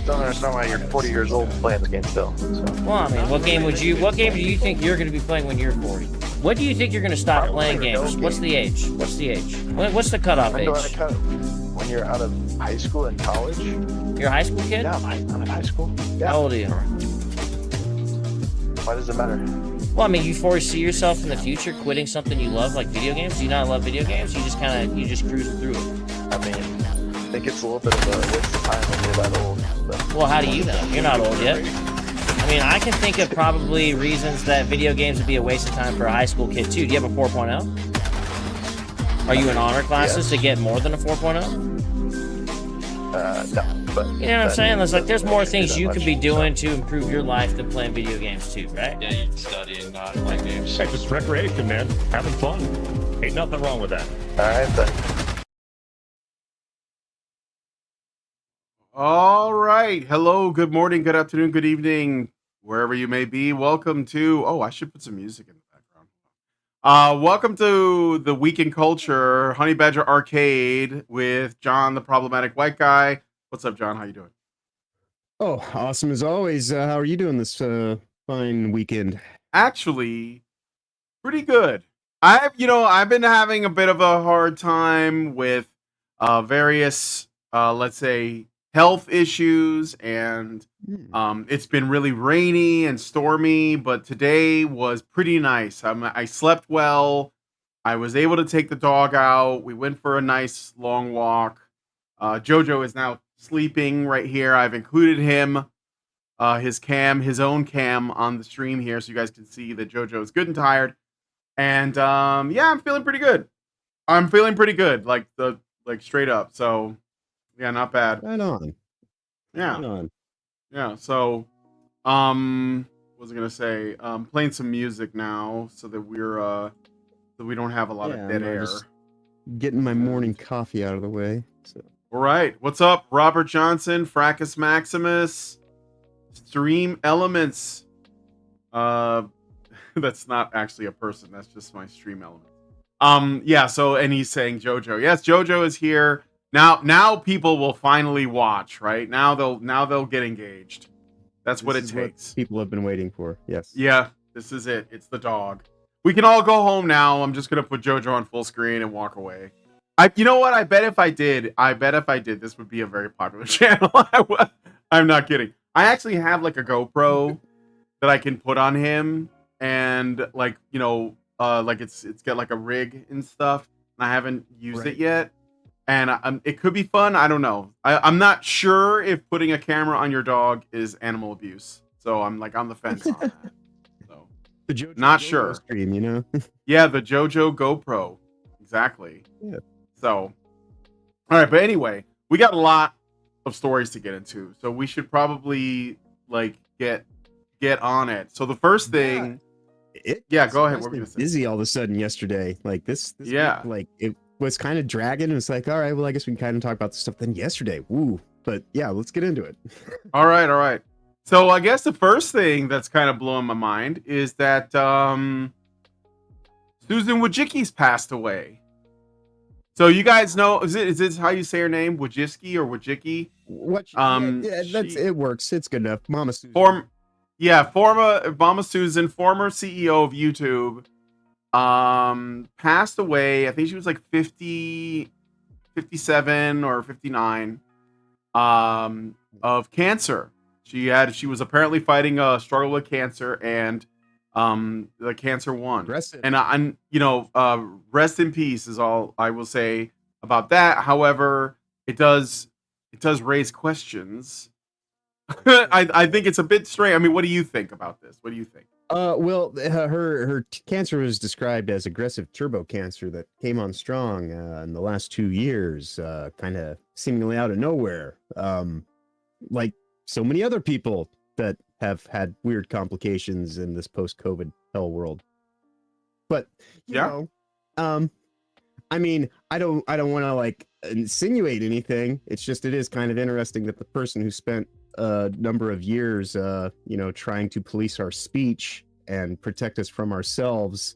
don't understand why you're 40 years old playing the game still. So. Well, I mean, what game do you think you're going to be playing when you're 40? When do you think you're going to stop playing games? What's the age? What's the cutoff age? When you're out of high school and college. You're a high school kid? Yeah, I'm in high school. Yeah. How old are you? Why does it matter? Well, I mean, you foresee yourself in the future quitting something you love, like video games? Do you not love video games? You just cruise through it. I mean, I think it's a little bit of a waste of time when you're that old. But... Well, how do you know? You're not old yet. I mean, I can think of probably reasons that video games would be a waste of time for a high school kid, too. Do you have a 4.0? Are you in honor classes to get more than a 4.0? No, but... You know what I'm saying? There's more things you could be doing to improve your life than playing video games, too, right? Yeah, you can study and not play games. Hey, just recreation, man. Having fun. Ain't nothing wrong with that. Alright, then. All right. Hello, good morning, good afternoon, good evening, wherever you may be. Welcome to... Oh, I should put some music in the background. Welcome to the Week in Culture, Honey Badger Arcade with John, the problematic white guy. What's up, John? How you doing? Oh, awesome as always. How are you doing this fine weekend? Actually, pretty good. I've been having a bit of a hard time with various, let's say, health issues, and it's been really rainy and stormy, but today was pretty nice. I slept well. I was able to take the dog out. We went for a nice long walk. Jojo is now sleeping right here. I've included him, his own cam on the stream here, so you guys can see that Jojo is good and tired. And yeah, I'm feeling pretty good. Like straight up. So yeah, not bad. Right on. Yeah. Right on. Yeah. So, what was I gonna say? Playing some music now, so that we don't have a lot of dead air. Just getting my morning coffee out of the way. So. All right. What's up, Robert Johnson, Fracus Maximus, Stream Elements? That's not actually a person. That's just my stream element. Yeah. So, and he's saying Jojo. Yes, Jojo is here. Now people will finally watch, right? Now they'll get engaged. That's what it takes. What people have been waiting for. Yes. Yeah, this is it. It's the dog. We can all go home now. I'm just gonna put Jojo on full screen and walk away. You know what? I bet if I did, this would be a very popular channel. I'm not kidding. I actually have like a GoPro that I can put on him, and like it's got like a rig and stuff. And I haven't used it yet. And it could be fun. I don't know. I'm not sure if putting a camera on your dog is animal abuse. So I'm like on the fence on that. So the Jojo not GoPro sure. Stream, you know? Yeah, the Jojo GoPro. Exactly. Yeah. So, all right. But anyway, we got a lot of stories to get into. So we should probably like get on it. So the first thing. Yeah, go ahead. What were you gonna say? Busy all of a sudden yesterday. Like this yeah. Week, like it was kind of dragging. It's like, all right, well, I guess we can kind of talk about this stuff then yesterday. Woo. But yeah, let's get into it. All right. So I guess the first thing that's kind of blowing my mind is that Susan Wojcicki's passed away. So you guys know, is this how you say her name? Wojcicki or Wojcicki? It works. It's good enough. Mama Susan. Former Mama Susan, former CEO of YouTube. Passed away. I think she was like 50, 57 or 59 of cancer. She was apparently fighting a struggle with cancer, and the cancer won. And rest in peace is all I will say about that. However, it does raise questions. I think it's a bit strange. I mean, what do you think about this? What do you think? Well, her cancer was described as aggressive turbo cancer that came on strong in the last 2 years, kind of seemingly out of nowhere. Like so many other people that have had weird complications in this post-COVID hell world. But you know, I mean, I don't want to like insinuate anything. It's just it is kind of interesting that the person who spent a number of years, trying to police our speech and protect us from ourselves,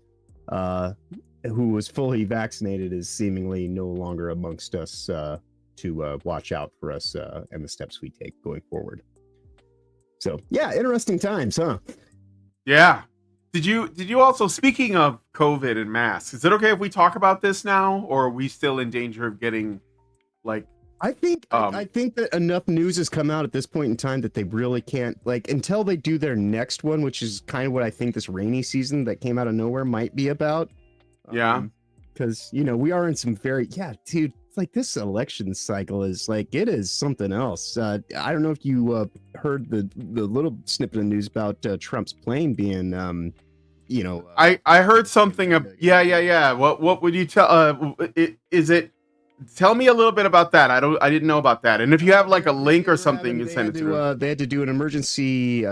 who was fully vaccinated, is seemingly no longer amongst us to watch out for us and the steps we take going forward. So yeah, interesting times, huh? Yeah. Did you also, speaking of COVID and masks, is it okay if we talk about this now, or are we still in danger of getting like? I think that enough news has come out at this point in time that they really can't, like, until they do their next one, which is kind of what I think this rainy season that came out of nowhere might be about. Yeah. Because we are in some dude. It's like this election cycle is like, it is something else. I don't know if you heard the little snippet of news about Trump's plane being, I heard something. Yeah. What would you tell? Is it? Tell me a little bit about that. I didn't know about that. And if you have like a link or something, you send it to. They had to do an emergency. They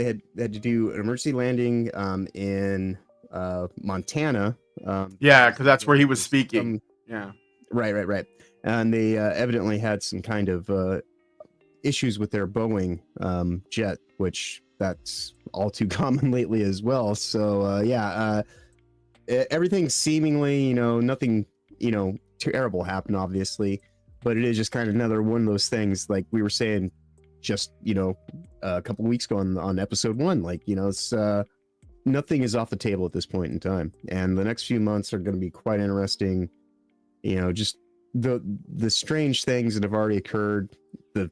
had to do an emergency landing in Montana. Yeah, because that's where he was speaking. Yeah. Right. And they evidently had some kind of issues with their Boeing jet, which that's all too common lately as well. So everything seemingly, nothing, terrible happened, obviously, but it is just kind of another one of those things, like we were saying just, a couple weeks ago on episode 1, like, it's nothing is off the table at this point in time, and the next few months are going to be quite interesting. Just the strange things that have already occurred, the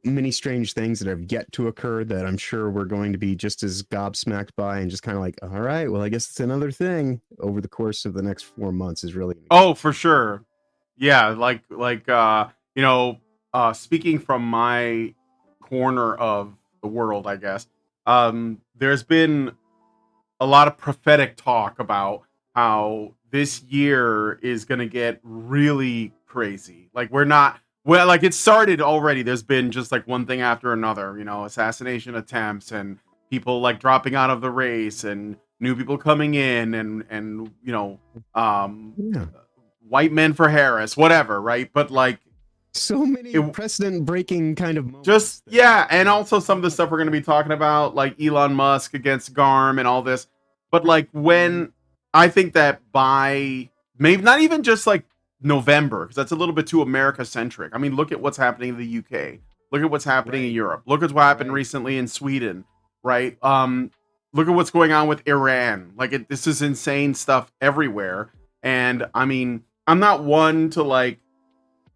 many strange things that have yet to occur that I'm sure we're going to be just as gobsmacked by, and just kind of like, all right, well, I guess it's another thing over the course of the next 4 months is really. Oh, for sure. Yeah. Speaking from my corner of the world, I guess, there's been a lot of prophetic talk about how this year is going to get really crazy. Like it started already. There's been just like one thing after another, assassination attempts and people like dropping out of the race and new people coming in and white men for Harris, whatever. Right. But like so many precedent breaking kind of moments. And also some of the stuff we're going to be talking about, like Elon Musk against GARM and all this. But like when I think that by maybe not even just like November, because that's a little bit too America centric. I mean, look at what's happening in the UK. Look at what's happening in Europe. Look at what happened recently in Sweden, right? Look at what's going on with Iran. Like this is insane stuff everywhere. And I mean, I'm not one to like,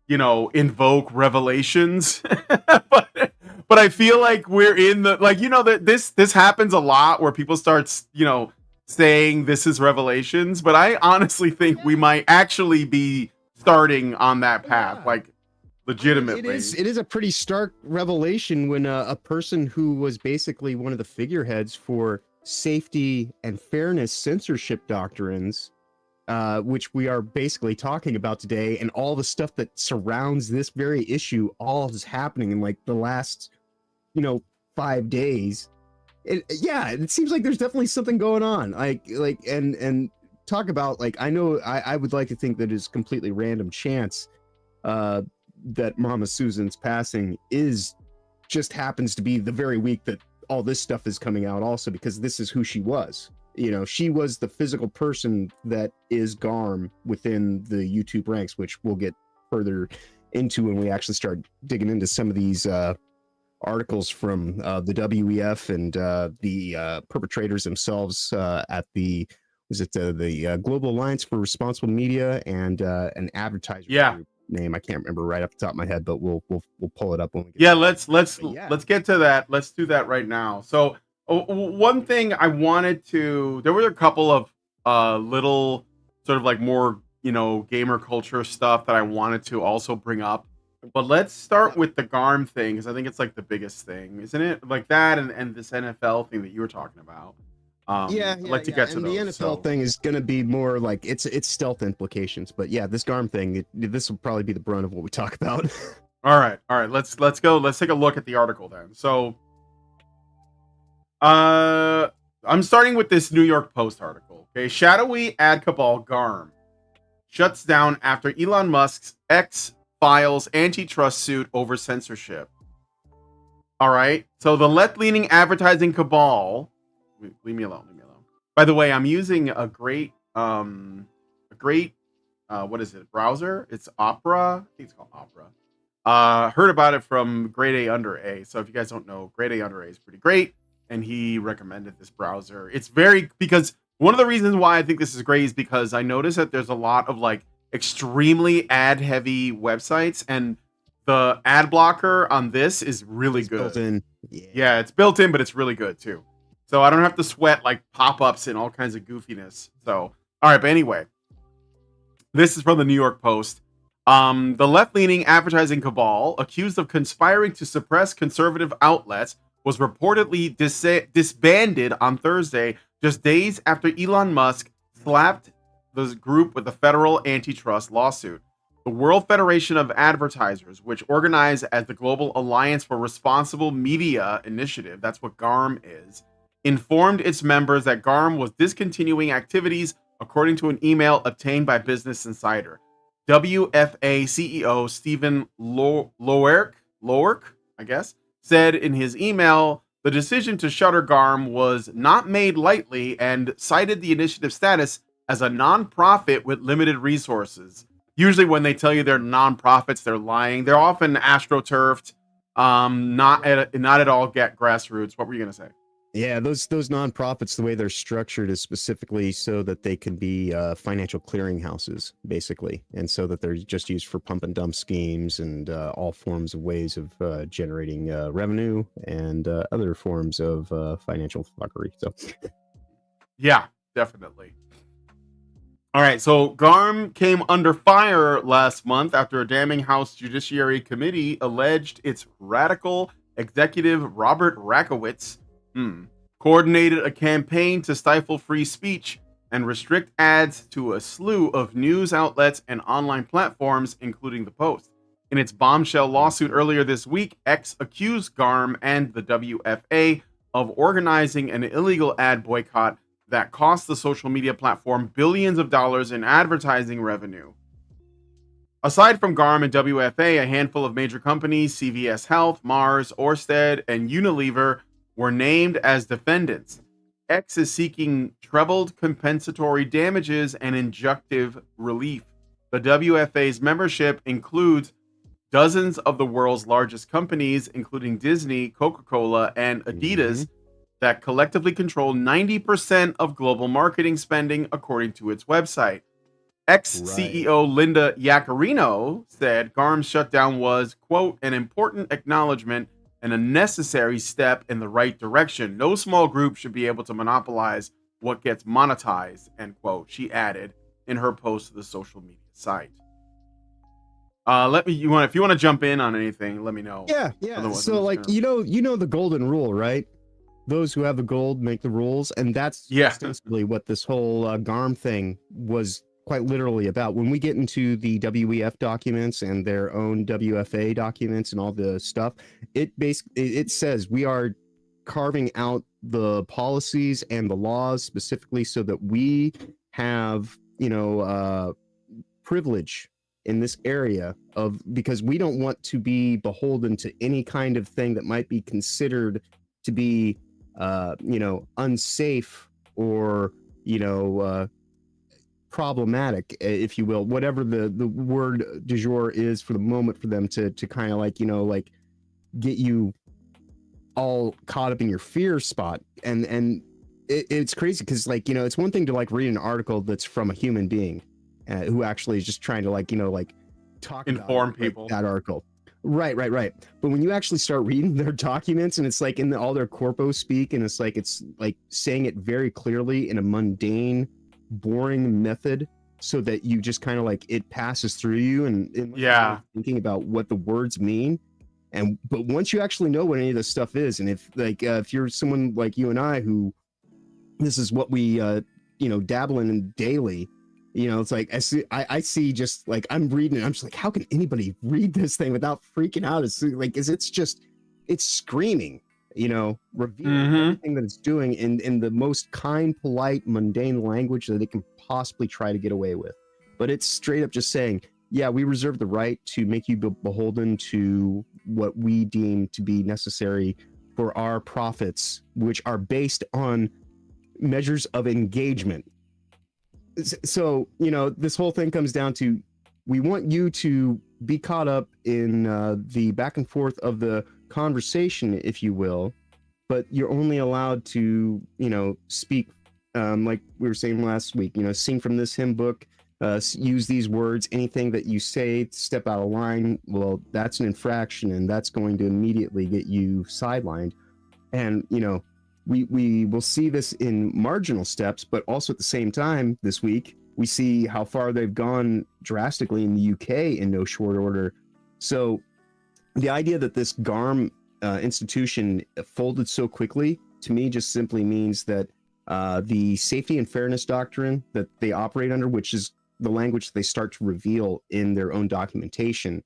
invoke revelations, but I feel like we're in the, like, that this happens a lot where people start, saying this is revelations, but I honestly think we might actually be starting on that path, like legitimately. It is a pretty stark revelation when a person who was basically one of the figureheads for safety and fairness censorship doctrines, which we are basically talking about today, and all the stuff that surrounds this very issue, all is happening in like the last, 5 days. It seems like there's definitely something going on. And talk about, like, I know I would like to think that it's completely random chance that Mama Susan's passing just happens to be the very week that all this stuff is coming out also, because this is who she was. She was the physical person that is GARM within the YouTube ranks, which we'll get further into when we actually start digging into some of these articles from the WEF and the perpetrators themselves at the Global Alliance for Responsible Media and an advertiser group name I can't remember right off the top of my head, but we'll pull it up when we get let's get to that. Let's do that right now. So one thing I wanted to, there were a couple of little sort of like more gamer culture stuff that I wanted to also bring up. But let's start with the GARM thing, because I think it's like the biggest thing, isn't it? Like that and this NFL thing that you were talking about. I'd like to get to those. The NFL thing is going to be more like it's stealth implications. But yeah, this GARM thing, this will probably be the brunt of what we talk about. All right. Let's go. Let's take a look at the article then. So, I'm starting with this New York Post article. Okay, shadowy ad cabal GARM shuts down after Elon Musk's X files antitrust suit over censorship. All right. So the left-leaning advertising cabal. Leave me alone. By the way, I'm using a great what is it? Browser. It's Opera. I think it's called Opera. Heard about it from Grade A Under A. So if you guys don't know, Grade A Under A is pretty great, and he recommended this browser. It's because one of the reasons why I think this is great is because I noticed that there's a lot of like extremely ad heavy websites, and the ad blocker on this is really good. Built in. Yeah, it's built in, but it's really good too. So I don't have to sweat like pop-ups and all kinds of goofiness. So, all right, but anyway, this is from the New York Post. The left-leaning advertising cabal, accused of conspiring to suppress conservative outlets, was reportedly disbanded on Thursday, just days after Elon Musk slapped the group with a federal antitrust lawsuit. The World Federation of Advertisers, which organized as the Global Alliance for Responsible Media Initiative, that's what GARM is, informed its members that GARM was discontinuing activities, according to an email obtained by Business Insider. WFA CEO Stephen Lowerk, I guess, said in his email, the decision to shutter GARM was not made lightly and cited the initiative status as a non-profit with limited resources. Usually when they tell you they're non-profits, they're lying. They're often astroturfed, not at all get grassroots. What were you going to say? Yeah, those nonprofits, the way they're structured is specifically so that they can be financial clearinghouses, basically, and so that they're just used for pump and dump schemes and all forms of ways of generating revenue and other forms of financial fuckery. So, yeah, definitely. All right, so GARM came under fire last month after a damning House Judiciary Committee alleged its radical executive Robert Rakowitz coordinated a campaign to stifle free speech and restrict ads to a slew of news outlets and online platforms, including the Post. In its bombshell lawsuit earlier this week, X accused GARM and the WFA of organizing an illegal ad boycott that cost the social media platform billions of dollars in advertising revenue. Aside from GARM and WFA, a handful of major companies, CVS Health, Mars, Orsted, and Unilever, were named as defendants. X is seeking trebled compensatory damages and injunctive relief. The WFA's membership includes dozens of the world's largest companies, including Disney, Coca-Cola, and Adidas, that collectively control 90% of global marketing spending, according to its website. Ex-CEO Linda Yaccarino said GARM's shutdown was, quote, an important acknowledgement and a necessary step in the right direction. No small group should be able to monopolize what gets monetized, end quote, she added in her post to the social media site. If you want to jump in on anything, let me know. Yeah. Otherwise, So like, you know the golden rule, right? Those who have the gold make the rules, and that's ostensibly what this whole GARM thing was quite literally about. When we get into the WEF documents and their own WFA documents and all the stuff, it says we are carving out the policies and the laws specifically so that we have, privilege in this area because we don't want to be beholden to any kind of thing that might be considered to be unsafe or problematic, if you will, whatever the word du jour is for the moment, for them to kind of get you all caught up in your fear spot. And it's crazy because it's one thing to read an article that's from a human being who actually is just trying to talk inform about people that article. Right. But when you actually start reading their documents and it's in all their corpo speak, and it's saying it very clearly in a mundane, boring method so that you just kind of it passes through you and thinking about what the words mean. But once you actually know what any of this stuff is, and if you're someone like you and I who this is what we dabble in daily, it's I see just I'm reading it, I'm just how can anybody read this thing without freaking out? It's screaming, revealing everything that it's doing in the most kind, polite, mundane language that it can possibly try to get away with. But it's straight up just saying, yeah, we reserve the right to make you beholden to what we deem to be necessary for our profits, which are based on measures of engagement. So, this whole thing comes down to, we want you to be caught up in the back and forth of the conversation, if you will, but you're only allowed to, speak, like we were saying last week, sing from this hymn book, use these words. Anything that you say, step out of line, well, that's an infraction, and that's going to immediately get you sidelined. And, we will see this in marginal steps, but also at the same time this week, we see how far they've gone drastically in the UK in no short order. So the idea that this GARM institution folded so quickly, to me, just simply means that the safety and fairness doctrine that they operate under, which is the language they start to reveal in their own documentation,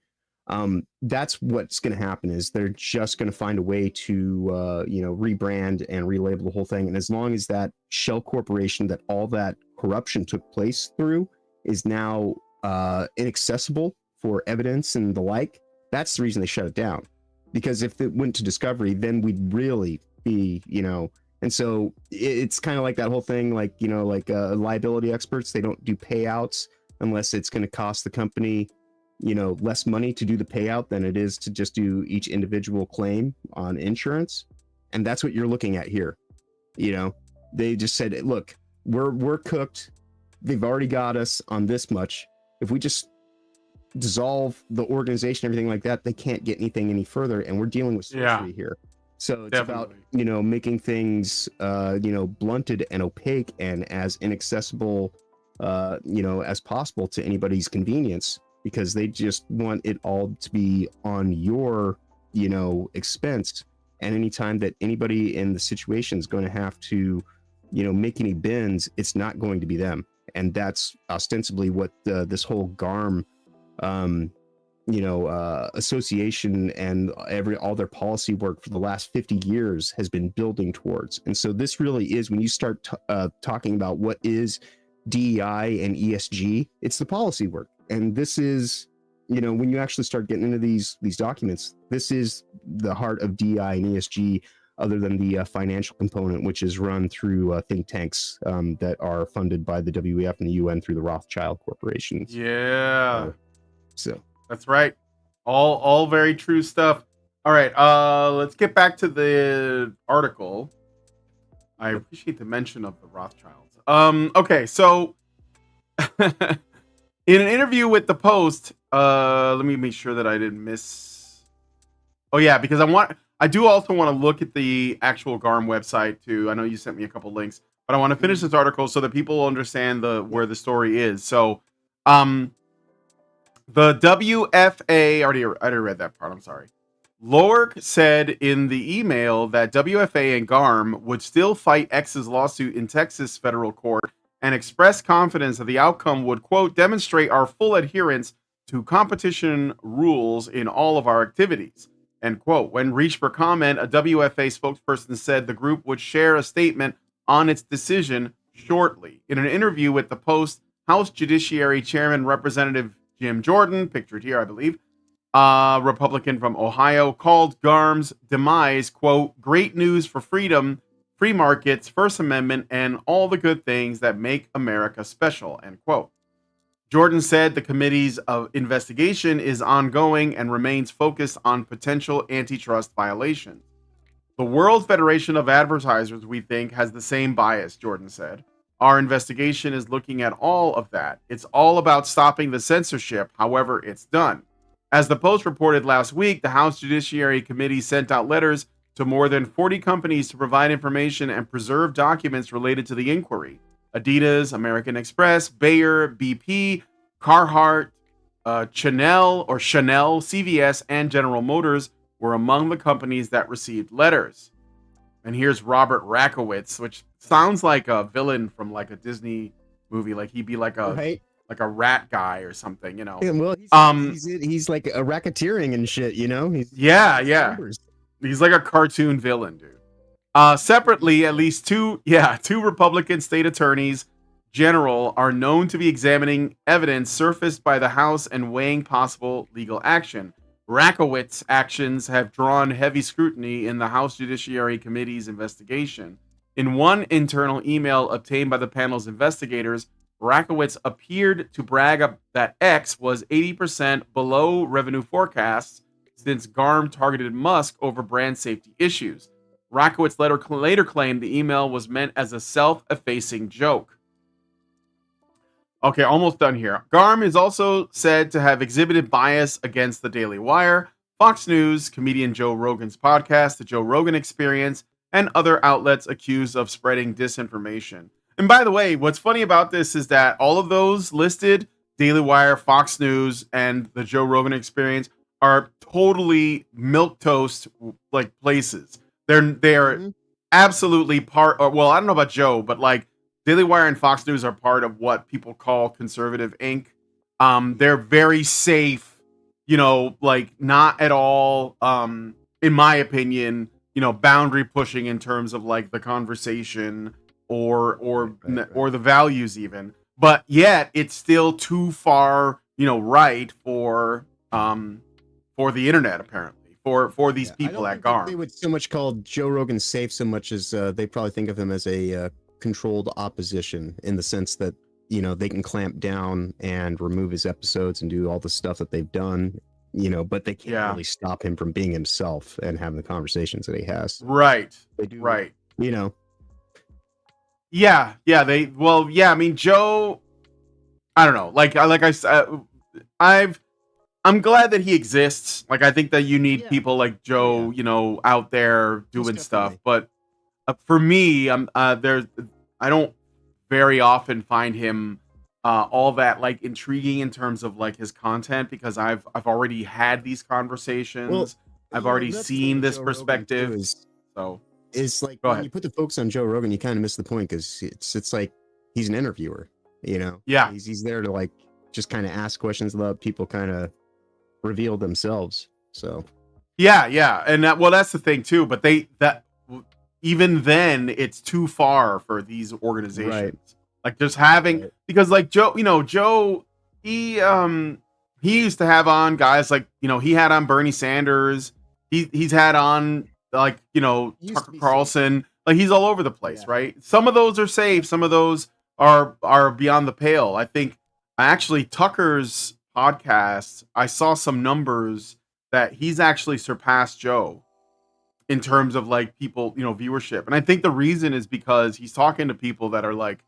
that's what's going to happen. Is they're just going to find a way to rebrand and relabel the whole thing. And as long as that shell corporation that all that corruption took place through is now inaccessible for evidence and the like, that's the reason they shut it down. Because if it went to discovery, then we'd really be, and so it's kind of like that whole thing, like liability experts, they don't do payouts unless it's going to cost the company less money to do the payout than it is to just do each individual claim on insurance. And that's what you're looking at here. They just said, look, we're cooked. They've already got us on this much. If we just dissolve the organization, everything like that, they can't get anything any further. And we're dealing with sorcery here. So it's about, making things, blunted and opaque and as inaccessible, as possible to anybody's convenience, because they just want it all to be on your, expense. And anytime that anybody in the situation is going to have to, make any bends, it's not going to be them. And that's ostensibly what this whole GARM, association and all their policy work for the last 50 years has been building towards. And so this really is, when you start talking about what is DEI and ESG, it's the policy work. And this is, when you actually start getting into these documents, this is the heart of DEI and ESG, other than the financial component, which is run through think tanks that are funded by the WEF and the UN through the Rothschild corporations. Yeah. So that's right. All very true stuff. All right. Let's get back to the article. I appreciate the mention of the Rothschilds. Okay. So in an interview with the Post, let me make sure that I didn't miss. Oh yeah, because I do also want to look at the actual GARM website too. I know you sent me a couple links, but I want to finish this article so that people understand where the story is. So, the WFA, I already read that part. I'm sorry. Lork said in the email that WFA and GARM would still fight X's lawsuit in Texas federal court and express confidence that the outcome would, quote, demonstrate our full adherence to competition rules in all of our activities, end quote. When reached for comment, a WFA spokesperson said the group would share a statement on its decision shortly. In an interview with the Post, House Judiciary Chairman Representative Jim Jordan, pictured here, I believe, Republican from Ohio, called GARM's demise, quote, great news for freedom, free markets, First Amendment, and all the good things that make America special, end quote. Jordan said the committee's investigation is ongoing and remains focused on potential antitrust violations. The World Federation of Advertisers, we think, has the same bias, Jordan said. Our investigation is looking at all of that. It's all about stopping the censorship, however it's done. As the Post reported last week, the House Judiciary Committee sent out letters to more than 40 companies to provide information and preserve documents related to the inquiry. Adidas, American Express, Bayer, BP, Carhartt, Chanel, CVS, and General Motors were among the companies that received letters. And here's Robert Rakowitz, which sounds like a villain from like a Disney movie. Like he'd be like a rat guy or something, you know. Yeah, well, he's like a racketeering and shit, you know. He's like a cartoon villain, dude. Separately, at least two Republican state attorneys general are known to be examining evidence surfaced by the House and weighing possible legal action. Rakowitz's actions have drawn heavy scrutiny in the House Judiciary Committee's investigation. In one internal email obtained by the panel's investigators, Rakowitz appeared to brag up that X was 80% below revenue forecasts since GARM targeted Musk over brand safety issues. Rakowitz later claimed the email was meant as a self-effacing joke. Okay, almost done here. GARM is also said to have exhibited bias against the Daily Wire, Fox News, comedian Joe Rogan's podcast, The Joe Rogan Experience, and other outlets accused of spreading disinformation. And by the way, what's funny about this is that all of those listed, Daily Wire, Fox News, and The Joe Rogan Experience, are totally milquetoast like places. They're absolutely part. Well, I don't know about Joe, but like Daily Wire and Fox News are part of what people call conservative Inc. They're very safe, like not at all, in my opinion, boundary pushing in terms of like the conversation or the values even. But yet it's still too far, right for the internet apparently. For these people at GARM. They would so much call Joe Rogan safe so much as they probably think of him as a controlled opposition in the sense that, they can clamp down and remove his episodes and do all the stuff that they've done, but they can't really stop him from being himself and having the conversations that he has. Right. They do, right. Yeah. I mean, Joe, I don't know. Like I said, I'm glad that he exists. Like, I think that you need people like Joe, out there doing stuff. But for me, I don't very often find him all that like intriguing in terms of like his content because I've already had these conversations. Well, I've already seen this perspective. So it's like when you put the focus on Joe Rogan, you kind of miss the point because it's like he's an interviewer. Yeah, he's there to like just kind of ask questions, let people kind of reveal themselves. So yeah, and that's the thing too. But even then, it's too far for these organizations. Right. Like just having because like Joe, he used to have on guys like he had on Bernie Sanders. He's had on like Tucker Carlson. Safe. Like he's all over the place, right? Some of those are safe. Some of those are beyond the pale. I think actually Tucker's podcast, I saw some numbers that he's actually surpassed Joe in terms of like people, viewership. And I think the reason is because he's talking to people that are like,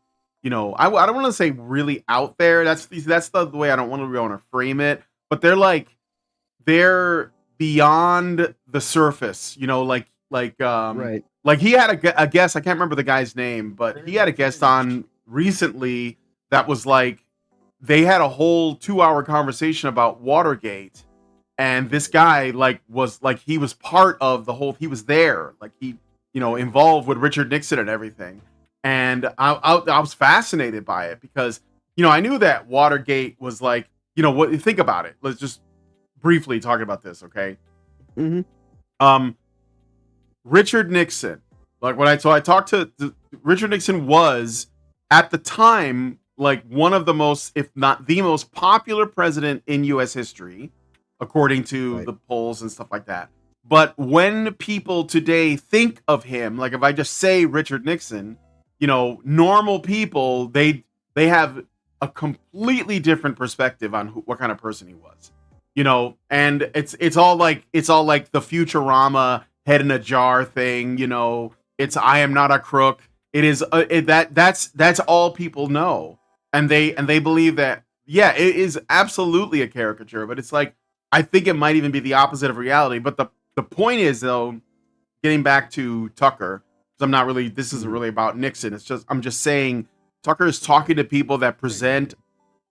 I don't want to say really out there. That's the way I don't want to frame it. But they're beyond the surface, right. Like he had a guest, I can't remember the guy's name, but he had a guest on recently that was like, they had a whole 2-hour conversation about Watergate. And this guy he was part of the whole, he was there, like he, involved with Richard Nixon and everything. And I was fascinated by it because, I knew that Watergate was like, what you think about it. Let's just briefly talk about this. Okay. Mm-hmm. Richard Nixon, like I talked to Richard Nixon was at the time, like one of the most, if not the most popular president in U.S. history, according to the polls and stuff like that. But when people today think of him, like if I just say Richard Nixon, normal people, they have a completely different perspective on what kind of person he was, and it's all like the Futurama head in a jar thing, it's I am not a crook. It is that's all people know. And they believe that, it is absolutely a caricature, but it's like, I think it might even be the opposite of reality. But the point is, though, getting back to Tucker, because this isn't really about Nixon. I'm just saying Tucker is talking to people that present,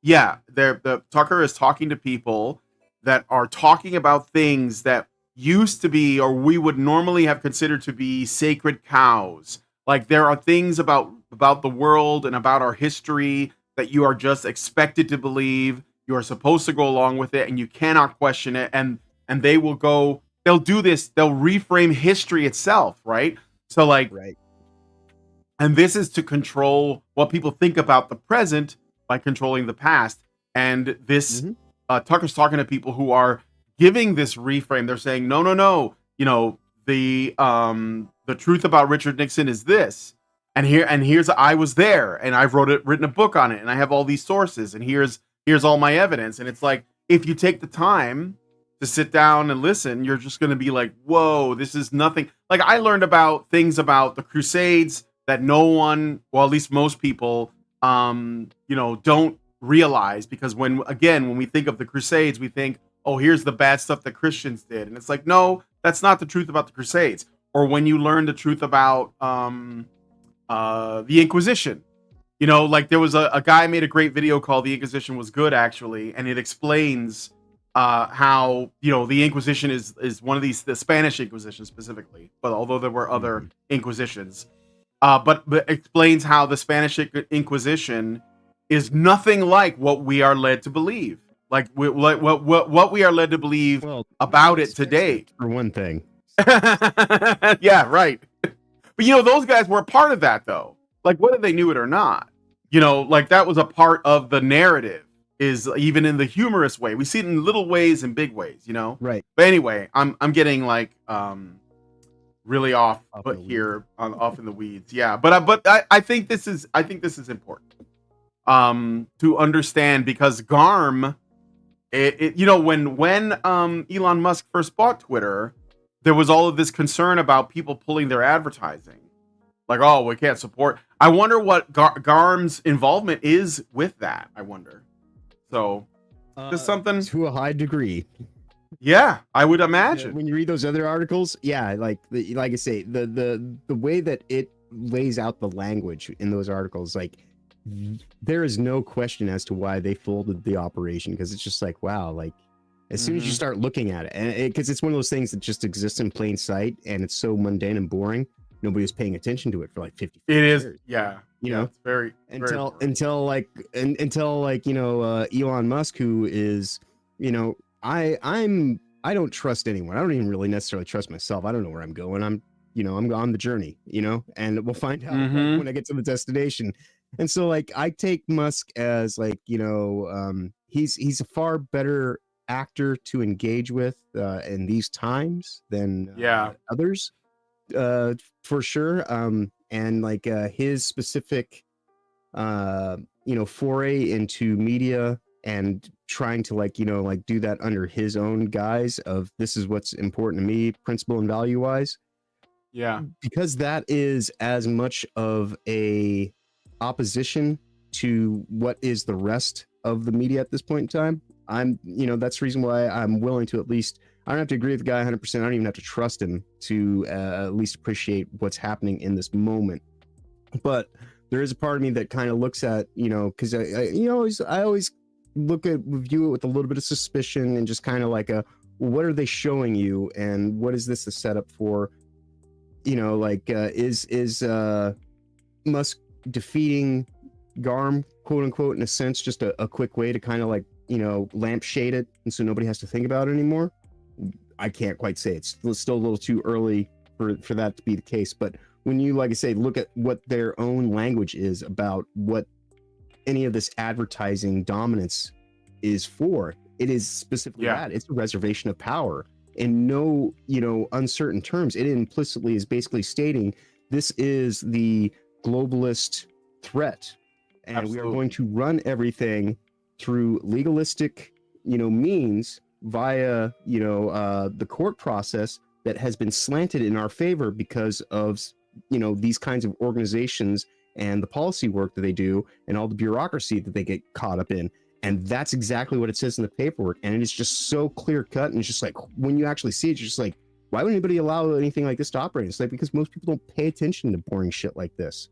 Tucker is talking to people that are talking about things that used to be, or we would normally have considered to be sacred cows. Like there are things about the world and about our history that you are just expected to believe. You are supposed to go along with it and you cannot question it. And they'll do this. They'll reframe history itself. Right. So like, and this is to control what people think about the present by controlling the past. And this, Tucker's talking to people who are giving this reframe. They're saying, no. The truth about Richard Nixon is this. here's I was there, and I've written a book on it, and I have all these sources, and here's all my evidence. And it's like, if you take the time to sit down and listen, you're just going to be like, whoa, this is nothing. Like, I learned about things about the Crusades that no one, well, at least most people, don't realize, because when we think of the Crusades, we think, oh, here's the bad stuff that Christians did. And it's like, no, that's not the truth about the Crusades. Or when you learn the truth about the Inquisition. Like, there was a guy made a great video called The Inquisition Was Good, actually, and it explains how, the Inquisition is one of these, the Spanish Inquisition specifically, but although there were other Inquisitions, but explains how the Spanish Inquisition is nothing like what we are led to believe. Like, what we are led to believe about it today. For one thing. Yeah, right. But those guys were a part of that, though. Like, whether they knew it or not, like, that was a part of the narrative, is even in the humorous way. We see it in little ways and big ways, Right. But anyway, I'm getting like really off here off in the weeds. Yeah, but I think this is important to understand, because GARM, when Elon Musk first bought Twitter, there was all of this concern about people pulling their advertising. Like, oh, we can't support. I wonder what GARM's involvement is with that. I wonder. So, just something to a high degree. Yeah, I would imagine. When you read those other articles, yeah, like I say, the way that it lays out the language in those articles, like, there is no question as to why they folded the operation, because it's just like, wow, like, as soon as you start looking at it, and because it's one of those things that just exists in plain sight, and it's so mundane and boring, nobody was paying attention to it for like 50 years. It is, yeah. It's very until Elon Musk, who is, I don't trust anyone. I don't even really necessarily trust myself. I don't know where I'm going. I'm on the journey, and we'll find out when I get to the destination. And so, like, I take Musk as, like, he's a far better actor to engage with in these times than others, for sure. And like his specific foray into media and trying to do that under his own guise of, this is what's important to me, principle and value wise. Yeah, because that is as much of a opposition to what is the rest of the media at this point in time. That's the reason why I'm willing to, at least, I don't have to agree with the guy 100%. I don't even have to trust him to at least appreciate what's happening in this moment. But there is a part of me that kind of looks at, because I always view it with a little bit of suspicion, and just kind of like what are they showing you, and what is this a setup for? Is Musk defeating GARM, quote unquote, in a sense, just a quick way to kind of lampshade it, and so nobody has to think about it anymore? I can't quite say. It's still a little too early for that to be the case. But when you, like I say, look at what their own language is about what any of this advertising dominance is for, it is specifically that. It's a reservation of power. In no, uncertain terms, it implicitly is basically stating this is the globalist threat, and we are going to run everything through legalistic, means via, the court process that has been slanted in our favor because of, these kinds of organizations and the policy work that they do and all the bureaucracy that they get caught up in. And that's exactly what it says in the paperwork. And it is just so clear cut. And it's just like, when you actually see it, you're just like, why would anybody allow anything like this to operate? It's like, because most people don't pay attention to boring shit like this.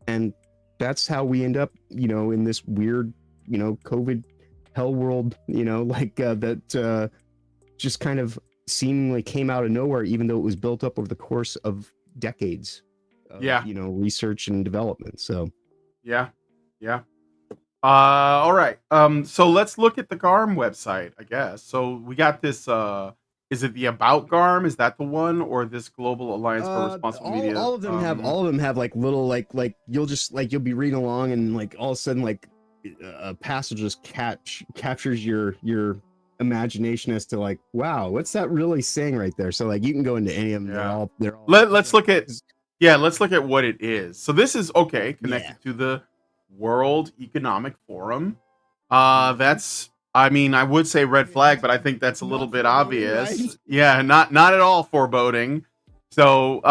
And that's how we end up, in this weird, COVID hell world, that just kind of seemingly came out of nowhere, even though it was built up over the course of decades of, research and development. So yeah. All right. So let's look at the GARM website, I guess. So we got this, is it the About GARM? Is that the one, or this Global Alliance for Responsible Media? All of them have like little like you'll be reading along, and like all of a sudden like a passage just captures your imagination as to like, wow, what's that really saying right there? So like you can go into any of them. Yeah. They're all let's look at Yeah, let's look at what it is. So this is okay, connected to the World Economic Forum. That's I mean, I would say red flag, but I think that's a little bit obvious. Right? Yeah, not at all foreboding. So,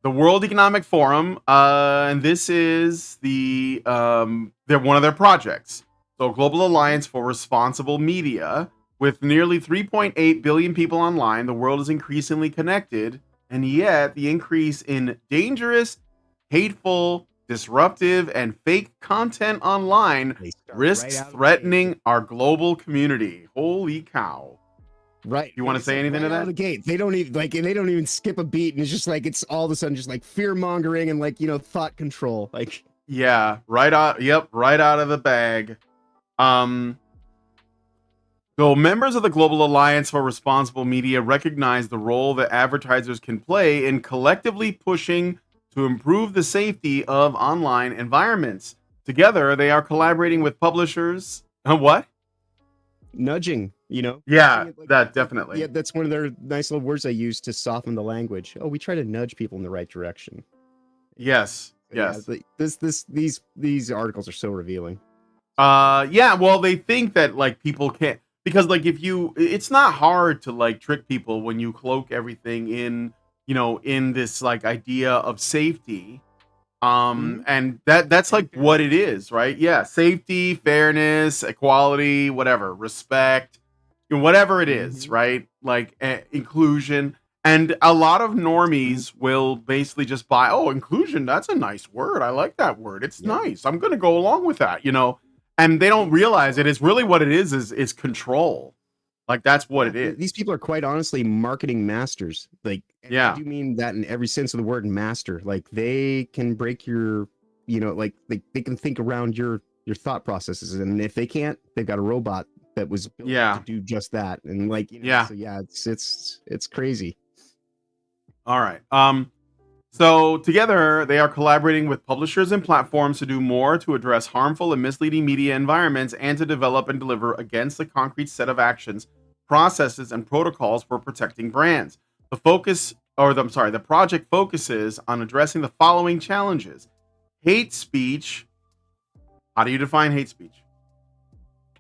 the World Economic Forum, and this is they're one of their projects. So, Global Alliance for Responsible Media, with nearly 3.8 billion people online, the world is increasingly connected, and yet the increase in dangerous, hateful, disruptive, and fake content online They start risks right out of the threatening our global community. Holy cow. Right. You wanna It's say like anything to right out that? of the gate. They don't even skip a beat, and it's just like it's all of a sudden just like fear mongering and like thought control. Like Yeah, right out. Yep, right out of the bag. Um, so members of the Global Alliance for Responsible Media recognize the role that advertisers can play in collectively pushing to improve the safety of online environments. Together, they are collaborating with publishers. What? nudging, Yeah, Saying it like- that definitely. Yeah, that's one of their nice little words they use to soften the language. Oh, we try to nudge people in the right direction. Yes. Yeah, Yes. these articles are so revealing. Yeah, well, they think that like people can't, because like it's not hard to like trick people when you cloak everything in, in this like idea of safety. And that's like what it is, right? Yeah, safety, fairness, equality, whatever, respect, whatever it is, right? Like inclusion. And a lot of normies will basically just buy, oh, inclusion, that's a nice word. I like that word. It's nice. I'm going to go along with that, And they don't realize it is really what it is control. Like that's what it is. These people are quite honestly marketing masters. Like, and I do mean that in every sense of the word master. Like they can break your, like they can think around your thought processes. And if they can't, they've got a robot that was built to do just that. And like, so yeah, it's crazy. All right. So together they are collaborating with publishers and platforms to do more to address harmful and misleading media environments and to develop and deliver against the concrete set of actions, processes, and protocols for protecting brands. The project focuses on addressing the following challenges. Hate speech. How do you define hate speech?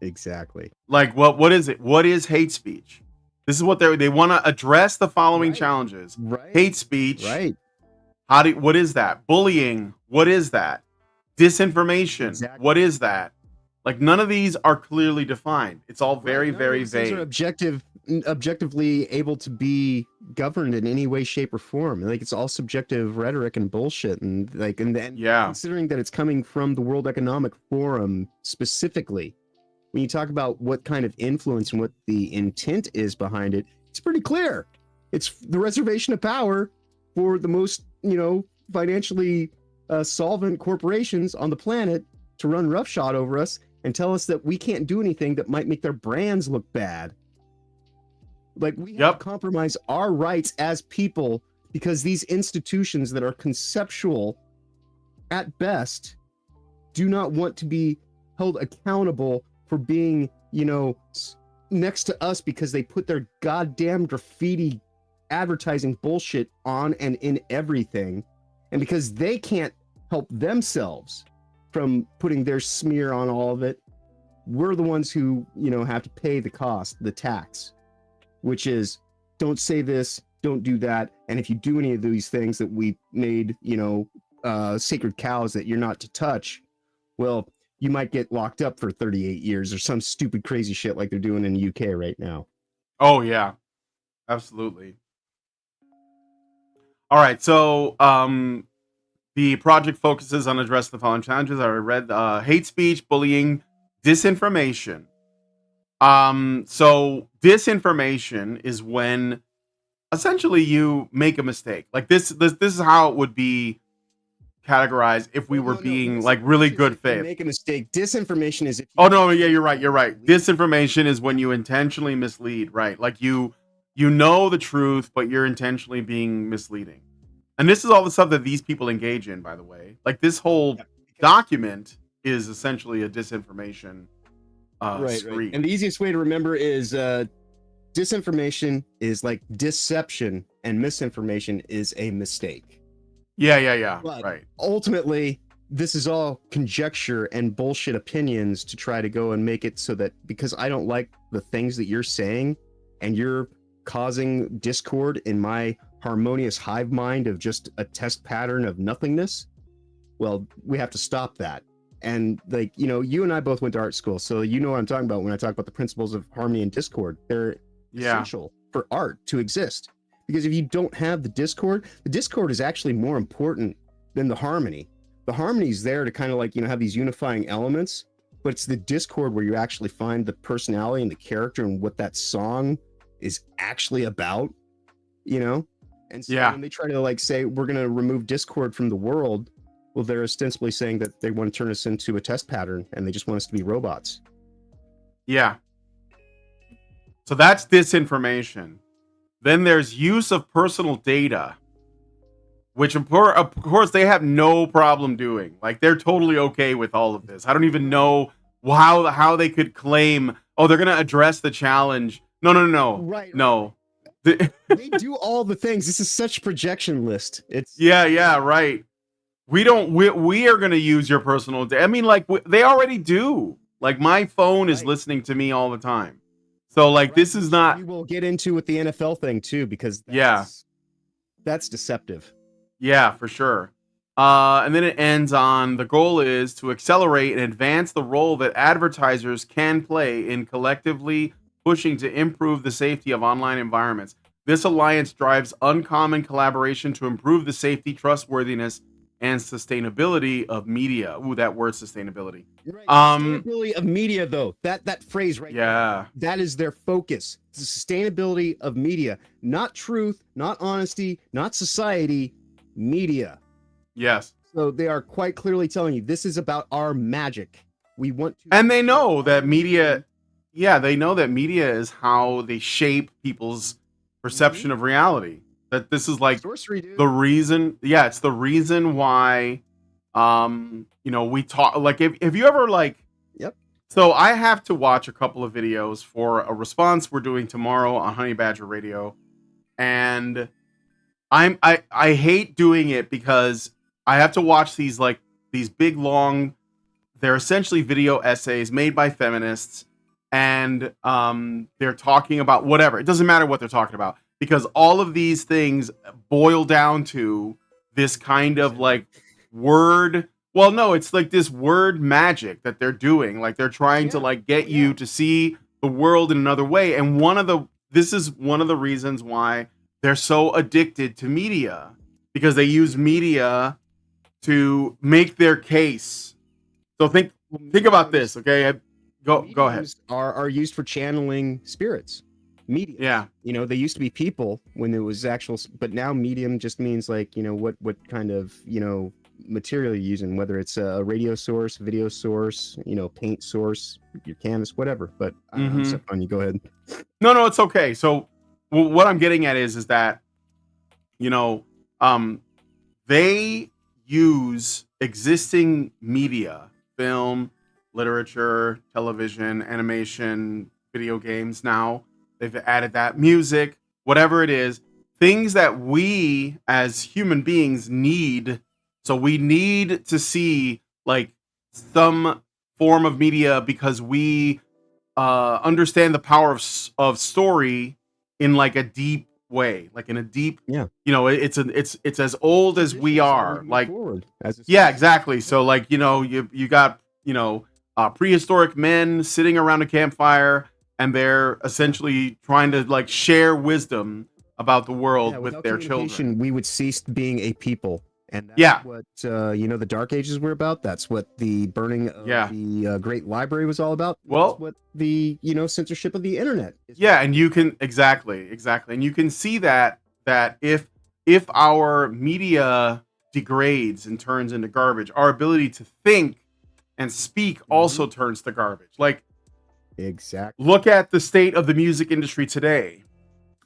Exactly. Like what is it? What is hate speech? This is what they want to address the following challenges. Right. Hate speech. Right. What is that? Bullying. What is that? Disinformation. Exactly. What is that? Like none of these are clearly defined. It's all very, very These vague. are objectively able to be governed in any way, shape, or form. Like it's all subjective rhetoric and bullshit. And like, and then considering that it's coming from the World Economic Forum specifically, when you talk about what kind of influence and what the intent is behind it, it's pretty clear. It's the reservation of power for the most, financially solvent corporations on the planet to run roughshod over us and tell us that we can't do anything that might make their brands look bad. Like we have to compromise our rights as people because these institutions that are conceptual at best do not want to be held accountable for being, next to us because they put their goddamn graffiti advertising bullshit on and in everything. And because they can't help themselves from putting their smear on all of it, we're the ones who, have to pay the cost, the tax, which is don't say this, don't do that. And if you do any of these things that we made, sacred cows that you're not to touch, well, you might get locked up for 38 years or some stupid crazy shit like they're doing in the UK right now. Oh yeah, absolutely. All right, so the project focuses on addressing the following challenges. I read hate speech, bullying, disinformation. So disinformation is when essentially you make a mistake. Like this is how it would be categorized if we were being like really good faith. Make a mistake. Disinformation is if oh no, yeah, you're right. Disinformation is when you intentionally mislead, right? Like you know the truth, but you're intentionally being misleading. And this is all the stuff that these people engage in, by the way. Like this whole document is essentially a disinformation spree. And the easiest way to remember is disinformation is like deception and misinformation is a mistake. Yeah. But Right. ultimately, this is all conjecture and bullshit opinions to try to go and make it so that because I don't like the things that you're saying and you're causing discord in my harmonious hive mind of just a test pattern of nothingness, well, we have to stop that. And like, you know, you and I both went to art school, so you know what I'm talking about when I talk about the principles of harmony and discord. They're essential for art to exist. Because if you don't have the discord is actually more important than the harmony. The harmony is there to kind of like, you know, have these unifying elements, but it's the discord where you actually find the personality and the character and what that song is actually about, you know? And so when they try to like say, we're going to remove discord from the world, well, they're ostensibly saying that they want to turn us into a test pattern and they just want us to be robots. Yeah. So that's disinformation. Then there's use of personal data, which of course they have no problem doing. Like they're totally okay with all of this. I don't even know how they could claim, oh, they're going to address the challenge. No. Right. No. They do all the things. This is such projection list. It's Yeah, right. We are going to use your personal data. I mean, like they already do. Like my phone is listening to me all the time. So like this is not. We will get into with the NFL thing too, because that's deceptive. Yeah, for sure. And then it ends on the goal is to accelerate and advance the role that advertisers can play in collectively pushing to improve the safety of online environments. This alliance drives uncommon collaboration to improve the safety, trustworthiness, and sustainability of media. Ooh, that word sustainability. Right. Sustainability of media, though. That phrase right there, that is their focus. It's the sustainability of media. Not truth, not honesty, not society, media. Yes. So they are quite clearly telling you this is about our magic. We want to. And they know that media, they know that media is how they shape people's perception of reality. That this is like sorcery, dude. The reason, it's the reason why, you know, we talk, like, if you ever, like, so I have to watch a couple of videos for a response we're doing tomorrow on Honey Badger Radio, and I hate doing it because I have to watch these big, long, they're essentially video essays made by feminists, and they're talking about whatever. It doesn't matter what they're talking about, because all of these things boil down to this kind of like word. Well, no, it's like this word magic that they're doing. Like they're trying to like get you to see the world in another way. And this is one of the reasons why they're so addicted to media, because they use media to make their case. So think about this, okay? Go ahead. Are used for channeling spirits. Media. Yeah. You know, they used to be people when there was actual, but now medium just means like, you know, what kind of, you know, material you're using, whether it's a radio source, video source, you know, paint source, your canvas, whatever. But I'm so fun. You go ahead. No, it's okay. So what I'm getting at is that, you know, they use existing media, film, literature, television, animation, video games now. They've added that, music, whatever it is, things that we as human beings need. So we need to see like some form of media because we understand the power of story in like a deep way, like in a deep, you know, it's as old as we are. Like, exactly. So like, you know, you got, you know, prehistoric men sitting around a campfire, and they're essentially trying to like share wisdom about the world with their children. We would cease being a people, and that's what you know, the Dark Ages were about. That's what the burning of the Great Library was all about. Well, that's what the, you know, censorship of the internet is. And you can exactly, and you can see that if our media degrades and turns into garbage, our ability to think and speak also turns to garbage. Like. Exactly. Look at the state of the music industry today.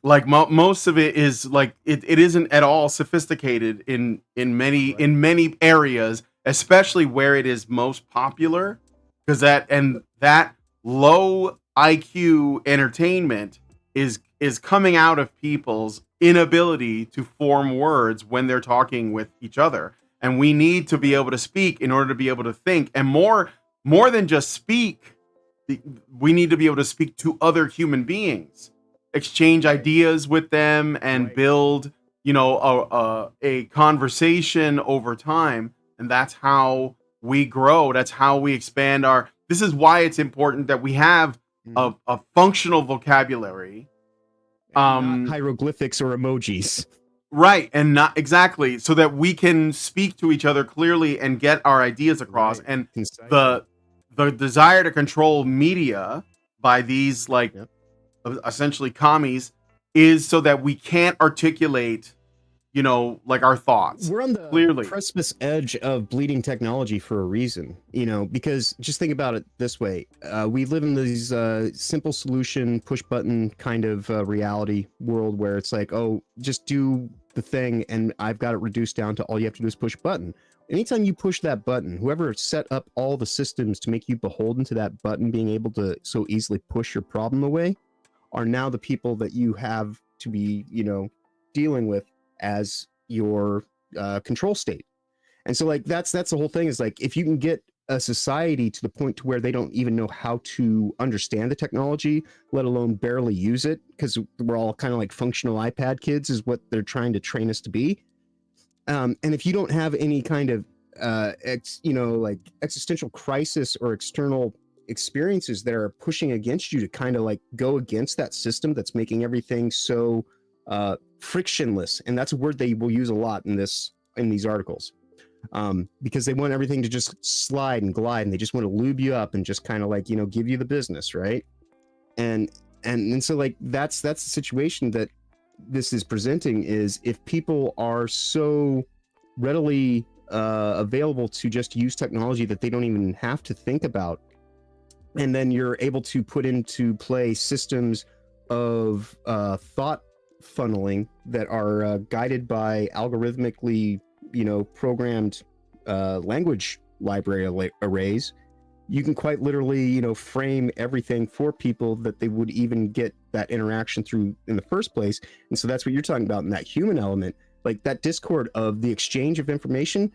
Like most of it is like it isn't at all sophisticated in many areas, especially where it is most popular, because that low IQ entertainment is is coming out of people's inability to form words when they're talking with each other. And we need to be able to speak in order to be able to think. And more than just speak, we need to be able to speak to other human beings, exchange ideas with them, and build, a conversation over time. And that's how we grow. That's how we expand our. This is why it's important that we have a functional vocabulary. Not hieroglyphics or emojis. Right, and not exactly, so that we can speak to each other clearly and get our ideas across. Right. And the desire to control media by these essentially commies is so that we can't articulate, our thoughts. We're on the precipice edge of bleeding technology for a reason, because just think about it this way. We live in these simple solution, push button kind of reality world where it's like, oh, just do the thing and I've got it reduced down to all you have to do is push button. Anytime you push that button, whoever set up all the systems to make you beholden to that button being able to so easily push your problem away are now the people that you have to be, dealing with as your control state. And so that's the whole thing, is like, if you can get a society to the point to where they don't even know how to understand the technology, let alone barely use it, because we're all kind of like functional iPad kids is what they're trying to train us to be. And if you don't have any kind of existential crisis or external experiences that are pushing against you to kind of like go against that system that's making everything so frictionless, and that's a word they will use a lot in these articles, because they want everything to just slide and glide, and they just want to lube you up and just kind of like give you the business, right? And so like that's the situation that this is presenting, is if people are so readily available to just use technology that they don't even have to think about, and then you're able to put into play systems of thought funneling that are guided by algorithmically programmed language library arrays, you can quite literally frame everything for people that they would even get that interaction through in the first place. And so that's what you're talking about in that human element, like that discord of the exchange of information.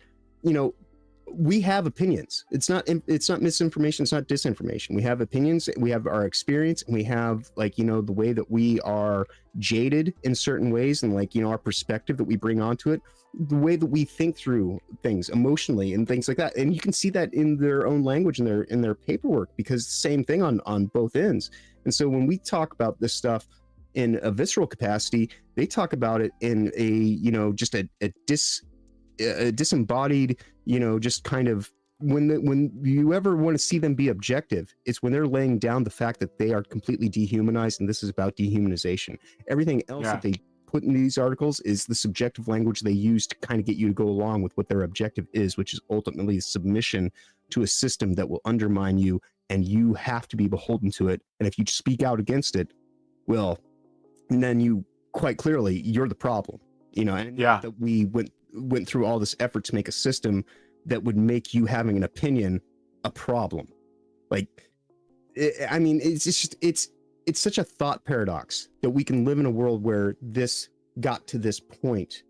We have opinions. It's not misinformation, it's not disinformation. We have opinions, we have our experience, and we have the way that we are jaded in certain ways, and our perspective that we bring onto it, the way that we think through things emotionally and things like that. And you can see that in their own language and in their paperwork, because same thing on both ends. And so when we talk about this stuff in a visceral capacity, they talk about it in a just a disembodied, just kind of, when you ever want to see them be objective, it's when they're laying down the fact that they are completely dehumanized, and this is about dehumanization. Everything else that they put in these articles is the subjective language they use to kind of get you to go along with what their objective is, which is ultimately submission to a system that will undermine you, and you have to be beholden to it. And if you speak out against it, well, and then you quite clearly, you're the problem, and that we went through all this effort to make a system that would make you having an opinion a problem. It's such a thought paradox that we can live in a world where this got to this point.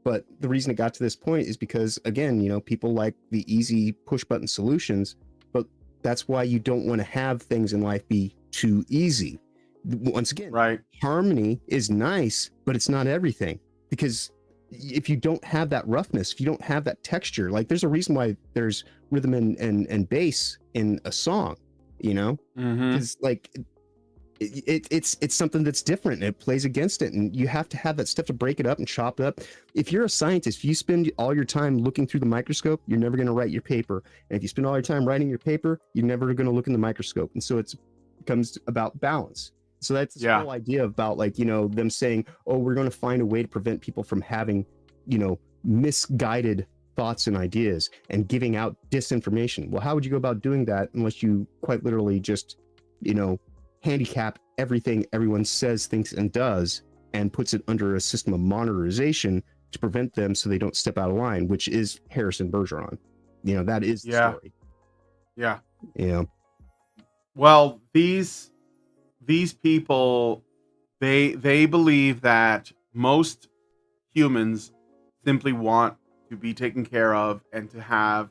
But the reason it got to this point is because, again, people like the easy push button solutions, but that's why you don't want to have things in life be too easy. Once again, right, harmony is nice, but it's not everything, because if you don't have that roughness, if you don't have that texture, there's a reason why there's rhythm and bass in a song, because it's something that's different, and it plays against it, and you have to have that stuff to break it up and chop it up. If you're a scientist, if you spend all your time looking through the microscope, you're never going to write your paper. And if you spend all your time writing your paper, you're never going to look in the microscope. And so it becomes about balance. So that's the whole idea about them saying, oh, we're going to find a way to prevent people from having, misguided thoughts and ideas and giving out disinformation. Well, how would you go about doing that unless you quite literally just, handicap everything everyone says, thinks, and does, and puts it under a system of monitorization to prevent them so they don't step out of line, which is Harrison Bergeron. That is the story. Yeah. Well, these people, they believe that most humans simply want to be taken care of and to have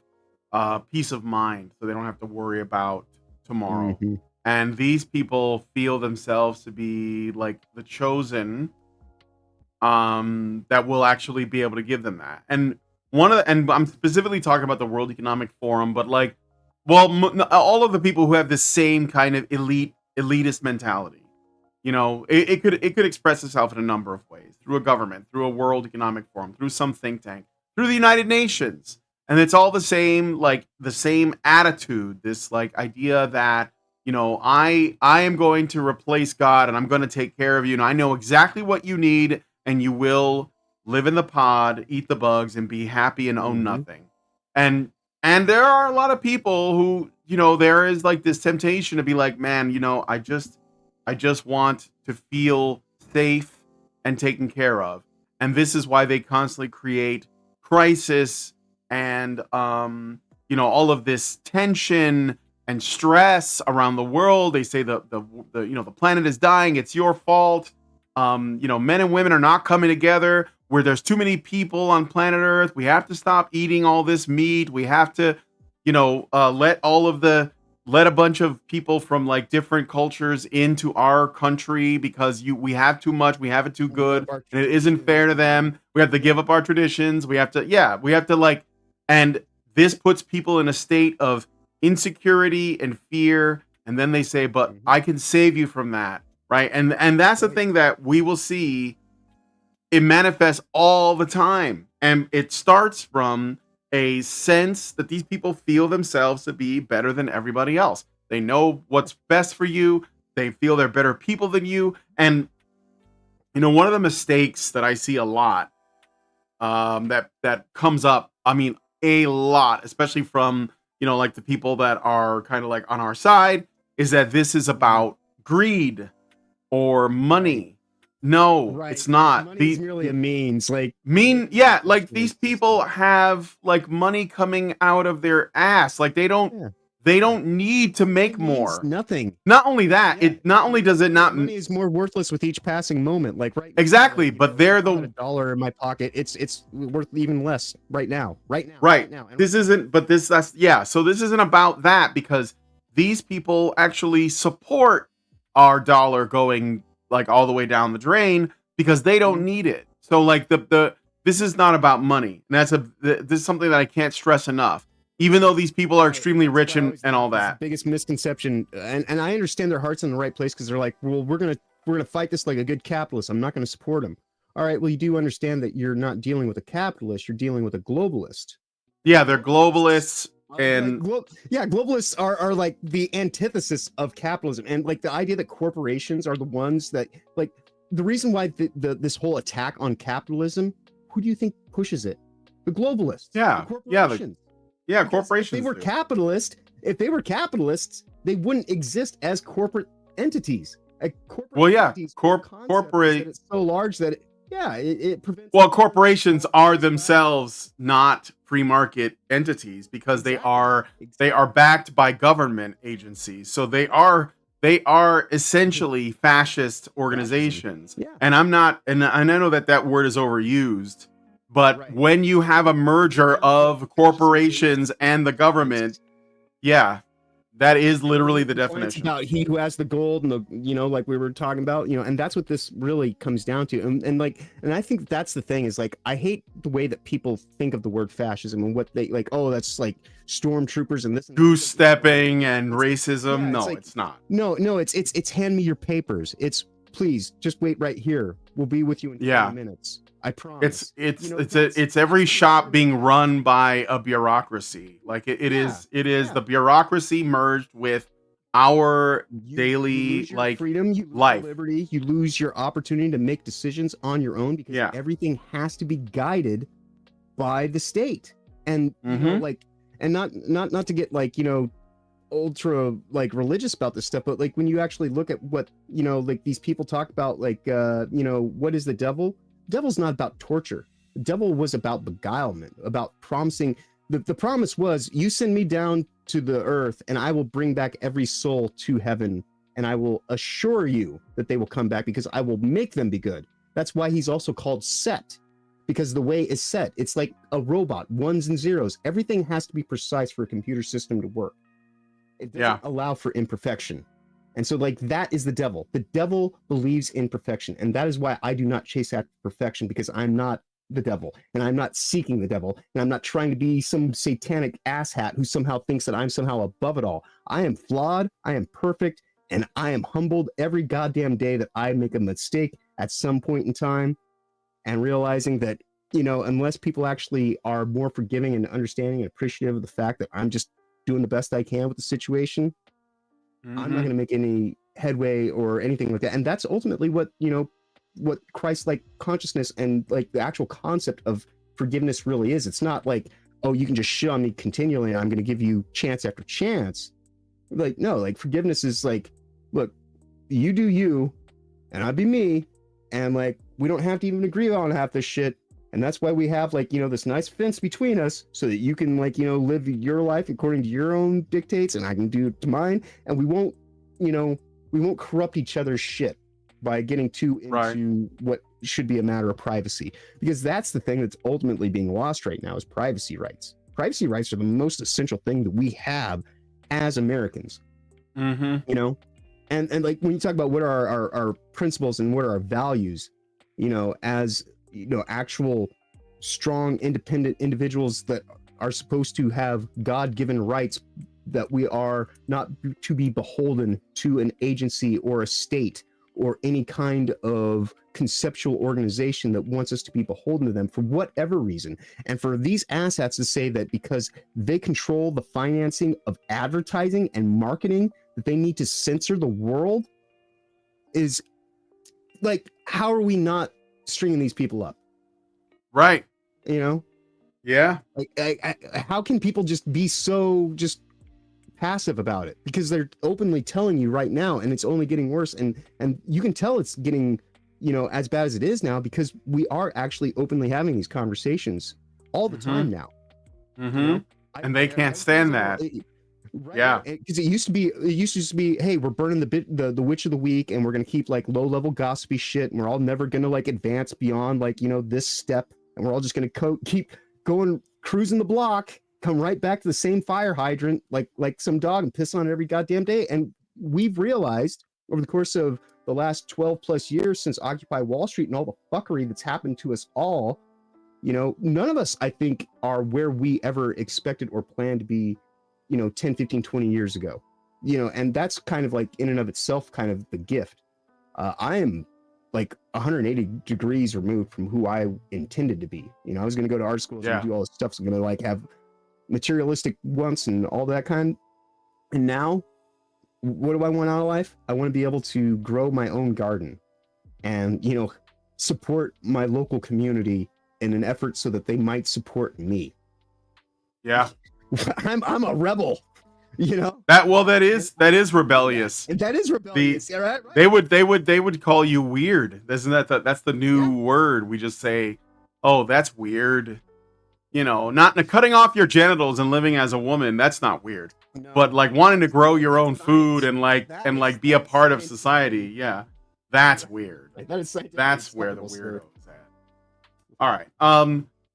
peace of mind, so they don't have to worry about tomorrow. Mhm. And these people feel themselves to be like the chosen, that will actually be able to give them that. And and I'm specifically talking about the World Economic Forum, but like, well, all of the people who have this same kind of elitist mentality. You know, it could express itself in a number of ways, through a government, through a World Economic Forum, through some think tank, through the United Nations. And it's all the same, like the same attitude, this like idea that, you know, I am going to replace God and I'm going to take care of you. And I know exactly what you need, and you will live in the pod, eat the bugs, and be happy and own nothing. And there are a lot of people who, you know, there is like this temptation to be like, man, you know, I just want to feel safe and taken care of. And this is why they constantly create crisis and, you know, all of this tension and stress around the world. They say the you know, the planet is dying. It's your fault. You know, men and women are not coming together. Where there's too many people on planet Earth. We have to stop eating all this meat. We have to, you know, let a bunch of people from like different cultures into our country because we have too much, we have it too good, and it isn't fair to them. We have to give up our traditions. We have to like, and this puts people in a state of insecurity and fear. And then they say, but I can save you from that. Right. And that's the thing that we will see. It manifests all the time. And it starts from a sense that these people feel themselves to be better than everybody else. They know what's best for you. They feel they're better people than you. And, you know, one of the mistakes that I see a lot, that comes up, I mean, a lot, especially from, you know, like the people that are kind of like on our side, is that this is about greed or money. No, it's not. Money's merely a means. Like these people have like money coming out of their ass. Like they don't need to make more. Nothing. Not only that, not only does it not, money is more worthless with each passing moment. Like right exactly, now, but they're the $1 in my pocket. It's worth even less right now. Right now. This isn't. But so this isn't about that, because these people actually support our dollar going like all the way down the drain because they don't need it. So like this is not about money. And this is something that I can't stress enough. Even though these people are extremely rich and all that. Biggest misconception, and I understand their heart's in the right place because they're like, well, we're gonna fight this like a good capitalist. I'm not gonna support him. All right, well, you do understand that you're not dealing with a capitalist, you're dealing with a globalist. Yeah, they're globalists. And globalists are like the antithesis of capitalism, and like the idea that corporations are the ones that, like, the reason why this whole attack on capitalism, who do you think pushes it? The globalists. Corporations. Corporations. If they were capitalists, they wouldn't exist as corporate entities. Corporate. It's so large that it prevents. Well, corporations are themselves not free market entities because they are backed by government agencies. So they are essentially fascist organizations. Yeah. And I'm not, and I know that word is overused, but when you have a merger of corporations and the government, that is literally the definition. It's about he who has the gold and the, you know, like we were talking about, you know, and that's what this really comes down to. And I think that's the thing is, like, I hate the way that people think of the word fascism and what they like, oh, that's like stormtroopers and this and goose stepping and racism. No, it's not. No, it's hand me your papers. It's please just wait right here. We'll be with you in 10 minutes. I promise. It's every shop being run by a bureaucracy. Like it is the bureaucracy merged with our daily like freedom, you lose life, liberty. You lose your opportunity to make decisions on your own because everything has to be guided by the state. And you know, like, and not to get like, you know, ultra like religious about this stuff, but like when you actually look at what, you know, like these people talk about, like you know, what is the devil? Devil's not about torture. The devil was about beguilement, about promising. The promise was, you send me down to the earth and I will bring back every soul to heaven and I will assure you that they will come back because I will make them be good. That's why he's also called Set, because the way is set. It's like a robot, ones and zeros. Everything has to be precise for a computer system to work. It doesn't allow for imperfection. And so like that is the devil. The devil believes in perfection. And that is why I do not chase after perfection, because I'm not the devil and I'm not seeking the devil. And I'm not trying to be some satanic asshat who somehow thinks that I'm somehow above it all. I am flawed. I am perfect. And I am humbled every goddamn day that I make a mistake at some point in time, and realizing that, you know, unless people actually are more forgiving and understanding and appreciative of the fact that I'm just doing the best I can with the situation, I'm not going to make any headway or anything like that. And that's ultimately what, you know, what Christ-like consciousness and like the actual concept of forgiveness really is. It's not like, oh, you can just shit on me continually and I'm going to give you chance after chance. Like, no, like forgiveness is like, look, you do you and I be me. And like, we don't have to even agree on half this shit. And that's why we have like, you know, this nice fence between us so that you can like, you know, live your life according to your own dictates and I can do it to mine. And we won't, you know, we won't corrupt each other's shit by getting too into what should be a matter of privacy, because that's the thing that's ultimately being lost right now is privacy rights. Privacy rights are the most essential thing that we have as Americans, you know? And like when you talk about what are our principles and what are our values, you know, as you know, actual strong, independent individuals that are supposed to have God-given rights, that we are not to be beholden to an agency or a state or any kind of conceptual organization that wants us to be beholden to them for whatever reason. And for these asshats to say that because they control the financing of advertising and marketing, that they need to censor the world is like, how are we not stringing these people up? Right. You know? Yeah. Like, how can people just be so just passive about it? Because they're openly telling you right now, and it's only getting worse. And you can tell it's getting, you know, as bad as it is now, because we are actually openly having these conversations all the time now. You know? And they can't stand that. Right. Yeah, because it used to be, hey, we're burning the witch of the week, and we're gonna keep like low level gossipy shit, and we're all never gonna like advance beyond like, you know, this step, and we're all just gonna keep going cruising the block, come right back to the same fire hydrant like some dog and piss on it every goddamn day. And we've realized over the course of the last 12 plus years since Occupy Wall Street and all the fuckery that's happened to us all, you know, none of us, I think, are where we ever expected or planned to be, you know, 10, 15, 20 years ago, you know, and that's kind of like in and of itself, kind of the gift. I am like 180 degrees removed from who I intended to be. You know, I was going to go to art schools and do all this stuff. So I'm going to like have materialistic wants and all that kind. And now what do I want out of life? I want to be able to grow my own garden and, you know, support my local community in an effort so that they might support me. Yeah. I'm a rebel, you know. That is rebellious. And that is rebellious. Right? They would call you weird. Isn't that's the new word? We just say, oh, that's weird. You know, not cutting off your genitals and living as a woman. That's not weird. No. But like wanting to grow your own food and like be a part of society. Yeah, that's weird. That's where the weirdo is at. All right.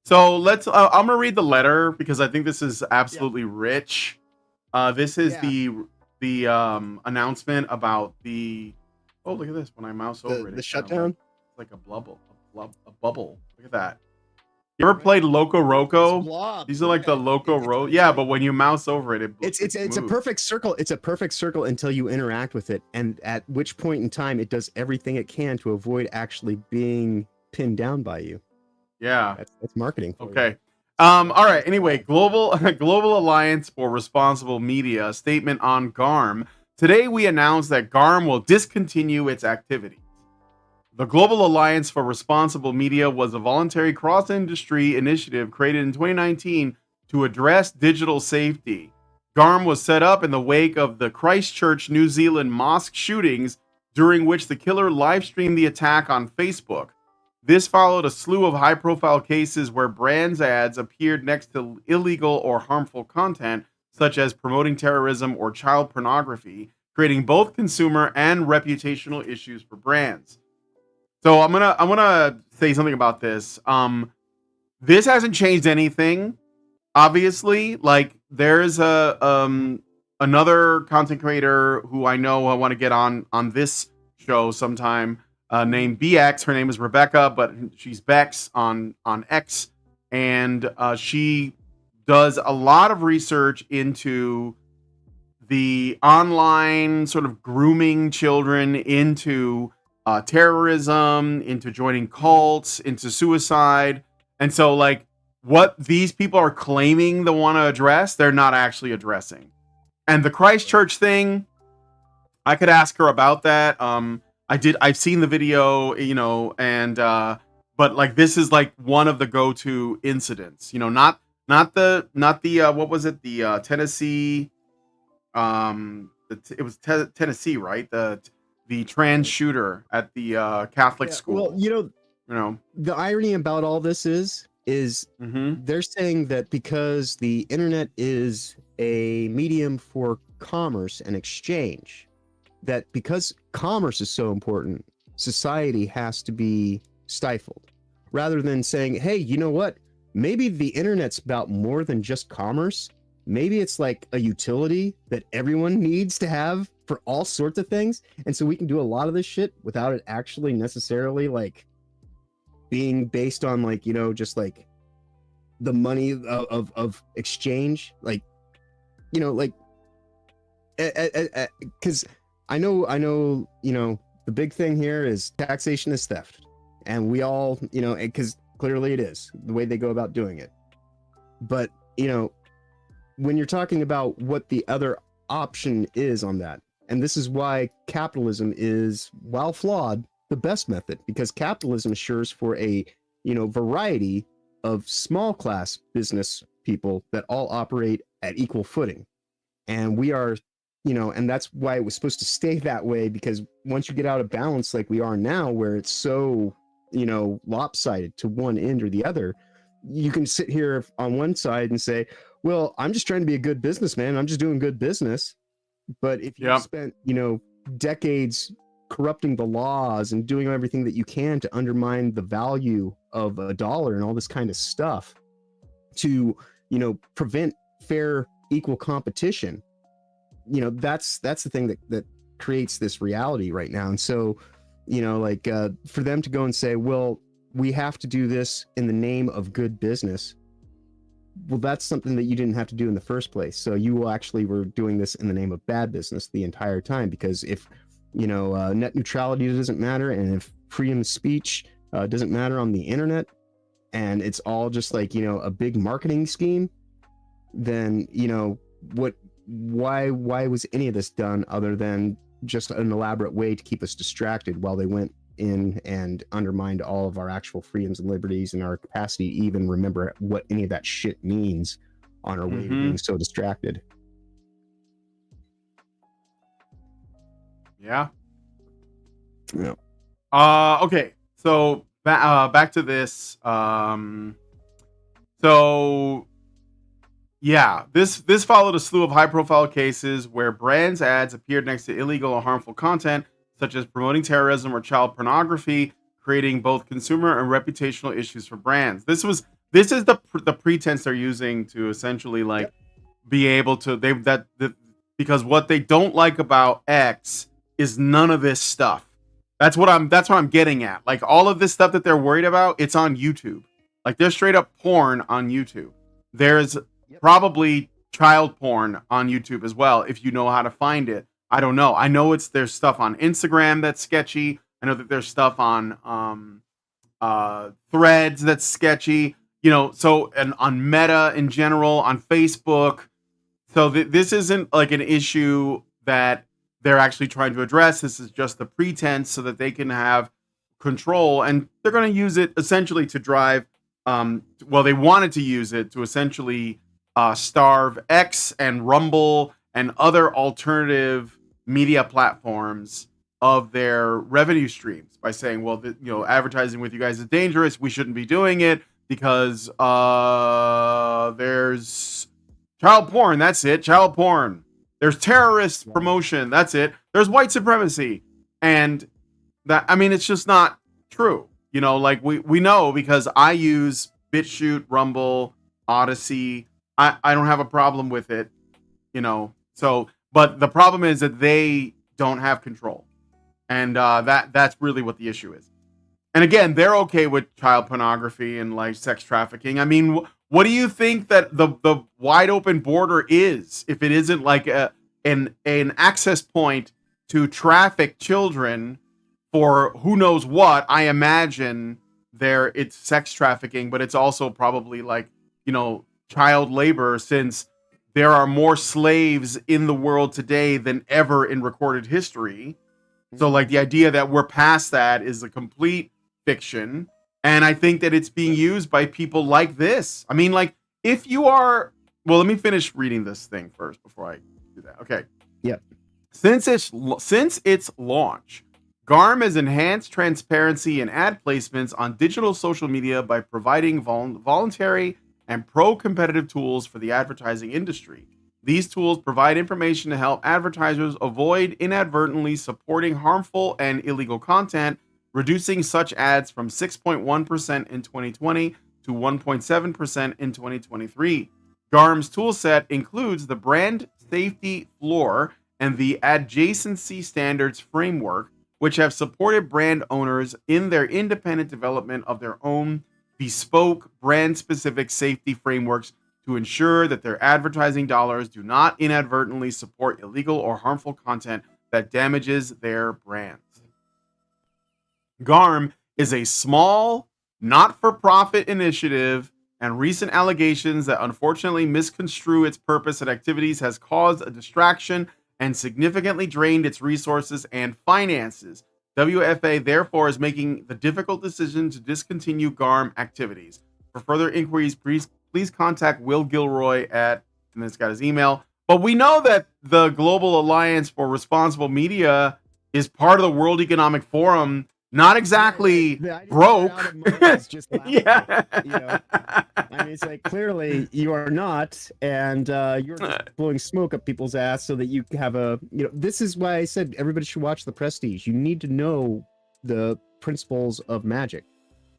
So let's. I'm gonna read the letter because I think this is absolutely rich. This is the announcement about the. Oh, look at this! When I mouse over it, the shutdown. It's like a bubble. Look at that. You ever played Loco Roco? These are like the Loco Ro. Yeah, but when you mouse over it, it's a perfect circle. It's a perfect circle until you interact with it, and at which point in time it does everything it can to avoid actually being pinned down by you. Yeah, that's marketing. Okay. All right. Anyway, Global Alliance for Responsible Media statement on GARM. Today we announced that GARM will discontinue its activities. The Global Alliance for Responsible Media was a voluntary cross-industry initiative created in 2019 to address digital safety. GARM was set up in the wake of the Christchurch, New Zealand mosque shootings, during which the killer live-streamed the attack on Facebook. This followed a slew of high-profile cases where brands' ads appeared next to illegal or harmful content, such as promoting terrorism or child pornography, creating both consumer and reputational issues for brands. So I'm gonna say something about this. This hasn't changed anything, obviously. Like, there's another content creator who I know I want to get on this show sometime, named BX. Her name is Rebecca, but she's Bex on X, and she does a lot of research into the online sort of grooming children into terrorism, into joining cults, into suicide. And so, like, what these people are claiming they want to address, they're not actually addressing. And the Christchurch thing, I could ask her about that. I've seen the video, you know, and but like, this is like one of the go-to incidents, you know, not the what was it, the Tennessee, it was Tennessee, right? The trans shooter at the Catholic school. Well, you know, the irony about all this is they're saying that because the internet is a medium for commerce and exchange, that because commerce is so important, society has to be stifled, rather than saying, hey, you know what? Maybe the internet's about more than just commerce. Maybe it's like a utility that everyone needs to have for all sorts of things. And so we can do a lot of this shit without it actually necessarily like being based on, like, you know, just like the money of exchange, like, you know, like, because I know, you know, the big thing here is taxation is theft, and we all, you know, because clearly it is the way they go about doing it. But, you know, when you're talking about what the other option is on that, and this is why capitalism is, while flawed, the best method, because capitalism assures for a, you know, variety of small class business people that all operate at equal footing. And we are, you know, and that's why it was supposed to stay that way, because once you get out of balance like we are now, where it's so, you know, lopsided to one end or the other, you can sit here on one side and say, well, I'm just trying to be a good businessman, I'm just doing good business. But if you spent, you know, decades corrupting the laws and doing everything that you can to undermine the value of a dollar and all this kind of stuff to, you know, prevent fair, equal competition, you know, that's the thing that creates this reality right now. And so, you know, like, for them to go and say, well, we have to do this in the name of good business. Well, that's something that you didn't have to do in the first place. So you actually were doing this in the name of bad business the entire time, because if, you know, net neutrality doesn't matter, and if freedom of speech doesn't matter on the internet, and it's all just like, you know, a big marketing scheme, then, you know, why was any of this done other than just an elaborate way to keep us distracted while they went in and undermined all of our actual freedoms and liberties and our capacity to even remember what any of that shit means on our way to being so distracted. Yeah. Yeah. Okay. So back to this. So yeah, this followed a slew of high-profile cases where brands' ads appeared next to illegal or harmful content, such as promoting terrorism or child pornography, creating both consumer and reputational issues for brands. This is the pretense they're using to essentially, like, be able to because what they don't like about X is none of this stuff. That's what I'm getting at. Like, all of this stuff that they're worried about, it's on YouTube. Like, there's straight up porn on YouTube. There's probably child porn on YouTube as well, if you know how to find it. I don't know. I know there's stuff on Instagram that's sketchy. I know that there's stuff on Threads that's sketchy. You know, so, and on Meta in general, on Facebook. So this isn't like an issue that they're actually trying to address. This is just the pretense so that they can have control, and they're going to use it essentially to drive. Well, they wanted to use it to essentially starve X and Rumble and other alternative media platforms of their revenue streams by saying, well, you know, advertising with you guys is dangerous. We shouldn't be doing it because there's child porn. That's it. Child porn. There's terrorist promotion. That's it. There's white supremacy. And that, I mean, it's just not true. You know, like we know because I use BitChute, Rumble, Odyssey. I don't have a problem with it, you know. So, but the problem is that they don't have control. And that's really what the issue is. And again, they're okay with child pornography and like sex trafficking. I mean, what do you think that the wide open border is if it isn't like an access point to traffic children for who knows what? I imagine it's sex trafficking, but it's also probably like, you know, child labor, since there are more slaves in the world today than ever in recorded history. So like the idea that we're past that is a complete fiction. And I think that it's being used by people like this. I mean, like, if you are, well, let me finish reading this thing first before I do that. Okay. Yep. Since its launch, GARM has enhanced transparency in ad placements on digital social media by providing voluntary and pro-competitive tools for the advertising industry. These tools provide information to help advertisers avoid inadvertently supporting harmful and illegal content, reducing such ads from 6.1% in 2020 to 1.7% in 2023. GARM's toolset includes the brand safety floor and the adjacency standards framework, which have supported brand owners in their independent development of their own bespoke brand-specific safety frameworks to ensure that their advertising dollars do not inadvertently support illegal or harmful content that damages their brands. GARM is a small, not-for-profit initiative, and recent allegations that unfortunately misconstrue its purpose and activities has caused a distraction and significantly drained its resources and finances. WFA therefore is making the difficult decision to discontinue GARM activities. For further inquiries, please contact Will Gilroy and it's got his email. But we know that the Global Alliance for Responsible Media is part of the World Economic Forum. Not exactly broke. Yeah. You know? I mean, it's like, clearly you are not, and you're just blowing smoke up people's ass so that you have this is why I said everybody should watch The Prestige. You need to know the principles of magic.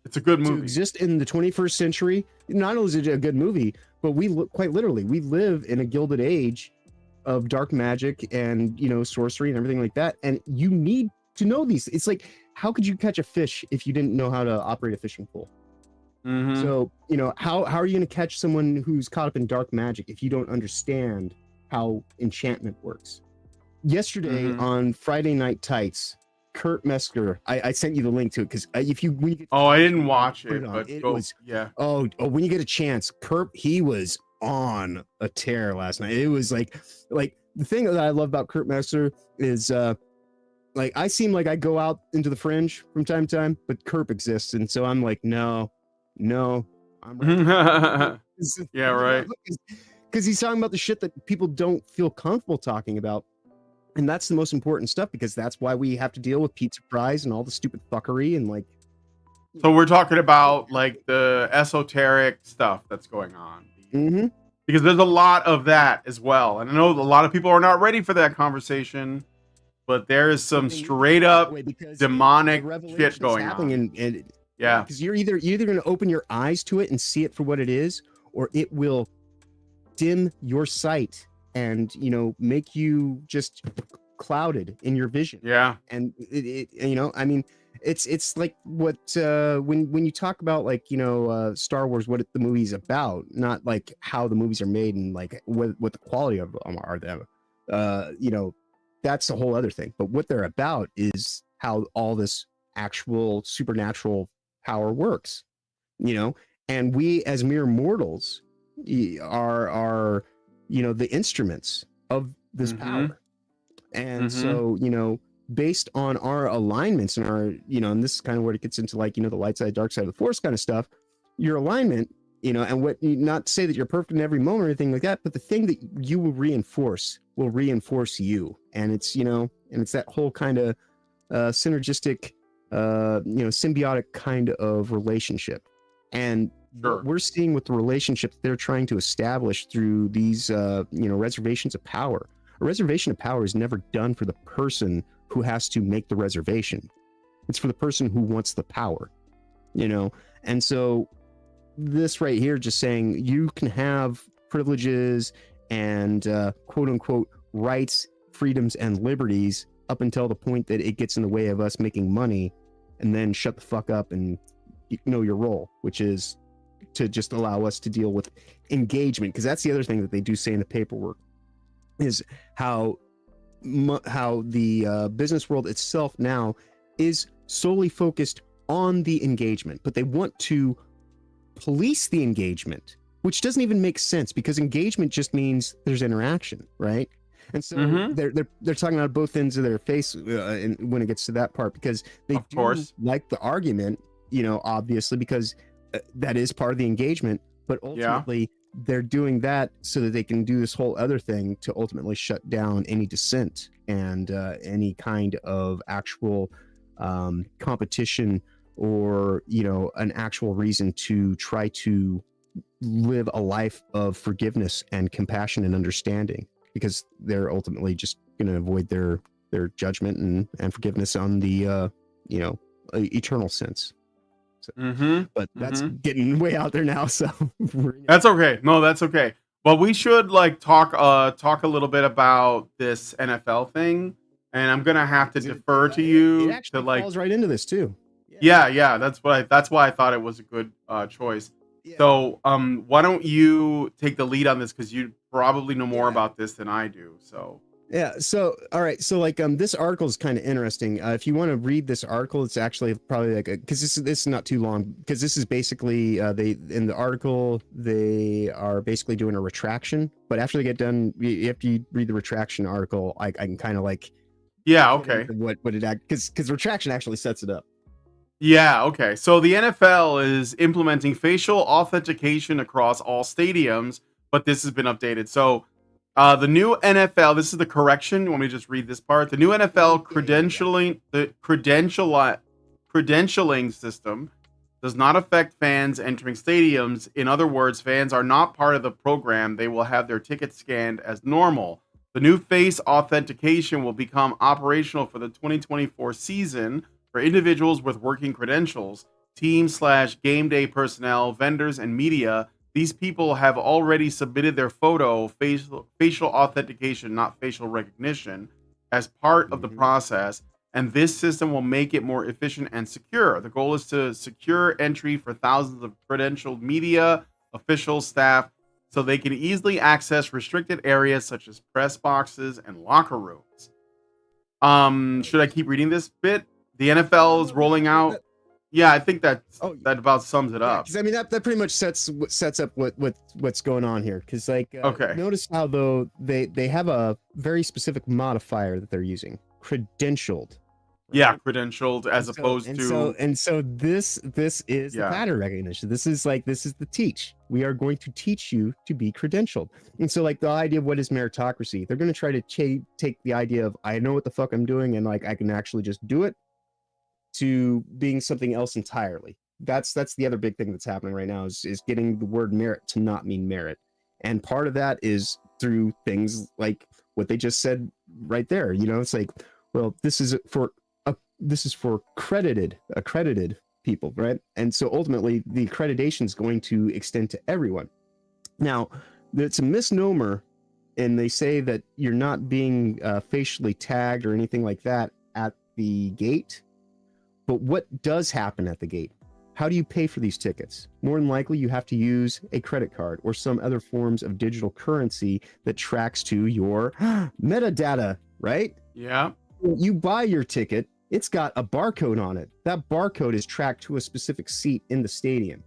It's a good movie. To exist in the 21st century, not only is it a good movie, but quite literally, we live in a gilded age of dark magic and, sorcery and everything like that. And you need to know these. It's like, how could you catch a fish if you didn't know how to operate a fishing pole? Mm-hmm. So, how are you going to catch someone who's caught up in dark magic if you don't understand how enchantment works? Yesterday on Friday Night Tights, Kurt Metzger, I sent you the link to it because I didn't watch it, but when you get a chance, Kurt, he was on a tear last night. It was like the thing that I love about Kurt Metzger is like, I seem like I go out into the fringe from time to time, but Kerp exists. And so I'm like, no, I'm right. Yeah, right. Because he's talking about the shit that people don't feel comfortable talking about. And that's the most important stuff, because that's why we have to deal with pizza fries and all the stupid fuckery and like. So we're talking about like the esoteric stuff that's going on. Mm-hmm. Because there's a lot of that as well. And I know a lot of people are not ready for that conversation. But there is some straight up demonic shit going on. And yeah, because you're either going to open your eyes to it and see it for what it is, or it will dim your sight and make you just clouded in your vision. Yeah, and I mean, it's like what when you talk about like Star Wars, what the movie's about, not like how the movies are made and like what the quality of them are. That's a whole other thing. But what they're about is how all this actual supernatural power works, and we as mere mortals are the instruments of this power. And so, based on our alignments and our, and this is kind of where it gets into like, the light side, dark side of the force kind of stuff, your alignment, and what, not to say that you're perfect in every moment or anything like that, but the thing that you will reinforce you. And it's, and it's that whole kind of synergistic, symbiotic kind of relationship. And what we're seeing with the relationship they're trying to establish through these, reservations of power A reservation of power is never done for the person who has to make the reservation. It's for the person who wants the power, you know? And so this right here, just saying you can have privileges and quote unquote rights, freedoms, and liberties up until the point that it gets in the way of us making money, and then shut the fuck up and know your role, which is to just allow us to deal with engagement. Because that's the other thing that they do say in the paperwork, is how the business world itself now is solely focused on the engagement, but they want to police the engagement, which doesn't even make sense, because engagement just means there's interaction, right? And so they're talking out both ends of their face when it gets to that part, because they of course like the argument, you know, obviously, because that is part of the engagement, but ultimately they're doing that so that they can do this whole other thing to ultimately shut down any dissent and any kind of actual competition, or, you know, an actual reason to try to live a life of forgiveness and compassion and understanding, because they're ultimately just going to avoid their judgment and forgiveness on the you know, eternal sense. So, but that's getting way out there now, so that's okay. No, that's okay. Well, we should like talk a little bit about this NFL thing, and I'm gonna have to defer to you. It actually to like falls right into this too. Yeah, that's why I thought it was a good choice. Yeah. So, why don't you take the lead on this, because you probably know more about this than I do. So, yeah. So, all right. So, like, this article is kind of interesting. If you want to read this article, it's actually probably like because this is not too long, because this is basically they in the article they are basically doing a retraction. But after they get done, after you read the retraction article, I can kind of like okay. What it because retraction actually sets it up. Yeah, okay. So the NFL is implementing facial authentication across all stadiums, but this has been updated. So the new NFL, this is the correction. You want me to just read this part? The new NFL credentialing system does not affect fans entering stadiums. In other words, fans are not part of the program. They will have their tickets scanned as normal. The new face authentication will become operational for the 2024 season for individuals with working credentials, team/game day personnel, vendors, and media. These people have already submitted their facial authentication, not facial recognition, as part of the process, and this system will make it more efficient and secure. The goal is to secure entry for thousands of credentialed media, officials, staff, so they can easily access restricted areas such as press boxes and locker rooms. Should I keep reading this bit? The NFL is rolling out. Yeah, I think that about sums it up. Because I mean that pretty much sets up what's going on here. Because like, okay, notice how though they have a very specific modifier that they're using, credentialed. Right? Yeah, credentialed as opposed to. So this is the pattern recognition. This is the teach. We are going to teach you to be credentialed. And so like the idea of what is meritocracy, they're going to try to take the idea of I know what the fuck I'm doing and like I can actually just do it, to being something else entirely. That's the other big thing that's happening right now is getting the word merit to not mean merit. And part of that is through things like what they just said right there. You know, it's like, well, this is for accredited people, right? And so ultimately the accreditation is going to extend to everyone. Now, it's a misnomer, and they say that you're not being facially tagged or anything like that at the gate. But what does happen at the gate? How do you pay for these tickets? More than likely, you have to use a credit card or some other forms of digital currency that tracks to your metadata, right? Yeah. When you buy your ticket, it's got a barcode on it. That barcode is tracked to a specific seat in the stadium.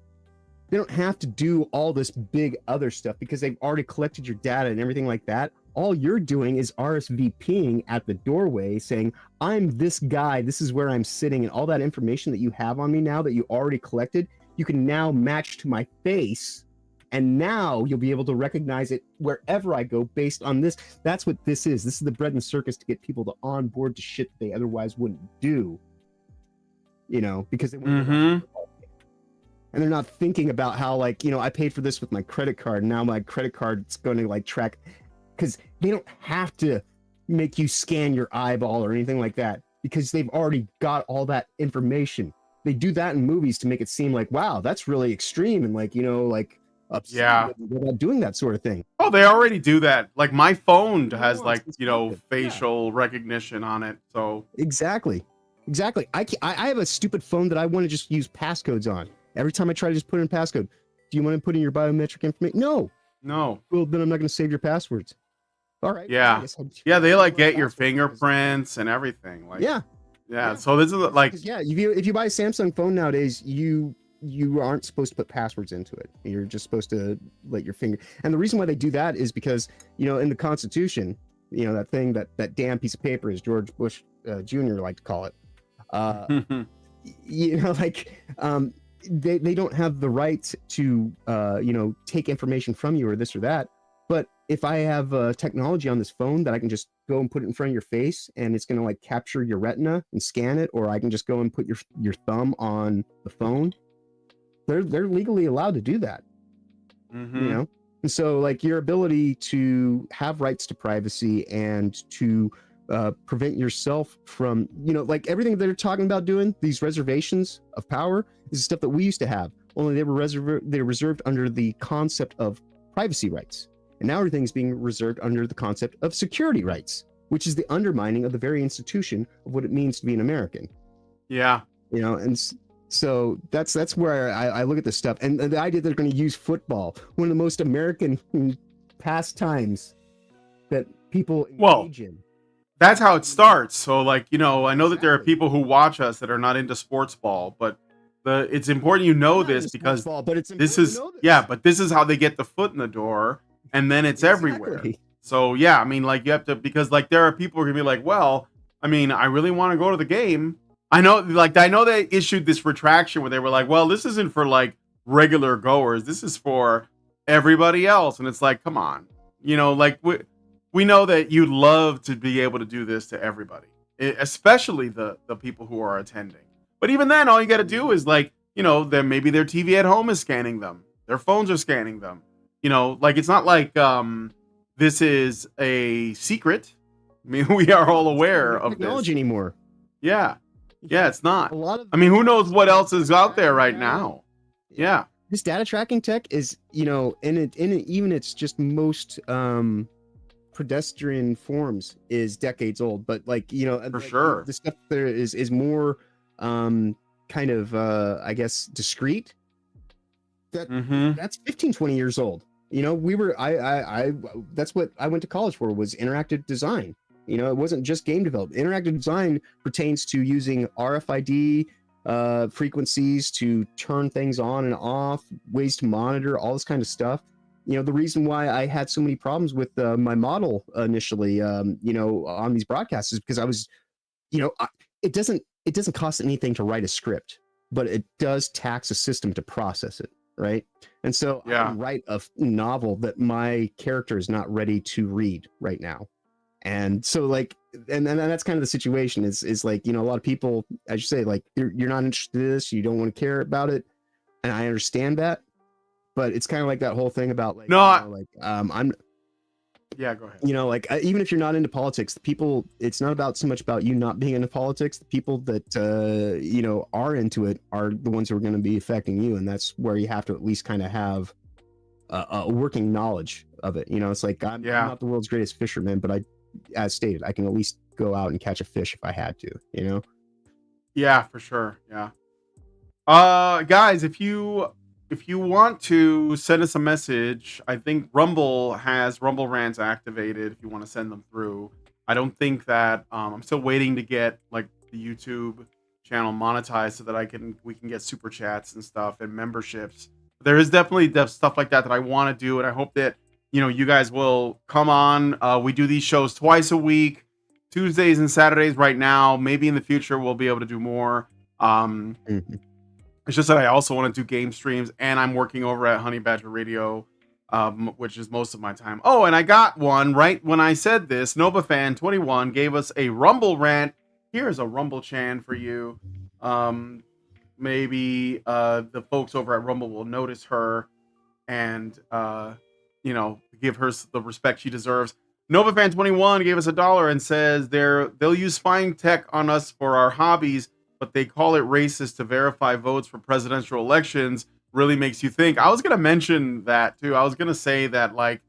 They don't have to do all this big other stuff because they've already collected your data and everything like that. All you're doing is RSVPing at the doorway saying, I'm this guy, this is where I'm sitting, and all that information that you have on me now that you already collected, you can now match to my face, and now you'll be able to recognize it wherever I go based on this. That's what this is. This is the bread and circus to get people to onboard to shit that they otherwise wouldn't do, you know, because they wouldn't. And they're not thinking about how, like, you know, I paid for this with my credit card, and now my credit card's going to like track. Because they don't have to make you scan your eyeball or anything like that because they've already got all that information. They do that in movies to make it seem like, wow, that's really extreme and like, like upset Yeah. without doing that sort of thing. Oh, they already do that. Like my phone has Nuance, like, it's stupid. facial recognition on it. So Exactly. I have a stupid phone that I want to just use passcodes on. Every time I try to just put in passcode, do you want to put in your biometric information? No. no. Well, then I'm not going to save your passwords. All right. Yeah. I guess Yeah, they like get your passwords. fingerprints and everything. Like Yeah. yeah. So this is like 'Cause, yeah, if you buy a Samsung phone nowadays, you aren't supposed to put passwords into it. You're just supposed to let your finger. And the reason why they do that is because in the Constitution, that thing that damn piece of paper, as George Bush Jr. liked to call it. They don't have the right to take information from you or this or that. But if I have technology on this phone that I can just go and put it in front of your face and it's going to like capture your retina and scan it, or I can just go and put your thumb on the phone, they're legally allowed to do that. Mhm. And so like your ability to have rights to privacy and to prevent yourself from like everything they're talking about doing, these reservations of power, is stuff that we used to have, only they were reserved under the concept of privacy rights. And now everything's being reserved under the concept of security rights, which is the undermining of the very institution of what it means to be an American. Yeah. So that's where I look at this stuff, and the idea they're going to use football, one of the most American pastimes that people engage in. That's how it starts. So like, I know that there are people who watch us that are not into sports ball, but it's important this because but it's this is but this is how they get the foot in the door, and then it's everywhere. So yeah, I mean, like you have to, because like there are people who are gonna be like, well, I mean, I really want to go to the game. I know they issued this retraction where they were like, well, this isn't for like regular goers, this is for everybody else, and it's like, come on, like we know that you'd love to be able to do this to everybody, especially the people who are attending. But even then, all you got to do is like, then maybe their TV at home is scanning them, their phones are scanning them. Like it's not like this is a secret. I mean, we are all aware of technology this anymore. Yeah, it's not. A lot of I mean, who knows what else is out there right now? Yeah. This data tracking tech is, even its just most pedestrian forms is decades old, but like, For sure. the stuff there is more kind of I guess discreet. That's 15-20 years old. We were I that's what I went to college for, was interactive design. It wasn't just game development. Interactive design pertains to using RFID frequencies to turn things on and off, ways to monitor, all this kind of stuff. The reason why I had so many problems with my model initially, on these broadcasts, is because I was, it doesn't cost anything to write a script, but it does tax a system to process it, right? And so I can write a novel that my character is not ready to read right now. And so like, and that's kind of the situation is like, a lot of people, as you say, like you're not interested in this, you don't want to care about it. And I understand that, but it's kind of like that whole thing about like, I'm, yeah, go ahead. Like even if you're not into politics, the people, it's not about so much about you not being into politics. The people that, are into it are the ones who are going to be affecting you. And that's where you have to at least kind of have a working knowledge of it. It's like, I'm not the world's greatest fisherman, but as stated, I can at least go out and catch a fish if I had to, Yeah, for sure. Yeah. Guys, if you want to send us a message, I think Rumble has Rumble Rants activated if you want to send them through. I don't think that I'm still waiting to get like the YouTube channel monetized so that we can get super chats and stuff and memberships. There is definitely stuff like that I want to do, and I hope that you guys will come on. We do these shows twice a week, Tuesdays and Saturdays right now. Maybe in the future we'll be able to do more. It's just that I also want to do game streams, and I'm working over at Honey Badger Radio, which is most of my time. Oh, and I got one right when I said this. NovaFan21 gave us a Rumble rant. Here's a Rumble chan for you. Maybe the folks over at Rumble will notice her and give her the respect she deserves. NovaFan21 gave us $1 and says they'll use spying tech on us for our hobbies, but they call it racist to verify votes for presidential elections. Really makes you think. I was gonna mention that too. I was gonna say that, like,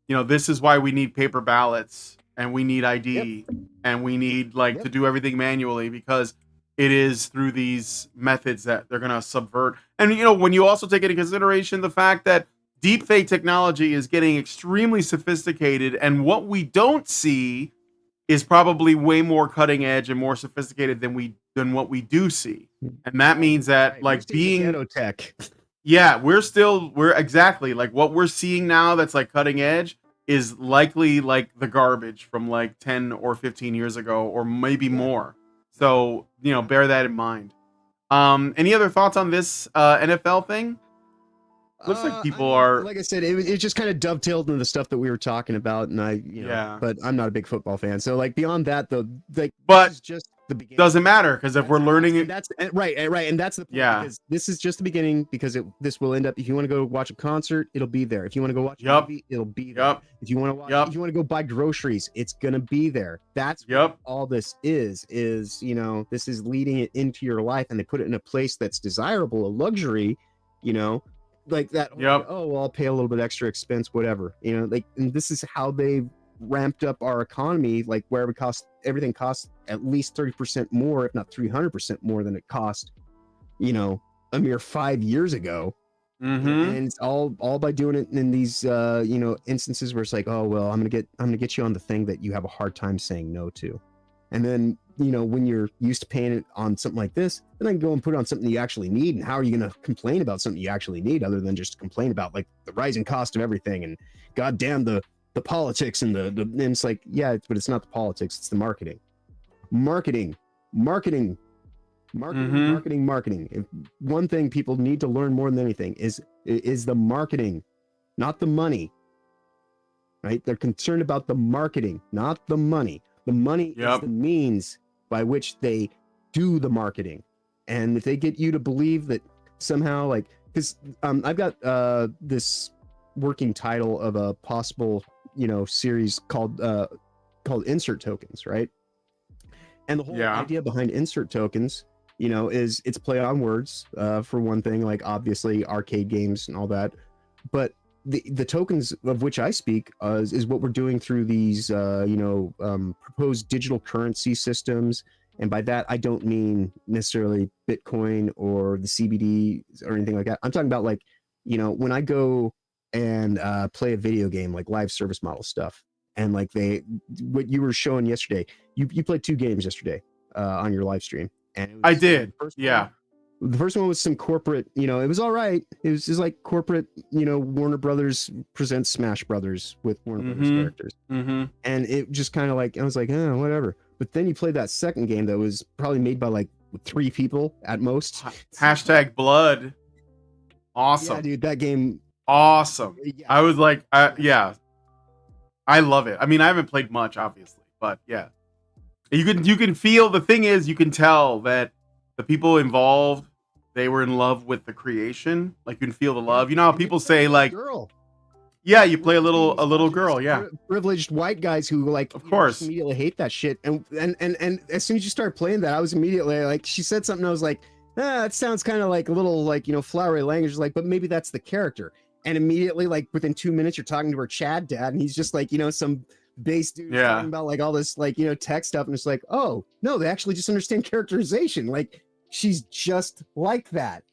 this is why we need paper ballots and we need ID and we need to do everything manually, because it is through these methods that they're gonna subvert. And when you also take into consideration the fact that deepfake technology is getting extremely sophisticated, and what we don't see is probably way more cutting edge and more sophisticated than what we do see. And that means that being nanotech. Yeah, we're exactly like what we're seeing now that's like cutting edge is likely like the garbage from like 10 or 15 years ago, or maybe more. So, bear that in mind. Any other thoughts on this NFL thing? Looks like people are, like I said, it just kind of dovetailed into the stuff that we were talking about, and but I'm not a big football fan, so like beyond that though, but this is just the beginning. Doesn't matter, because if we're learning it, that's right, and that's the point. Yeah, because this is just the beginning, because this will end up. If you want to go watch a concert, it'll be there. If you want to go watch a movie, it'll be there. If you want to watch, if you want to go buy groceries, it's gonna be there. That's what all this is this is leading it into your life, and they put it in a place that's desirable, a luxury, like that. Oh, well, I'll pay a little bit extra expense, whatever, and this is how they've ramped up our economy, like where everything costs at least 30% more, if not 300% more than it cost a mere 5 years ago. And it's all by doing it in these instances where it's like, oh well, I'm gonna get you on the thing that you have a hard time saying no to. And then when you're used to paying it on something like this, then I can go and put it on something you actually need. And how are you going to complain about something you actually need, other than just complain about like the rising cost of everything and goddamn the politics and and it's like, yeah, but it's not the politics, it's the marketing. If one thing people need to learn more than anything is the marketing, not the money. Right? They're concerned about the marketing, not the money. The money is the means by which they do the marketing. And if they get you to believe that somehow, like, because I've got this working title of a possible, series called insert tokens, right? And the whole idea behind insert tokens, is it's play on words, for one thing, like obviously arcade games and all that. But the tokens of which I speak is what we're doing through these proposed digital currency systems. And by that I don't mean necessarily Bitcoin or the CBD or anything like that. I'm talking about like, when I go and play a video game, like live service model stuff, and like what you were showing yesterday, you played 2 games yesterday on your live stream. And I did. The first one was some corporate, it was all right. It was just like corporate, Warner Brothers presents Smash Brothers with Warner Brothers characters. And it just kind of like, I was like, whatever. But then you played that second game that was probably made by like 3 people at most. Hashtag blood. Awesome. Yeah, dude, that game. Awesome. Yeah. I was like, I love it. I mean, I haven't played much, obviously, but yeah. You can feel, the thing is, you can tell that the people involved, they were in love with the creation. Like, you can feel the love. You know how people say like, girl. Yeah, you play a little girl. Yeah, privileged white guys who like, of course, immediately hate that shit. And as soon as you start playing that, I was immediately like, she said something, I was like, it sounds kind of like a little like flowery language, like, but maybe that's the character. And immediately, like within 2 minutes, you're talking to her Chad dad, and he's just like, some base dude talking about like all this like tech stuff, and it's like, oh no, they actually just understand characterization. Like, she's just like that.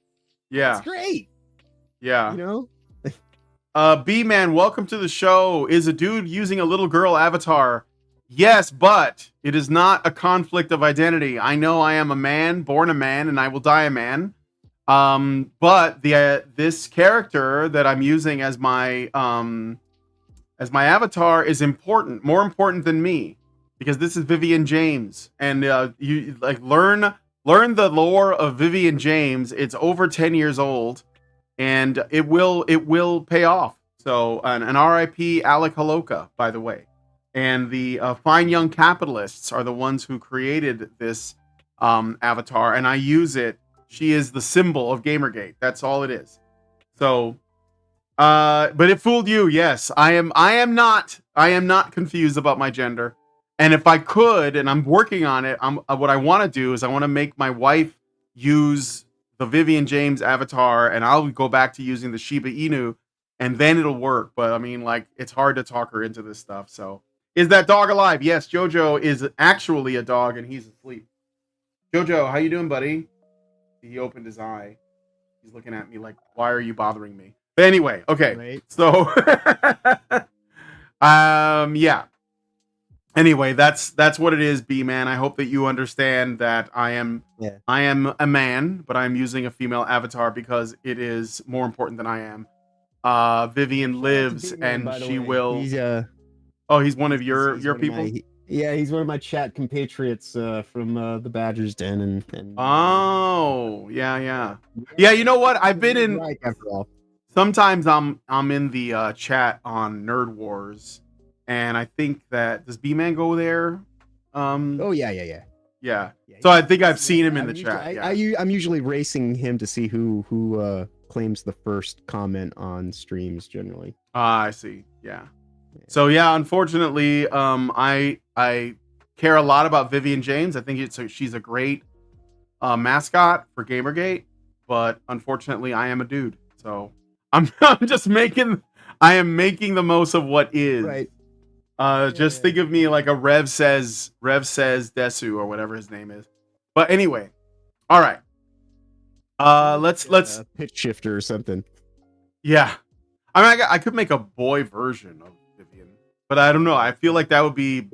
Yeah, it's great. Yeah, B-Man, welcome to the show. Is a dude using a little girl avatar? Yes, but it is not a conflict of identity. I know I am a man, born a man, and I will die a man. But this character that I'm using as my avatar is important, more important than me, because this is Vivian James, and you like learn the lore of Vivian James. It's over 10 years old, and it will pay off. So an RIP Alec Haloka, by the way, and the Fine Young Capitalists are the ones who created this avatar, and I use it. She is the symbol of Gamergate. That's all it is. So, but it fooled you. Yes, I am not I am not confused about my gender. And if I could, and I'm working on it, what I want to do is I want to make my wife use the Vivian James avatar, and I'll go back to using the Shiba Inu, and then it'll work. But I mean, like, it's hard to talk her into this stuff. So, is that dog alive? Yes, Jojo is actually a dog, and he's asleep. Jojo, how you doing, buddy? He opened his eye. He's looking at me like, why are you bothering me? But anyway, okay. Right. So, yeah. Anyway, that's what it is, B-Man. I hope that you understand that I am a man, but I'm using a female avatar because it is more important than I am. Vivian lives, and she will. He's one of your people. He's one of my chat compatriots from the Badger's Den, and oh, yeah. You know what? I've been in. After all. Sometimes I'm in the chat on Nerd Wars, and I think that does B-Man go there? Oh yeah. So I think I've seen him in the chat. I'm usually racing him to see who claims the first comment on streams generally. I see. Yeah. So yeah, unfortunately, I care a lot about Vivian James. I think she's a great mascot for Gamergate, but unfortunately, I am a dude. So I'm making the most of what is. Right. Just think of me like a Rev says Desu or whatever his name is. But anyway, all right. Let's pitch shifter or something. Yeah, I mean, I could make a boy version of Vivian, but I don't know. I feel like that would be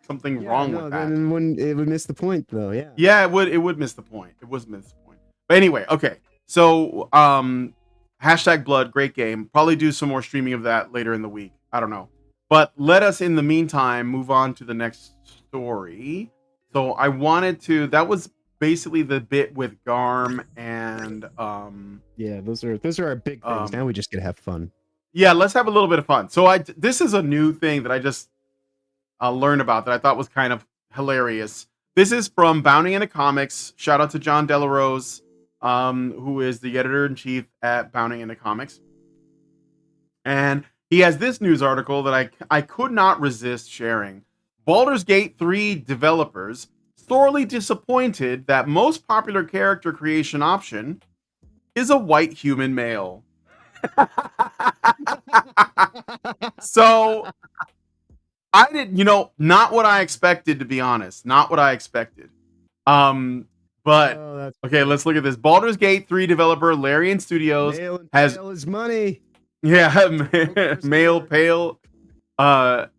something wrong with that. Then it would miss the point, though. Yeah. Yeah, it would. It would miss the point. It was miss the point. But anyway, okay. So, hashtag Blood, great game. Probably do some more streaming of that later in the week. I don't know. But let us, in the meantime, move on to the next story. So I wanted to. That was basically the bit with GARM and yeah, those are our big things. Now we just gotta have fun. Yeah, let's have a little bit of fun. So this is a new thing that I just learned about that I thought was kind of hilarious. This is from Bounding into Comics. Shout out to John Delarose, who is the editor-in-chief at Bounding into Comics. And he has this news article that I could not resist sharing. Baldur's Gate 3 developers sorely disappointed that most popular character creation option is a white human male. So I didn't, not what I expected, to be honest. Not what I expected. But okay, let's look at this. Baldur's Gate 3 developer Larian Studios has his money. Yeah, male, pale, and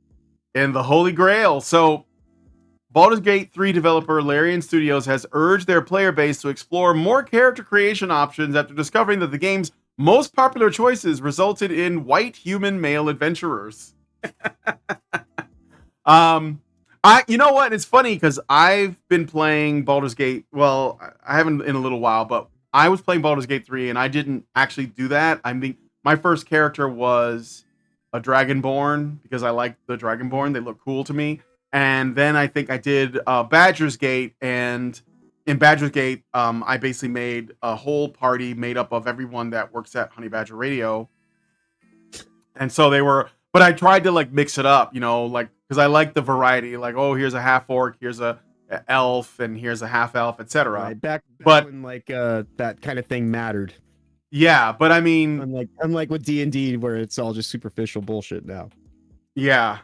the Holy Grail. So, Baldur's Gate 3 developer Larian Studios has urged their player base to explore more character creation options after discovering that the game's most popular choices resulted in white human male adventurers. You know what? It's funny because I've been playing Baldur's Gate. Well, I haven't in a little while, but I was playing Baldur's Gate 3 and I didn't actually do that. I mean, my first character was a Dragonborn because I liked the Dragonborn. They look cool to me. And then I think I did Badger's Gate, and in Badger's Gate, I basically made a whole party made up of everyone that works at Honey Badger Radio. And so they were, but I tried to like mix it up, because I like the variety. Like, oh, here's a half orc, here's a elf, and here's a half elf, etc. Right, back when like that kind of thing mattered. Yeah, but I mean, unlike with D&D where it's all just superficial bullshit now. Yeah.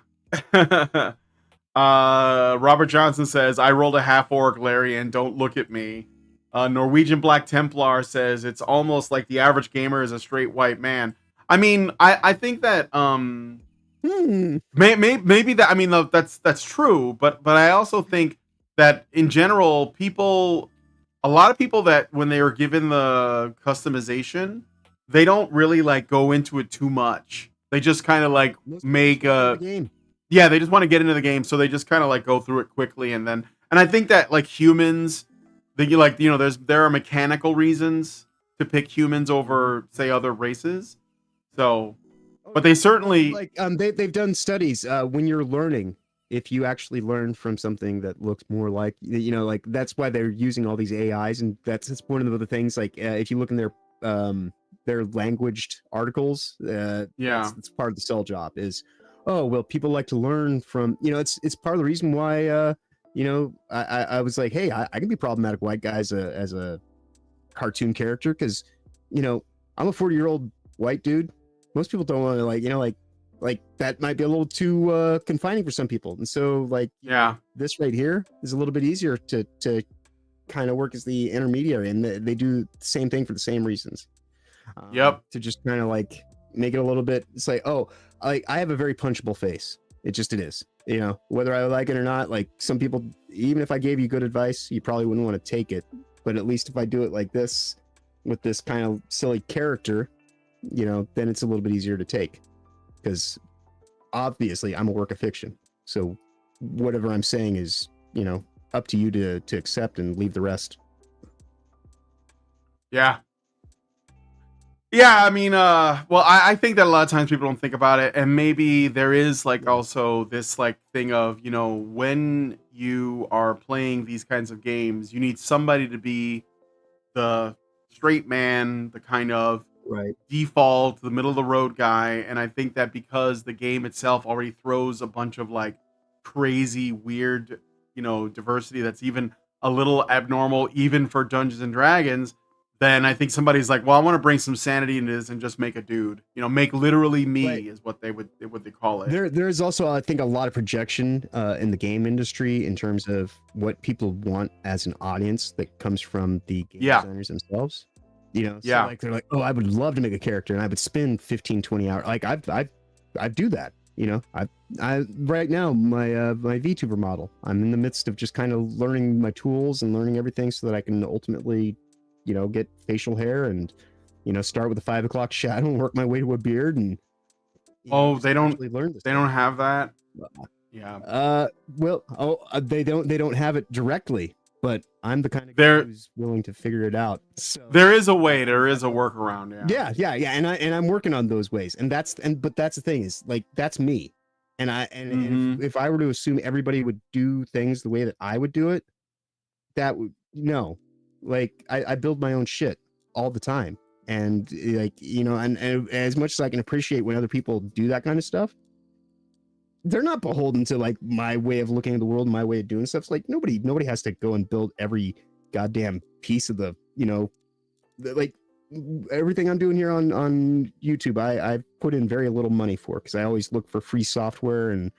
Robert Johnson says, I rolled a half orc Larian, don't look at me. Norwegian Black Templar says it's almost like the average gamer is a straight white man. I mean, I think that maybe that, I mean, that's true, but I also think that in general, a lot of people that when they are given the customization, they don't really like go into it too much. They just kind of like make a game. Yeah, they just want to get into the game, so they just kind of like go through it quickly, and I think that like humans, there are mechanical reasons to pick humans over say other races. So, but they certainly they've done studies when you're learning. If you actually learn from something that looks more like, that's why they're using all these AIs, and that's one of the things. Like if you look in their languaged articles, it's part of the sell job is, oh well, people like to learn from, it's part of the reason why I was like, hey, I can be problematic white guy as a cartoon character, because I'm a 40-year-old white dude. Most people don't want to like that might be a little too confining for some people, and so this right here is a little bit easier to kind of work as the intermediary, and they do the same thing for the same reasons. Yep. To just kind of like make it a little bit, it's like, oh, I have a very punchable face. It is, whether I like it or not. Like, some people, even if I gave you good advice, you probably wouldn't want to take it. But at least if I do it like this, with this kind of silly character, then it's a little bit easier to take, because obviously I'm a work of fiction. So whatever I'm saying is, up to you to accept and leave the rest. Yeah. Yeah, I mean, well, I think that a lot of times people don't think about it, and maybe there is like also this like thing of, when you are playing these kinds of games, you need somebody to be the straight man, the kind of default, the middle of the road guy. And I think that because the game itself already throws a bunch of like crazy, weird, diversity that's even a little abnormal, even for Dungeons and Dragons, then I think somebody's like, well, I want to bring some sanity into this and just make a dude, make literally me is what they call it. There's also, I think, a lot of projection in the game industry in terms of what people want as an audience that comes from the game designers themselves. So like they're like, oh, I would love to make a character, and I would spend 15, 20 hours. Like I do that. I right now my VTuber model, I'm in the midst of just kind of learning my tools and learning everything so that I can ultimately get facial hair and, start with a 5 o'clock shadow and work my way to a beard. And they don't have that. Yeah. They don't have it directly, but I'm the kind of guy who's willing to figure it out. So there is a way. There is a workaround. Yeah. And I'm working on those ways. But that's the thing, is like, that's me. And and if I were to assume everybody would do things the way that I would do it, that would no. Like, I build my own shit all the time, and and as much as I can appreciate when other people do that kind of stuff, they're not beholden to like my way of looking at the world, my way of doing stuff. It's like nobody has to go and build every goddamn piece of the like everything I'm doing here on YouTube. I put in very little money for, because I always look for free software and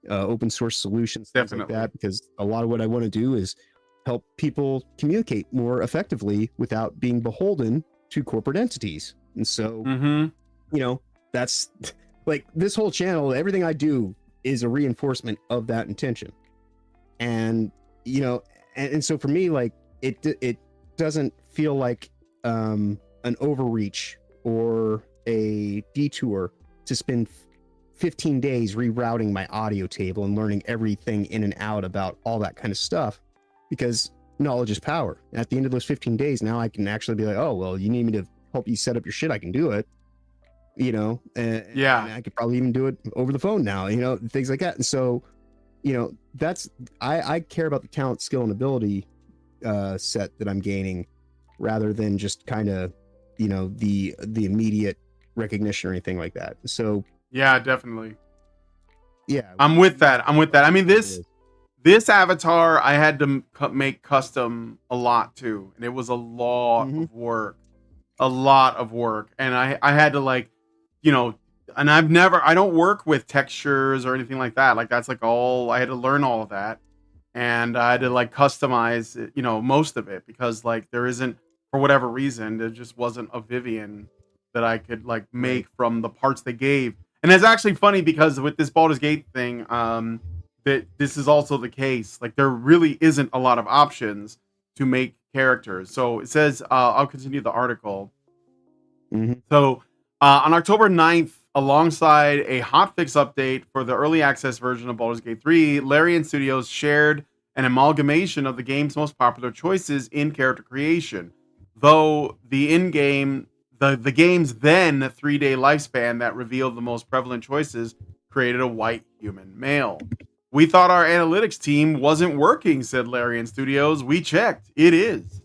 open source solutions, things like that, because a lot of what I want to do is help people communicate more effectively without being beholden to corporate entities. And so, that's like this whole channel, everything I do is a reinforcement of that intention. And, and so for me, like it doesn't feel like an overreach or a detour to spend 15 days rerouting my audio table and learning everything in and out about all that kind of stuff. Because knowledge is power. And at the end of those 15 days, now I can actually be like, oh, well, you need me to help you set up your shit, I can do it. And I could probably even do it over the phone now, things like that. And so, that's, I care about the talent, skill, and ability set that I'm gaining, rather than just kind of, the immediate recognition or anything like that. So yeah, definitely. Yeah, I'm with that. I mean, this avatar I had to make custom a lot too, and it was a lot of work, and I had to like, and I don't work with textures or anything like that. Like, that's like I had to learn all of that, and I had to like customize, most of it, because like there isn't, for whatever reason, there just wasn't a Vivian that I could like make from the parts they gave. And it's actually funny, because with this Baldur's Gate thing, that this is also the case. Like, there really isn't a lot of options to make characters. So it says, I'll continue the article. So on October 9th, alongside a hotfix update for the early access version of Baldur's Gate 3, Larian Studios shared an amalgamation of the game's most popular choices in character creation. Though the in-game, the game's then 3-day lifespan that revealed the most prevalent choices created a white human male. We thought our analytics team wasn't working, said Larian Studios. We checked. It is.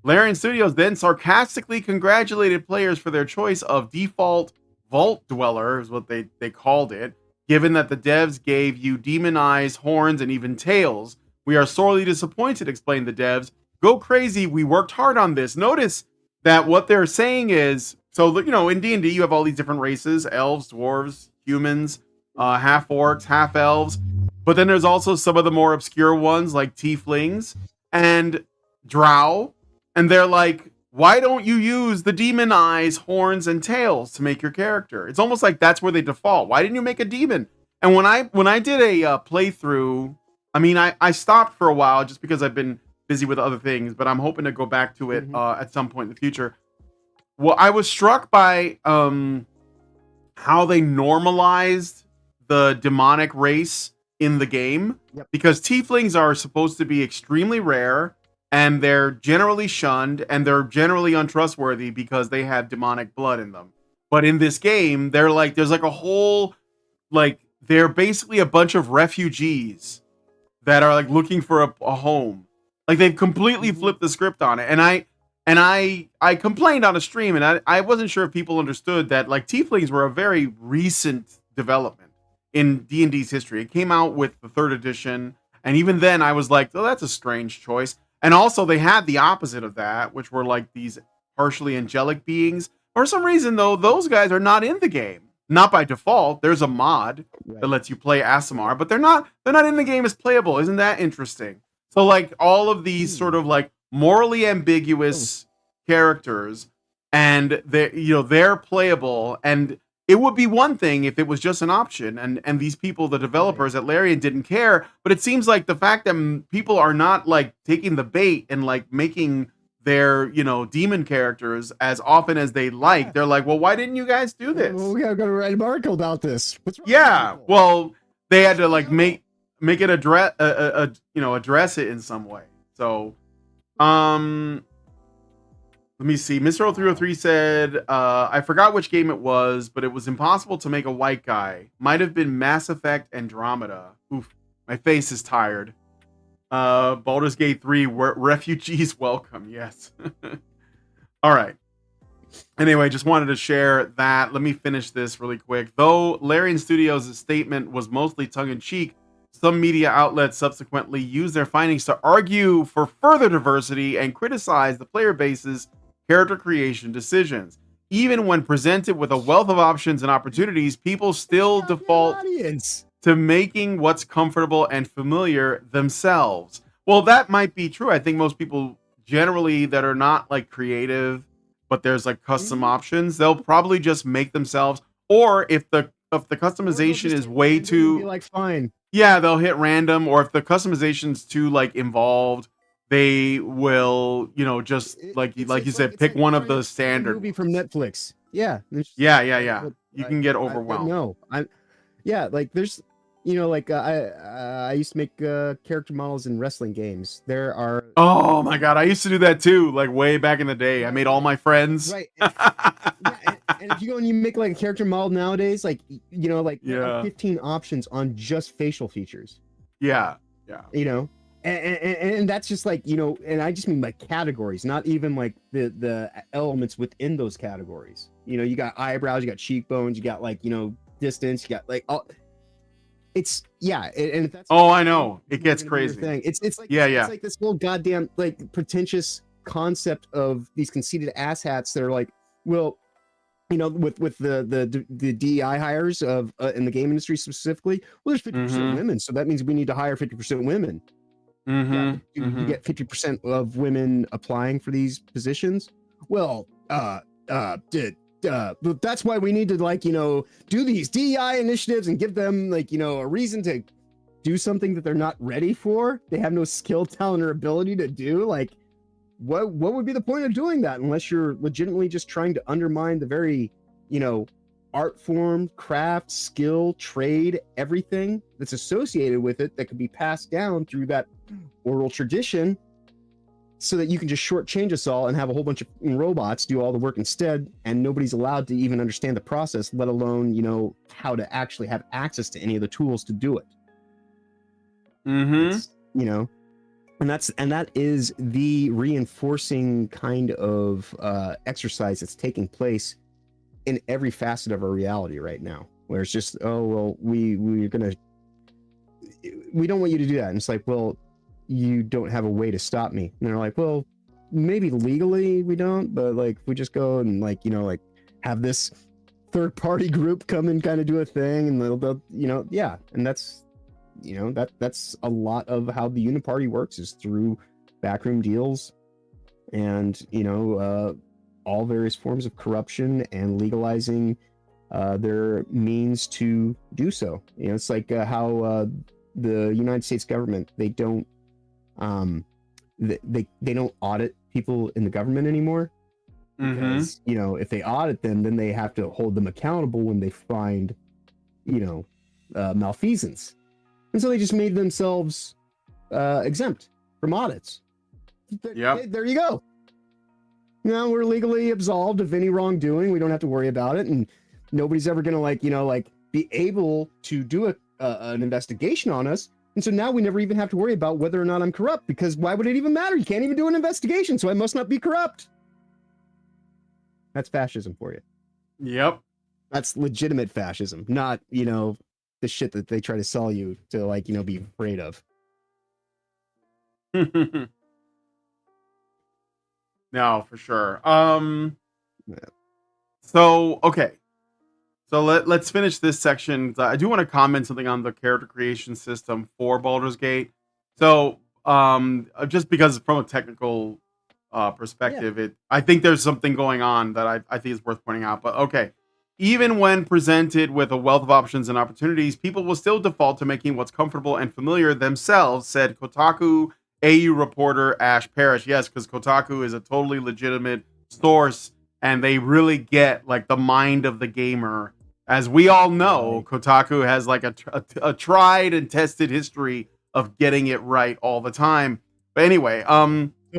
Larian Studios then sarcastically congratulated players for their choice of default Vault Dweller, is what they called it, Given that the devs gave you demon eyes, horns, and even tails, we are sorely disappointed, explained the devs. Go crazy, we worked hard on this. Notice that what they're saying is, so, you know, in D&D, you have all these different races, elves, dwarves, humans, half-orcs, half-elves, but then there's also some of the more obscure ones, like tieflings and drow, and they're like, why don't you use the demon eyes, horns, and tails to make your character? It's almost like that's where they default. Why didn't you make a demon? And when I did a playthrough, I mean, I stopped for a while just because I've been busy with other things, but I'm hoping to go back to it at some point in the future. Well, I was struck by how they normalized the demonic race in the game, because tieflings are supposed to be extremely rare, and they're generally shunned, and they're generally untrustworthy because they have demonic blood in them. But in this game, they're like, there's like a whole, like, they're basically a bunch of refugees that are like looking for a home. Like, they've completely flipped the script on it. And I complained on a stream, and I wasn't sure if people understood that, like, tieflings were a very recent development in D&D's history. It came out with the 3rd edition, and even then I was like, oh, that's a strange choice. And also they had the opposite of that, which were like these partially angelic beings. For some reason, though, those guys are not in the game. Not by default. There's a mod that lets you play Aasimar, but they're not in the game as playable. Isn't that interesting? So, like, all of these sort of like morally ambiguous characters, and they're playable, and it would be one thing if it was just an option, and these people, the developers at Larian, didn't care. But it seems like the fact that people are not like taking the bait and like making their, you know, demon characters as often as they like, they're like, well, why didn't you guys do this? Well, we gotta write an article about this. What's wrong Yeah, with people? well, they had to like make it address address it in some way. So, let me see. Mr. 0303 said, I forgot which game it was, but it was impossible to make a white guy. Might have been Mass Effect Andromeda. Oof, my face is tired. Baldur's Gate 3, refugees welcome. Yes. All right. Anyway, just wanted to share that. Let me finish this really quick. Though Larian Studios' statement was mostly tongue-in-cheek, some media outlets subsequently used their findings to argue for further diversity and criticize the player base's character creation decisions. Even when presented with a wealth of options and opportunities, people still default to making what's comfortable and familiar themselves. Well, that might be true. I think most people generally that are not like creative, but there's like custom options, they'll probably just make themselves, or if the customization is way too, be like, fine. Yeah, they'll hit random, or if the customization's too like involved, they will, you know, just like you said, pick one of the standard movie from Netflix. Yeah. Yeah. You can get overwhelmed. Like there's, you know, like I used to make character models in wrestling games. There are. Oh my god, I used to do that too, like way back in the day. I made all my friends. Right. And if you go and you make like a character model nowadays, like, you know, like 15 options on just facial features. Yeah. You know, and that's just like, you know, and I just mean like categories, not even like the elements within those categories. You know, you got eyebrows, you got cheekbones, you got like, you know, distance, you got like all. It's and if that's I know it gets crazy. It's like it's like this whole goddamn like pretentious concept of these conceited asshats that are like, well, you know, with the DEI hires of in the game industry specifically, well, there's 50% women, so that means we need to hire 50% women. You get 50% of women applying for these positions. Well, that's why we need to, like, you know, do these DEI initiatives and give them, like, you know, a reason to do something that they're not ready for. They have no skill, talent, or ability to do. Like, what would be the point of doing that unless you're legitimately just trying to undermine the very, you know, art form, craft, skill, trade, everything that's associated with it that could be passed down through that oral tradition, so that you can just shortchange us all and have a whole bunch of robots do all the work instead, and nobody's allowed to even understand the process, let alone, you know, how to actually have access to any of the tools to do it. You know, and that is the reinforcing kind of exercise that's taking place in every facet of our reality right now. where it's just, oh well, we don't want you to do that. And it's like, well, you don't have a way to stop me. And they're like, well, maybe legally we don't, but like we just go and like, you know, like have this third party group come and kind of do a thing, and they'll you know, yeah. And that's, you know, that's a lot of how the Uniparty works, is through backroom deals and, you know, all various forms of corruption and legalizing their means to do so. You know, it's like how the United States government, they don't they don't audit people in the government anymore, because you know, if they audit them, then they have to hold them accountable when they find, you know, malfeasance, and so they just made themselves exempt from audits. Yeah, there you go. Now we're legally absolved of any wrongdoing. We don't have to worry about it, and nobody's ever gonna, like, you know, like be able to do an investigation on us. And so now we never even have to worry about whether or not I'm corrupt, because why would it even matter? You can't even do an investigation, so I must not be corrupt. That's fascism for you. Yep. That's legitimate fascism, not, you know, the shit that they try to sell you to, like, you know, be afraid of. No, for sure. So okay. So let's finish this section. I do want to comment something on the character creation system for Baldur's Gate. So just because from a technical perspective, I think there's something going on that I think is worth pointing out. But okay, even when presented with a wealth of options and opportunities, people will still default to making what's comfortable and familiar themselves, said Kotaku AU reporter Ash Parrish. Yes, because Kotaku is a totally legitimate source, and they really get like the mind of the gamer. As we all know, Kotaku has like a tried and tested history of getting it right all the time. But anyway,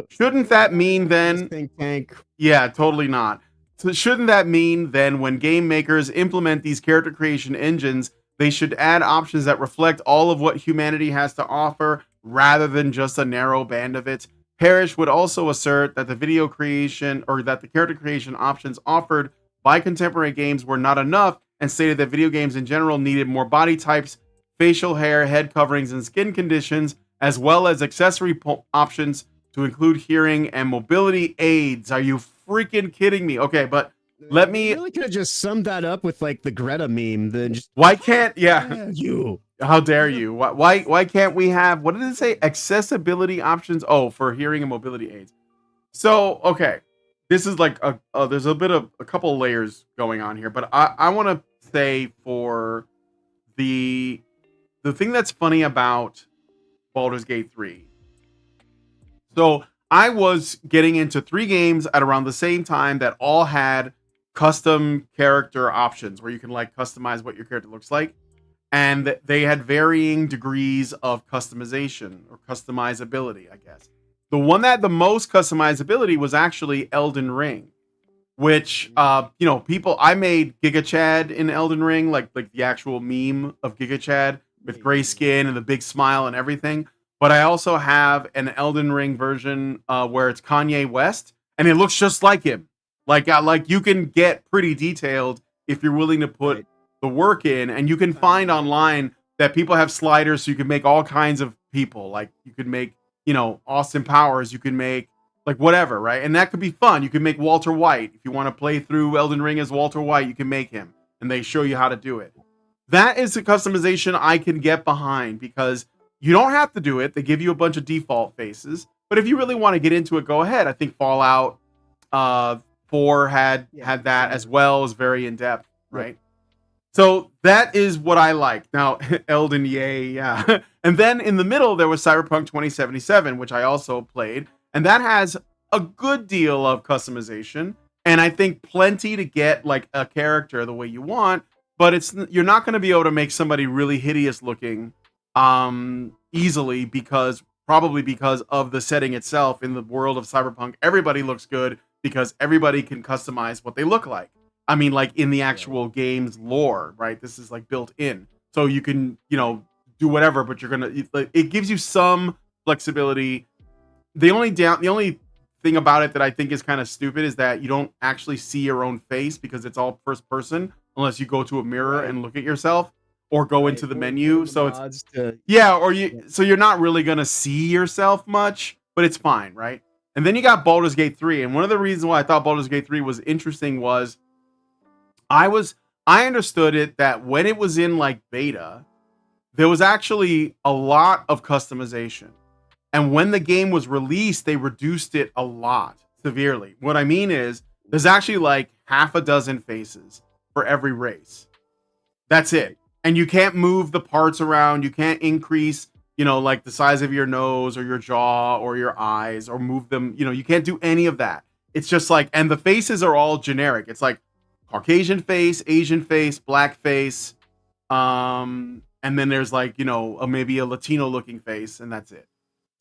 shouldn't that mean then? Think tank. Yeah, totally not. So shouldn't that mean then when game makers implement these character creation engines, they should add options that reflect all of what humanity has to offer rather than just a narrow band of it? Parrish would also assert that the video creation or that the character creation options offered by contemporary games were not enough, and stated that video games in general needed more body types, facial hair, head coverings, and skin conditions, as well as accessory options to include hearing and mobility aids. Are you freaking kidding me? Okay, but let me... You really could have just summed that up with like the Greta meme. Then just... Why can't... Yeah. You. How dare you? Why can't we have... What did it say? Accessibility options? Oh, for hearing and mobility aids. So, okay. This is like there's a bit of a couple layers going on here, but I want to say for the thing that's funny about Baldur's Gate 3. So I was getting into 3 games at around the same time that all had custom character options where you can like customize what your character looks like, and they had varying degrees of customization or customizability, I guess. The one that had the most customizability was actually Elden Ring, which, you know, I made Giga Chad in Elden Ring, like the actual meme of Giga Chad with gray skin and the big smile and everything. But I also have an Elden Ring version where it's Kanye West, and it looks just like him. Like you can get pretty detailed if you're willing to put the work in, and you can find online that people have sliders so you can make all kinds of people. Like you could make, you know, Austin Powers, you can make like whatever, right? And that could be fun. You can make Walter White. If you want to play through Elden Ring as Walter White, you can make him, and they show you how to do it. That is the customization I can get behind, because you don't have to do it. They give you a bunch of default faces, but if you really want to get into it, go ahead. I think Fallout 4 had that as well. As very in depth, right? So that is what I like. Now, Elden, yay, yeah. And then in the middle, there was Cyberpunk 2077, which I also played. And that has a good deal of customization. And I think plenty to get like a character the way you want. But you're not going to be able to make somebody really hideous looking easily, probably because of the setting itself. In the world of Cyberpunk, everybody looks good because everybody can customize what they look like. I mean, like in the actual game's lore, right? This is like built in. So you can, you know, do whatever, but it gives you some flexibility. The only thing about it that I think is kind of stupid is that you don't actually see your own face because it's all first person, unless you go to a mirror Right. and look at yourself or go Right, into the or menu. the So it's mods to- yeah, or so you're not really gonna see yourself much, but it's fine, right? And then you got Baldur's Gate 3, and one of the reasons why I thought Baldur's Gate 3 was interesting was I understood it that when it was in like beta, there was actually a lot of customization. And when the game was released, they reduced it a lot severely. What I mean is there's actually like half a dozen faces for every race. That's it. And you can't move the parts around. You can't increase, like the size of your nose or your jaw or your eyes or move them. You can't do any of that. It's just like, and the faces are all generic. It's like Caucasian face, Asian face, black face. And then there's like, maybe a Latino looking face, and that's it.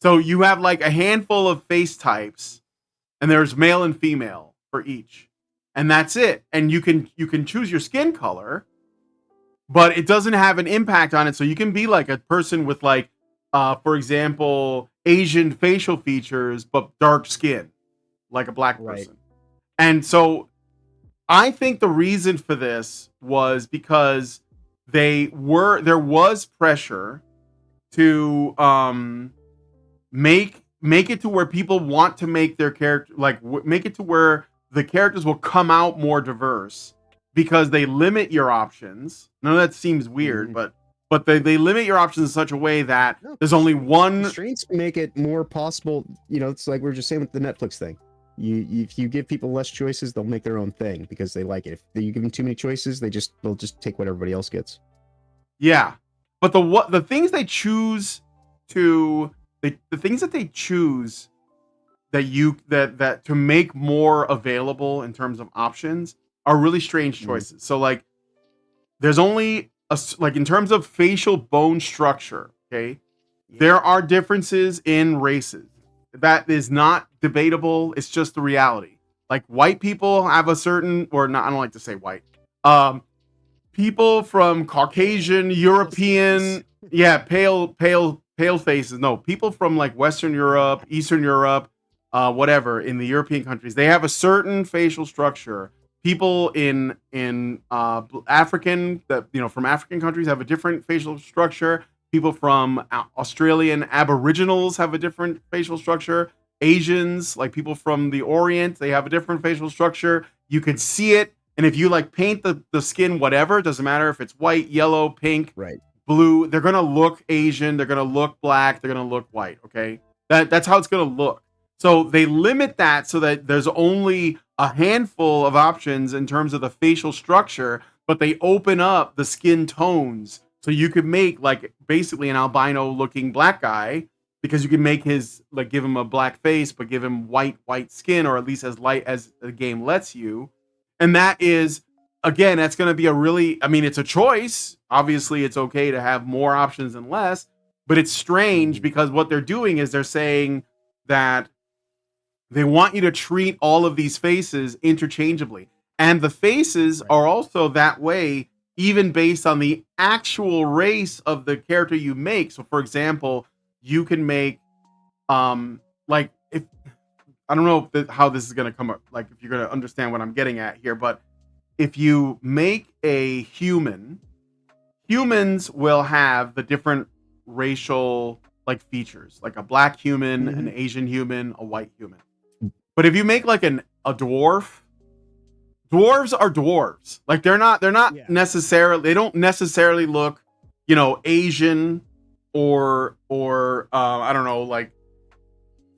So you have like a handful of face types, and there's male and female for each. And that's it. And you can choose your skin color, but it doesn't have an impact on it. So you can be like a person with like, for example, Asian facial features, but dark skin, like a black Right. person. And so I think the reason for this was because there was pressure to make it to where people want to make their character make it to where the characters will come out more diverse because they limit your options. Now that seems weird, but they limit your options in such a way that No, there's only one. Constraints make it more possible. It's like we were just saying with the Netflix thing. If you give people less choices, they'll make their own thing because they like it. If you give them too many choices, they'll just take what everybody else gets. Yeah, but the things they choose to the things that they choose that to make more available in terms of options are really strange choices. So like, there's only in terms of facial bone structure. Okay, there are differences in races. That is not debatable. It's just the reality. Like white people have a certain, or not. I don't like to say white. People from Caucasian, European, pale faces. No, people from like Western Europe, Eastern Europe, whatever, in the European countries, they have a certain facial structure. People in African from African countries have a different facial structure. People from Australian Aboriginals have a different facial structure. Asians, like people from the Orient, they have a different facial structure. You can see it. And if you like paint the skin, whatever, it doesn't matter if it's white, yellow, pink, Right. blue, they're going to look Asian. They're going to look black. They're going to look white. Okay. That's how it's going to look. So they limit that so that there's only a handful of options in terms of the facial structure, but they open up the skin tones. So you could make like basically an albino looking black guy, because you can make his, like, give him a black face, but give him white skin, or at least as light as the game lets you. And that is, again, that's going to be it's a choice. Obviously it's okay to have more options than less, but it's strange because what they're doing is they're saying that they want you to treat all of these faces interchangeably. And the faces are also that way, even based on the actual race of the character you make. So for example, you can make, if I don't know how this is going to come up, like if you're going to understand what I'm getting at here, but if you make a human, humans will have the different racial like features, like a black human, an Asian human, a white human. But if you make like a dwarf, dwarves are dwarves. Like they're not necessarily, they don't necessarily look, Asian or I don't know, like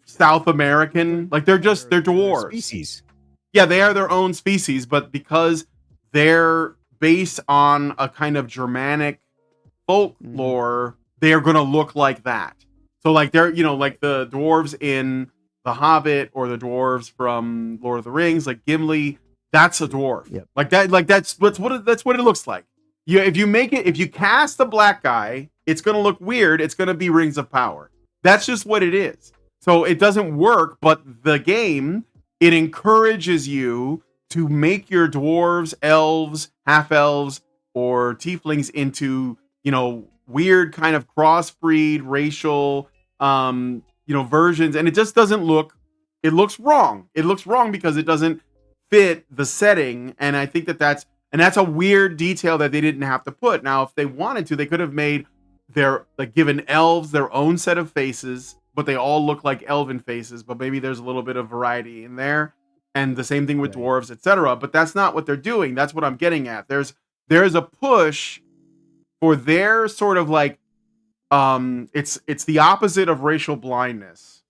South American. Like they're dwarves. Species. Yeah, they are their own species, but because they're based on a kind of Germanic folklore, they are going to look like that. So like they're, like the dwarves in The Hobbit or the dwarves from Lord of the Rings, like Gimli, that's a dwarf. Yep. Like that, like that's what it looks like. If you cast a black guy, it's going to look weird. It's going to be Rings of Power. That's just what it is. So it doesn't work, but the game, it encourages you to make your dwarves, elves, half elves, or tieflings into, weird kind of crossbreed racial, versions. And it just doesn't look, it looks wrong. It looks wrong because it doesn't fit the setting. And I think that's And that's a weird detail that they didn't have to put. Now, if they wanted to, they could have made given elves their own set of faces, but they all look like elven faces, but maybe there's a little bit of variety in there. And the same thing with dwarves, etc. But that's not what they're doing. That's what I'm getting at. There's a push for their sort of like, it's the opposite of racial blindness.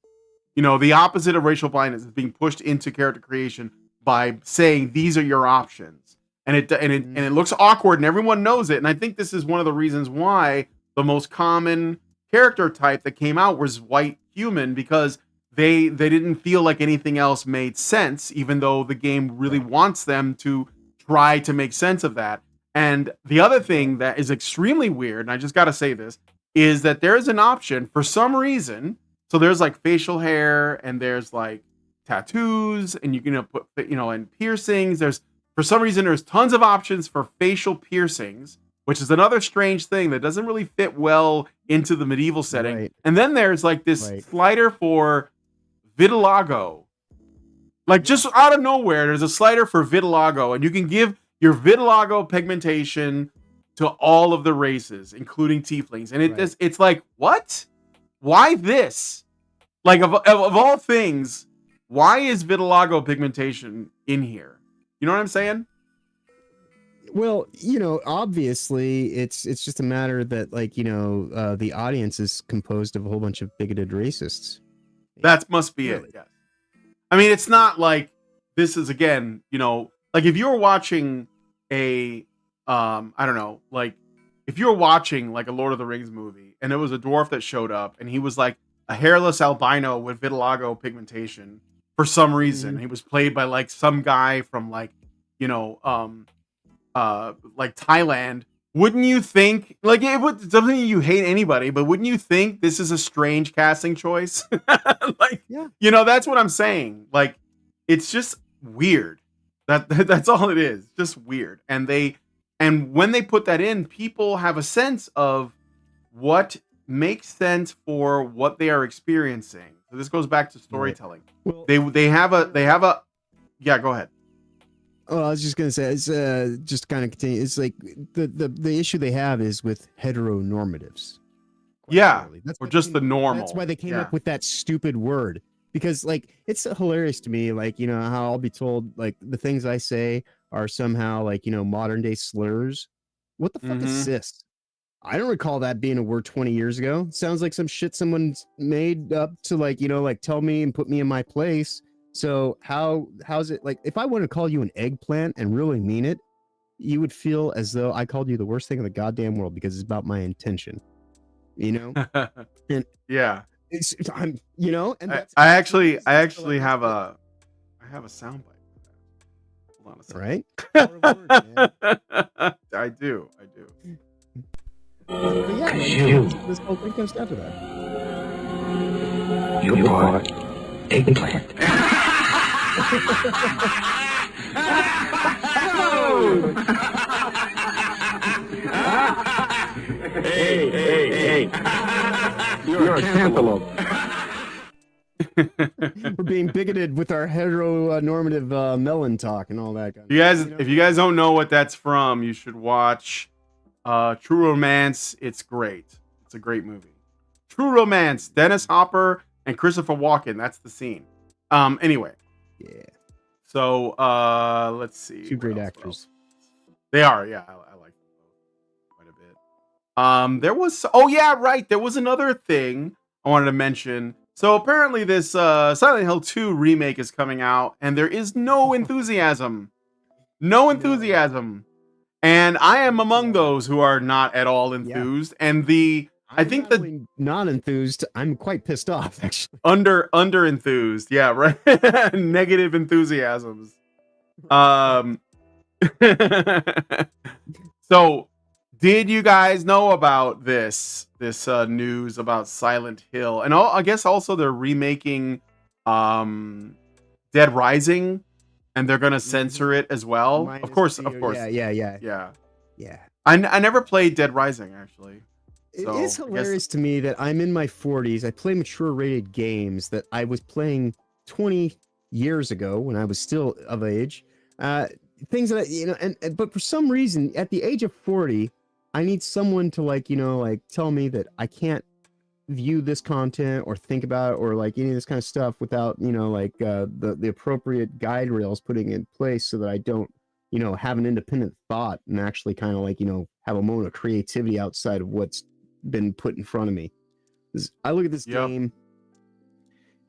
You know, the opposite of racial blindness is being pushed into character creation by saying these are your options. And it looks awkward and everyone knows it. And I think this is one of the reasons why the most common character type that came out was white human, because they didn't feel like anything else made sense, even though the game really wants them to try to make sense of that. And the other thing that is extremely weird, and I just got to say this, is that there's an option for some reason. So there's like facial hair and there's like tattoos and you can put, and piercings. For some reason, there's tons of options for facial piercings, which is another strange thing that doesn't really fit well into the medieval setting. Right. And then there's like this slider for vitiligo. Like just out of nowhere, there's a slider for vitiligo, and you can give your vitiligo pigmentation to all of the races, including tieflings. And it's like, what? Why this? Like of all things, why is vitiligo pigmentation in here? You know what I'm saying? Well, obviously it's just a matter that the audience is composed of a whole bunch of bigoted racists. That must be it. Yes. I mean, it's not like this is, again, like if you were watching I don't know, like if you were watching like a Lord of the Rings movie and there was a dwarf that showed up and he was like a hairless albino with vitiligo pigmentation for some reason. He was played by like some guy from like, like Thailand. Wouldn't you think, like, it doesn't mean you hate anybody, but wouldn't you think this is a strange casting choice? Like, that's what I'm saying. Like, it's just weird. That's all it is. Just weird. And when they put that in, people have a sense of what makes sense for what they are experiencing. So this goes back to storytelling. Well, they have a yeah, go ahead. Oh, I was just gonna say, it's just kind of continue. It's like the issue they have is with heteronormatives. Yeah, or just the normal. That's why they came up with that stupid word. Because like it's hilarious to me, like how I'll be told like the things I say are somehow like modern day slurs. What the fuck is cis? I don't recall that being a word 20 years ago. Sounds like some shit someone's made up to like tell me and put me in my place. So how's it like if I want to call you an eggplant and really mean it, you would feel as though I called you the worst thing in the goddamn world because it's about my intention. And yeah. I'm and I actually have a soundbite. Hold on a second. Right? I do. But yeah, this whole thing comes down to that. You are eggplant. Hey. You're a cantaloupe. We're being bigoted with our heteronormative melon talk and all that. If you guys don't know what that's from, you should watch True Romance. It's great. It's a great movie. True Romance. Dennis Hopper and Christopher Walken. That's the scene. Anyway. Yeah. So let's see. Two great actors. They are. Yeah, I like them both quite a bit. There was. There was another thing I wanted to mention. So apparently this Silent Hill 2 remake is coming out, and there is no enthusiasm. No enthusiasm. And I am among those who are not at all enthused. Yeah. And I think the not enthused, I'm quite pissed off actually. Under enthused. Yeah, right. Negative enthusiasms. So did you guys know about this news about Silent Hill? And I guess also they're remaking Dead Rising, and they're gonna censor it as well. Of course. Yeah. I never played Dead Rising actually. It is hilarious to me that I'm in my 40s. I play mature rated games that I was playing 20 years ago when I was still of age. things that but for some reason at the age of 40, I need someone to like tell me that I can't view this content or think about it or like any of this kind of stuff without the appropriate guide rails putting in place so that I don't have an independent thought and actually kind of have a moment of creativity outside of what's been put in front of me. I look at this game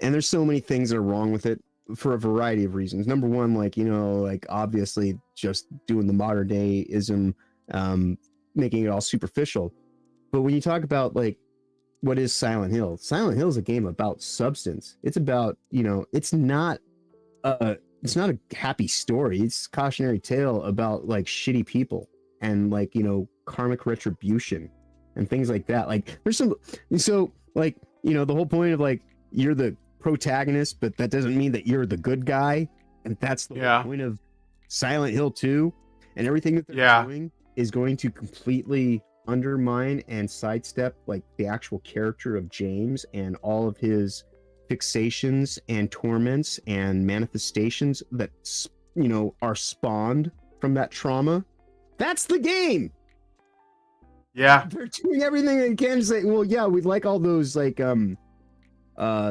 and there's so many things that are wrong with it for a variety of reasons. Number one, obviously just doing the modern day-ism, making it all superficial. But when you talk about what is Silent Hill? Silent Hill is a game about substance. It's about, it's not a happy story. It's a cautionary tale about shitty people and karmic retribution and things like that. There's some, so the whole point of you're the protagonist, but that doesn't mean that you're the good guy. And that's the whole point of Silent Hill 2. And everything that they're doing is going to completely undermine and sidestep the actual character of James and all of his fixations and torments and manifestations that are spawned from that trauma. That's the game. Yeah, they're doing everything they can to say, well, yeah, we'd like all those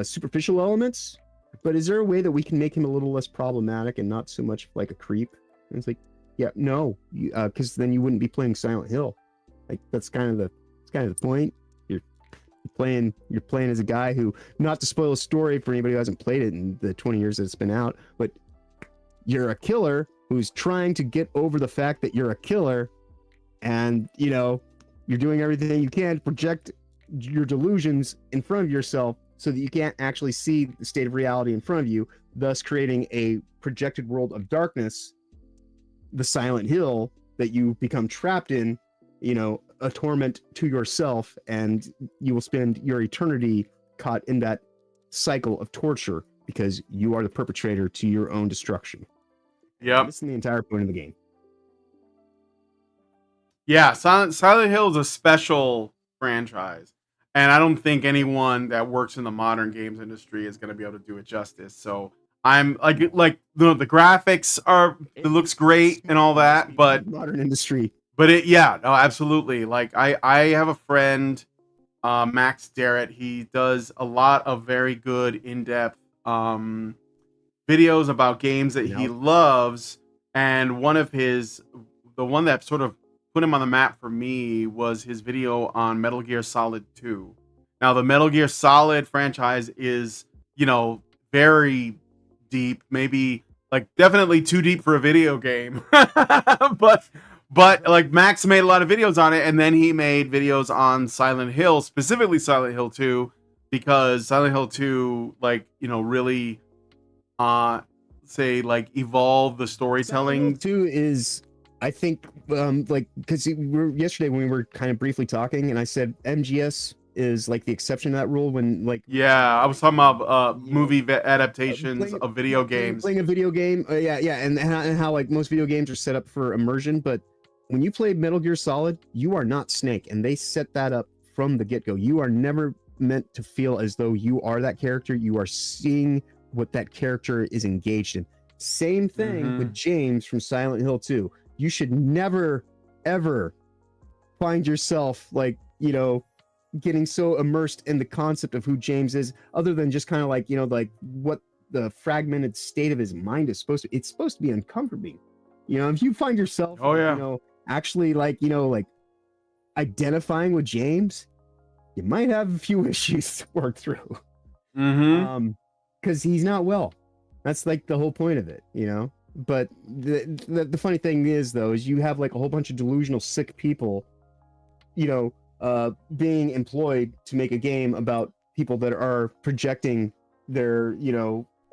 superficial elements, but is there a way that we can make him a little less problematic and not so much like a creep? And it's no, because then you wouldn't be playing Silent Hill. That's kind of the point. You're playing as a guy who, not to spoil a story for anybody who hasn't played it in the 20 years that it's been out, but you're a killer who's trying to get over the fact that you're a killer, and you're doing everything you can to project your delusions in front of yourself so that you can't actually see the state of reality in front of you, thus creating a projected world of darkness, the Silent Hill that you become trapped in, a torment to yourself, and you will spend your eternity caught in that cycle of torture because you are the perpetrator to your own destruction. Yeah, this is the entire point of the game. Yeah, Silent Hill is a special franchise, and I don't think anyone that works in the modern games industry is going to be able to do it justice. So I'm the graphics it looks great and all that, but modern industry. But absolutely. I have a friend, Max Darrett. He does a lot of very good in-depth videos about games that he loves, and the one that sort of put him on the map for me was his video on Metal Gear Solid 2. Now, the Metal Gear Solid franchise is, very deep, maybe definitely too deep for a video game, but Max made a lot of videos on it, and then he made videos on Silent Hill, specifically Silent Hill 2, because Silent Hill 2, really, evolve the storytelling. Silent Hill 2 is, I think, because yesterday when we were kind of briefly talking, and I said MGS is the exception to that rule when I was talking about movie adaptations of video games. Playing a video game, and how most video games are set up for immersion, but when you play Metal Gear Solid, you are not Snake, and they set that up from the get-go. You are never meant to feel as though you are that character. You are seeing what that character is engaged in. Same thing with James from Silent Hill 2. You should never, ever find yourself getting so immersed in the concept of who James is, other than just kind of what the fragmented state of his mind is supposed to. It's supposed to be uncomforting. If you find yourself, actually identifying with James, you might have a few issues to work through. Because he's not well. That's the whole point of it, But the funny thing is, though, is you have a whole bunch of delusional, sick people, being employed to make a game about people that are projecting their,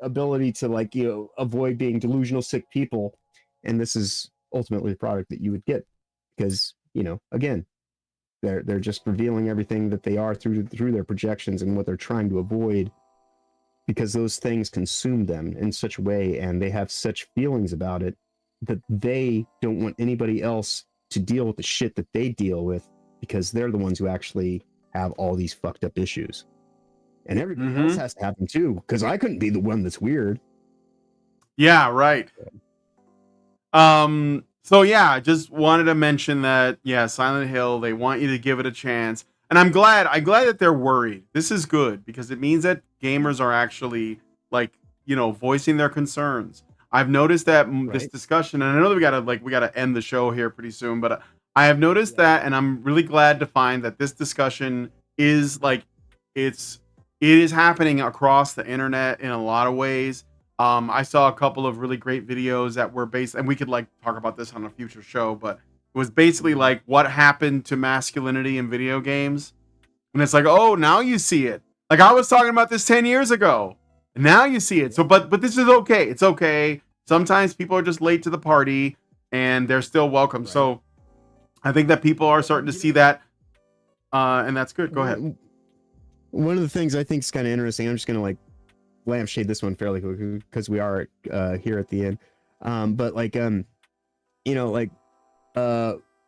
ability to avoid being delusional, sick people, and this is ultimately the product that you would get because again, they're just revealing everything that they are through their projections and what they're trying to avoid, because those things consume them in such a way, and they have such feelings about it that they don't want anybody else to deal with the shit that they deal with, because they're the ones who actually have all these fucked up issues. And everybody else has to have them too, because I couldn't be the one that's weird. Yeah, right. So yeah, I just wanted to mention that, yeah, Silent Hill, they want you to give it a chance. And I'm glad that they're worried. This is good because it means that gamers are actually like, voicing their concerns. I've noticed that this Right. discussion, and I know that we gotta end the show here pretty soon, but I have noticed that, and I'm really glad to find that this discussion is like, it is happening across the internet in a lot of ways. I saw a couple of really great videos that were based, and we could like talk about this on a future show, but it was basically like what happened to masculinity in video games. And it's like, oh, now you see it. Like I was talking about this 10 years ago. And now you see it. So, but this is okay. It's okay. Sometimes people are just late to the party and they're still welcome. Right. So I think that people are starting to see that. And that's good. Go ahead. One of the things I think is kind of interesting, I'm just going to like lampshade this one fairly quickly because we are here at the end. But like,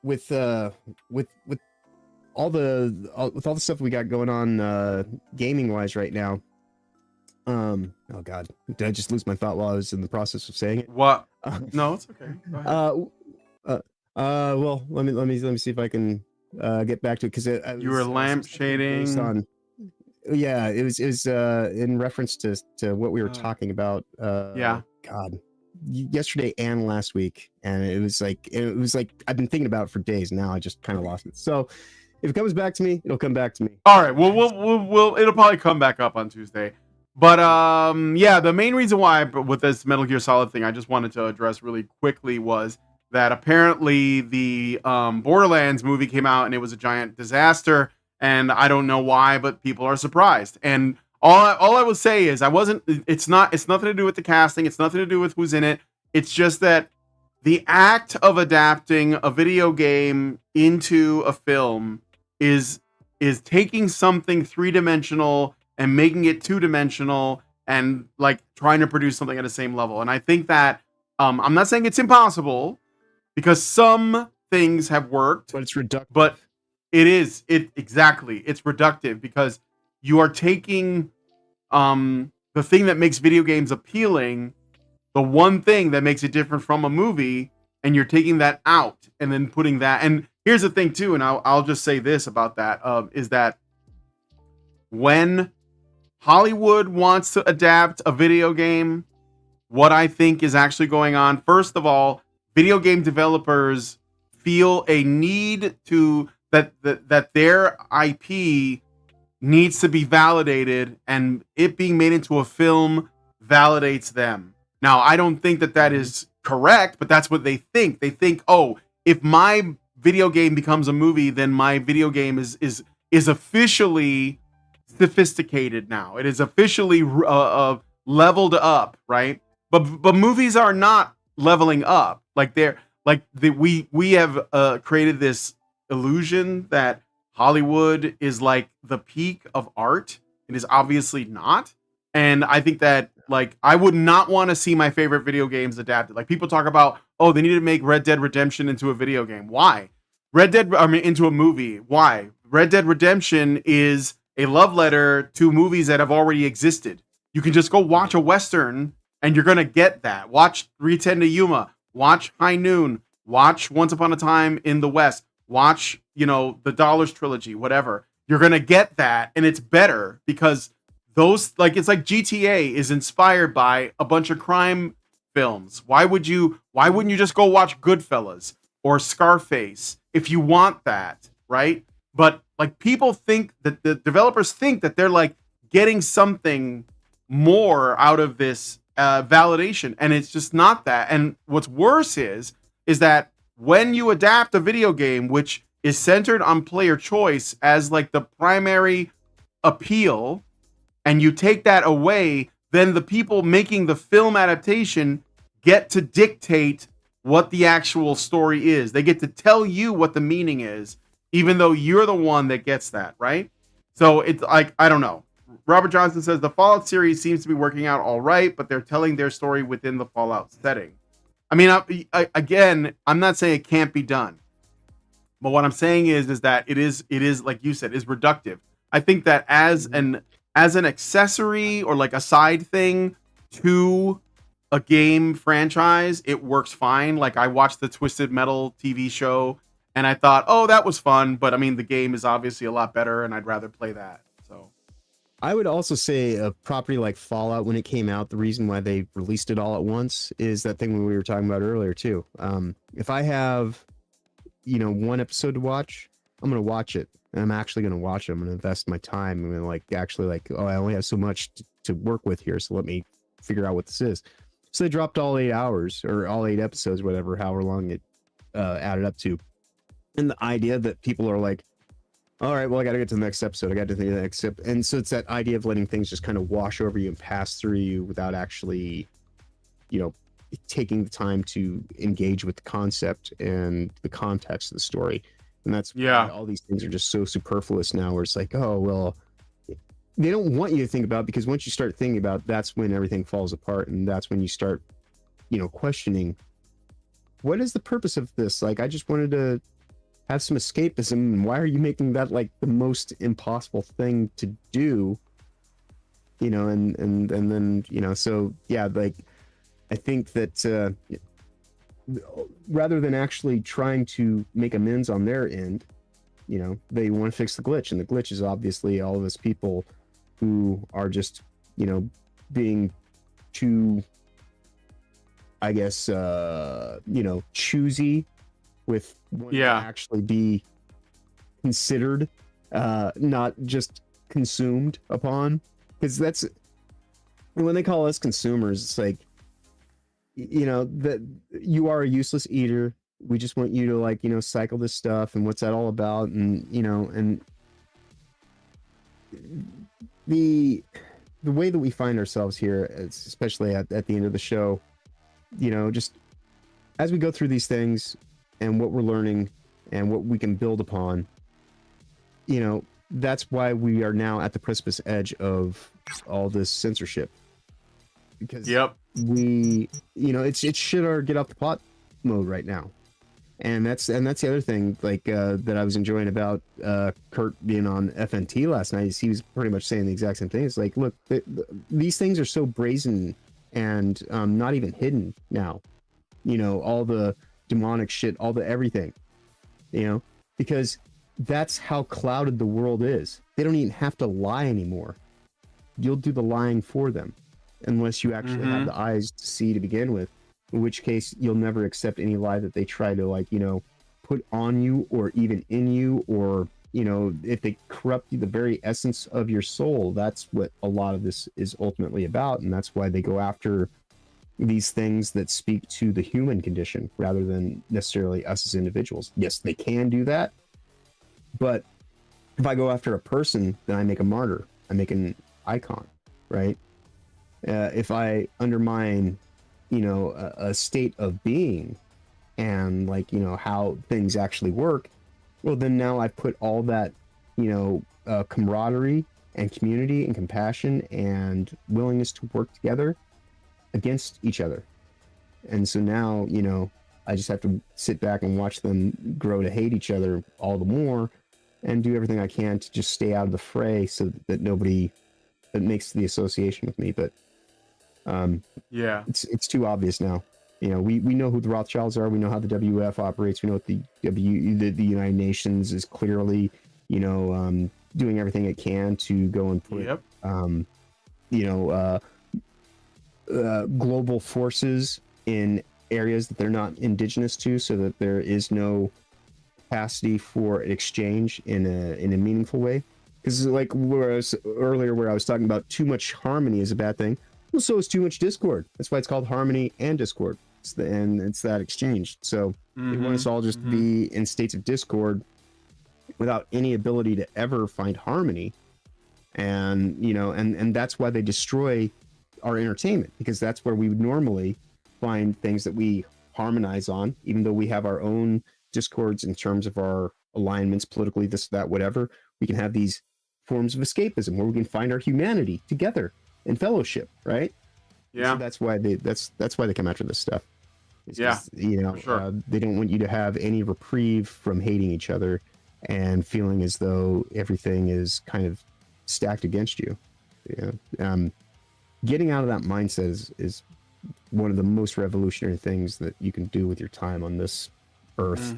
with all the stuff we got going on gaming wise right now. Oh God, did I just lose my thought while I was in the process of saying it? What? No, it's okay. Go ahead. Well, let me see if I can get back to it because You were lampshading. on. Yeah, it was in reference to what we were talking about. Yeah. God, yesterday and last week, and it was like I've been thinking about it for days. Now I just kind of lost it. So if it comes back to me, it'll come back to me. All right. Well, we'll it'll probably come back up on Tuesday. But yeah, the main reason why with this Metal Gear Solid thing, I just wanted to address really quickly was that apparently the Borderlands movie came out and it was a giant disaster, and I don't know why, but people are surprised. And all I will say is it's nothing to do with the casting, it's nothing to do with who's in it. It's just that the act of adapting a video game into a film is taking something three-dimensional and making it two-dimensional and like trying to produce something at the same level. And I think that I'm not saying it's impossible because some things have worked, But it's reductive. but it's reductive because you are taking the thing that makes video games appealing, the one thing that makes it different from a movie, and you're taking that out and then putting that. And here's the thing too, and I'll just say this about that, is that when Hollywood wants to adapt a video game, what I think is actually going on, first of all, video game developers feel a need to that their IP needs to be validated, and it being made into a film validates them. Now, I don't think that is correct, but that's what they think. They think, oh, if my video game becomes a movie, then my video game is officially sophisticated now. It is officially leveled up, right? But movies are not leveling up. Like we have created this illusion that Hollywood is like the peak of art. It is obviously not. And I think that like I would not want to see my favorite video games adapted. Like people talk about, oh, they need to make Red Dead Redemption into a video game. Why? Into a movie. Why? Red Dead Redemption is a love letter to movies that have already existed. You can just go watch a Western and you're going to get that. Watch 3:10 to Yuma. Watch High Noon. Watch Once Upon a Time in the West. Watch, the Dollars trilogy, whatever. You're going to get that, and it's better because those, like, it's like GTA is inspired by a bunch of crime films. Why wouldn't you just go watch Goodfellas or Scarface if you want that, right? But like people think that the developers think that they're like getting something more out of this validation, and it's just not that. And what's worse is that when you adapt a video game which is centered on player choice as like the primary appeal, and you take that away, then the people making the film adaptation get to dictate what the actual story is. They get to tell you what the meaning is, even though you're the one that gets that, right? So it's like, I don't know. Robert Johnson says the Fallout series seems to be working out all right, but they're telling their story within the Fallout setting. I mean, again, I'm not saying it can't be done, but what I'm saying is that it is like you said, is reductive. I think that as an accessory or like a side thing to a game franchise, it works fine. Like I watched the Twisted Metal TV show and I thought, oh, that was fun. But I mean, the game is obviously a lot better and I'd rather play that. So I would also say a property like Fallout, when it came out, the reason why they released it all at once is that thing we were talking about earlier too. If I have, one episode to watch, I'm going to watch it. And I'm actually going to watch it. I'm going to invest my time. I'm going to I only have so much to work with here. So let me figure out what this is. So they dropped all 8 hours or all 8 episodes, whatever, however long it added up to. And the idea that people are like, all right, well, I got to get to the next episode. I got to the next episode. And so it's that idea of letting things just kind of wash over you and pass through you without actually, taking the time to engage with the concept and the context of the story. And that's why all these things are just so superfluous now, where it's like, oh, well, they don't want you to think about it, because once you start thinking about it, that's when everything falls apart. And that's when you start, questioning, what is the purpose of this? Like, I just wanted to have some escapism. And why are you making that like the most impossible thing to do? And then, so yeah, like, I think that, rather than actually trying to make amends on their end, they want to fix the glitch. And the glitch is obviously all of us people who are just, being too, I guess, choosy with what to actually be considered, not just consumed upon. Because that's when they call us consumers, it's like, that you are a useless eater. We just want you to cycle this stuff, and what's that all about? And and the way that we find ourselves here, especially at the end of the show, just as we go through these things and what we're learning and what we can build upon, that's why we are now at the precipice edge of all this censorship. Because we, it's shit or get off the pot mode right now. And that's the other thing, that I was enjoying about Kurt being on FNT last night, is he was pretty much saying the exact same thing. It's like, look, these things are so brazen and not even hidden now. All the demonic shit, all the everything, because that's how clouded the world is. They don't even have to lie anymore. You'll do the lying for them, unless you actually have the eyes to see to begin with, in which case you'll never accept any lie that they try to put on you, or even in you, or if they corrupt the very essence of your soul. That's what a lot of this is ultimately about, and that's why they go after these things that speak to the human condition rather than necessarily us as individuals. Yes, they can do that, but if I go after a person, then I make a martyr. I make an icon, right? If I undermine, a state of being and how things actually work, well, then now I've put all that, camaraderie and community and compassion and willingness to work together against each other. And so now, I just have to sit back and watch them grow to hate each other all the more, and do everything I can to just stay out of the fray, so that nobody that makes the association with me. But it's too obvious now. We know who the Rothschilds are. We know how the WF operates. We know what the United Nations is clearly, doing everything it can to go and put, global forces in areas that they're not indigenous to, so that there is no capacity for exchange in a meaningful way. Because where I was talking about too much harmony is a bad thing. Well, so is too much discord. That's why it's called harmony and discord. It's that exchange. So they want us all just to be in states of discord without any ability to ever find harmony. And and that's why they destroy our entertainment, because that's where we would normally find things that we harmonize on, even though we have our own discords in terms of our alignments politically, this, that, whatever. We can have these forms of escapism where we can find our humanity together in fellowship, right? Yeah. So that's why they come after this stuff. It's just, sure. They don't want you to have any reprieve from hating each other and feeling as though everything is kind of stacked against you. Getting out of that mindset is one of the most revolutionary things that you can do with your time on this earth.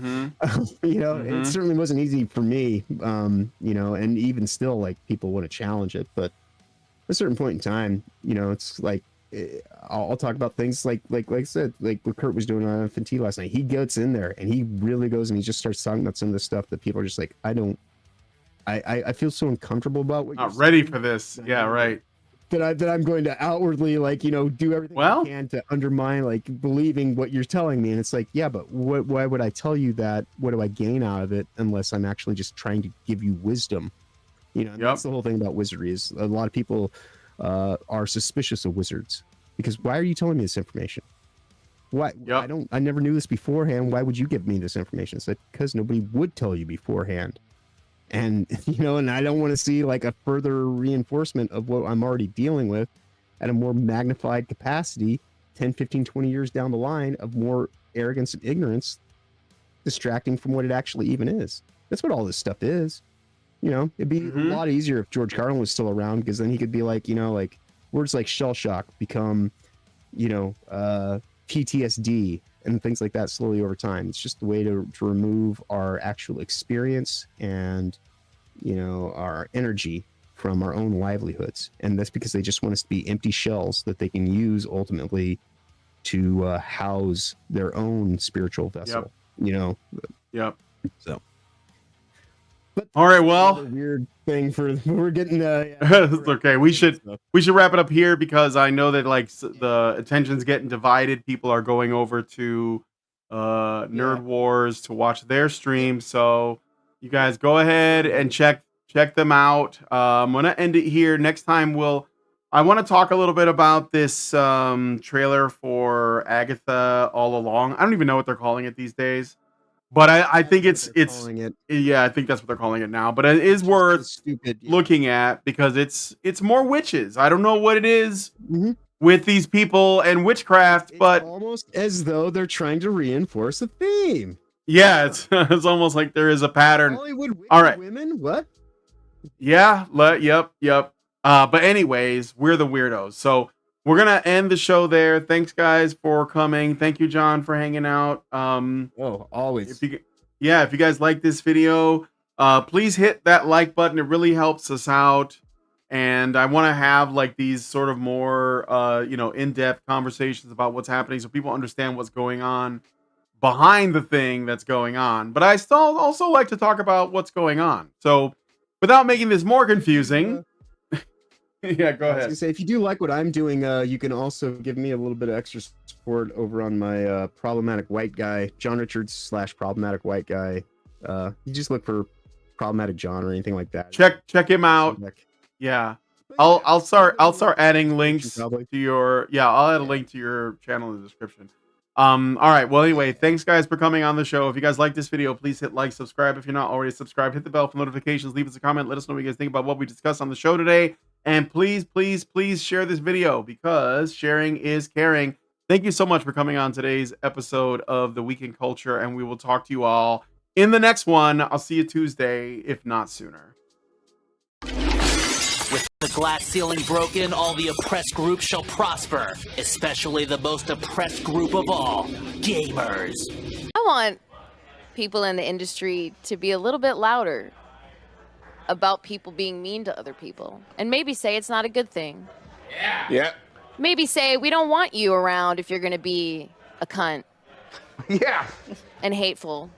You know, it certainly wasn't easy for me, you know, and even still, like, people want to challenge it, but at a certain point in time, you know, it's like, I'll talk about things like I said, like what Kurt was doing on FNT last night. He gets in there and he really goes and he just starts talking about some of the stuff that people are just like, I feel so uncomfortable about what Not ready for this. Yeah, right. That I'm going to outwardly, like, you know, do everything I can to undermine, like, believing what you're telling me. And it's like, yeah, but why would I tell you that? What do I gain out of it unless I'm actually just trying to give you wisdom? You know, that's the whole thing about wizardry is a lot of people are suspicious of wizards because why are you telling me this information? Why? I never knew this beforehand. Why would you give me this information? It's like, because nobody would tell you beforehand. And, you know, and I don't want to see like a further reinforcement of what I'm already dealing with at a more magnified capacity 10, 15, 20 years down the line of more arrogance and ignorance distracting from what it actually even is. That's what all this stuff is. You know, it'd be a lot easier if George Carlin was still around because then he could be like, you know, like words like shell shock become, you know, PTSD and things like that slowly over time. It's just the way to remove our actual experience and, you know, our energy from our own livelihoods. And that's because they just want us to be empty shells that they can use ultimately to house their own spiritual vessel, you know? So. But all right, well, weird thing for we're getting it's okay. We should wrap it up here because I know that like the attention's getting divided. People are going over to Nerd Wars to watch their stream. So you guys go ahead and check them out. I'm gonna end it here. Next time I want to talk a little bit about this trailer for Agatha All Along. I don't even know what they're calling it these days. But I think I think that's what they're calling it now. But it is worth looking at because it's more witches. I don't know what it is with these people and witchcraft, but almost as though they're trying to reinforce a theme. Yeah, it's almost like there is a pattern. Hollywood all right, women, what? Yeah, yep. But anyways, we're the weirdos. So we're gonna end the show there. Thanks, guys, for coming. Thank you, John, for hanging out. Always. If you guys like this video, please hit that like button. It really helps us out. And I want to have like these sort of more, in-depth conversations about what's happening, so people understand what's going on behind the thing that's going on. But I still also like to talk about what's going on. So, without making this more confusing. Yeah, go ahead. I was gonna say, if you do like what I'm doing, you can also give me a little bit of extra support over on my problematic white guy, John Richards / problematic white guy. You just look for problematic John or anything like that. Check him out. Yeah, I'll start adding links to your. Yeah, I'll add a link to your channel in the description. All right. Well, anyway, thanks guys for coming on the show. If you guys like this video, please hit like, subscribe if you're not already subscribed, hit the bell for notifications, leave us a comment, let us know what you guys think about what we discussed on the show today. And please share this video because sharing is caring. Thank you so much for coming on today's episode of The Week in Culture, and we will talk to you all in the next one. I'll see you Tuesday, if not sooner. With the glass ceiling broken, all the oppressed groups shall prosper, especially the most oppressed group of all, gamers. I want people in the industry to be a little bit louder about people being mean to other people, and maybe say it's not a good thing. Yeah. Maybe say we don't want you around if you're going to be a cunt. Yeah. And hateful.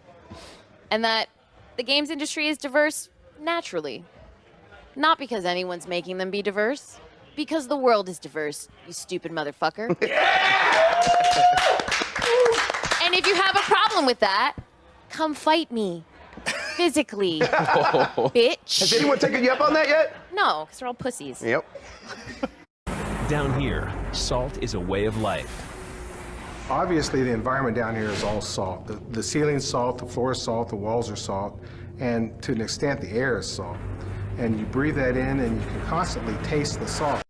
And that the games industry is diverse naturally. Not because anyone's making them be diverse. Because the world is diverse, you stupid motherfucker. And if you have a problem with that, come fight me. Physically. Bitch. Has anyone taken you up on that yet? No, because they're all pussies. Yep. Down here, salt is a way of life. Obviously, the environment down here is all salt. The ceiling's salt, the floor is salt, the walls are salt, and to an extent, the air is salt. And you breathe that in, and you can constantly taste the salt.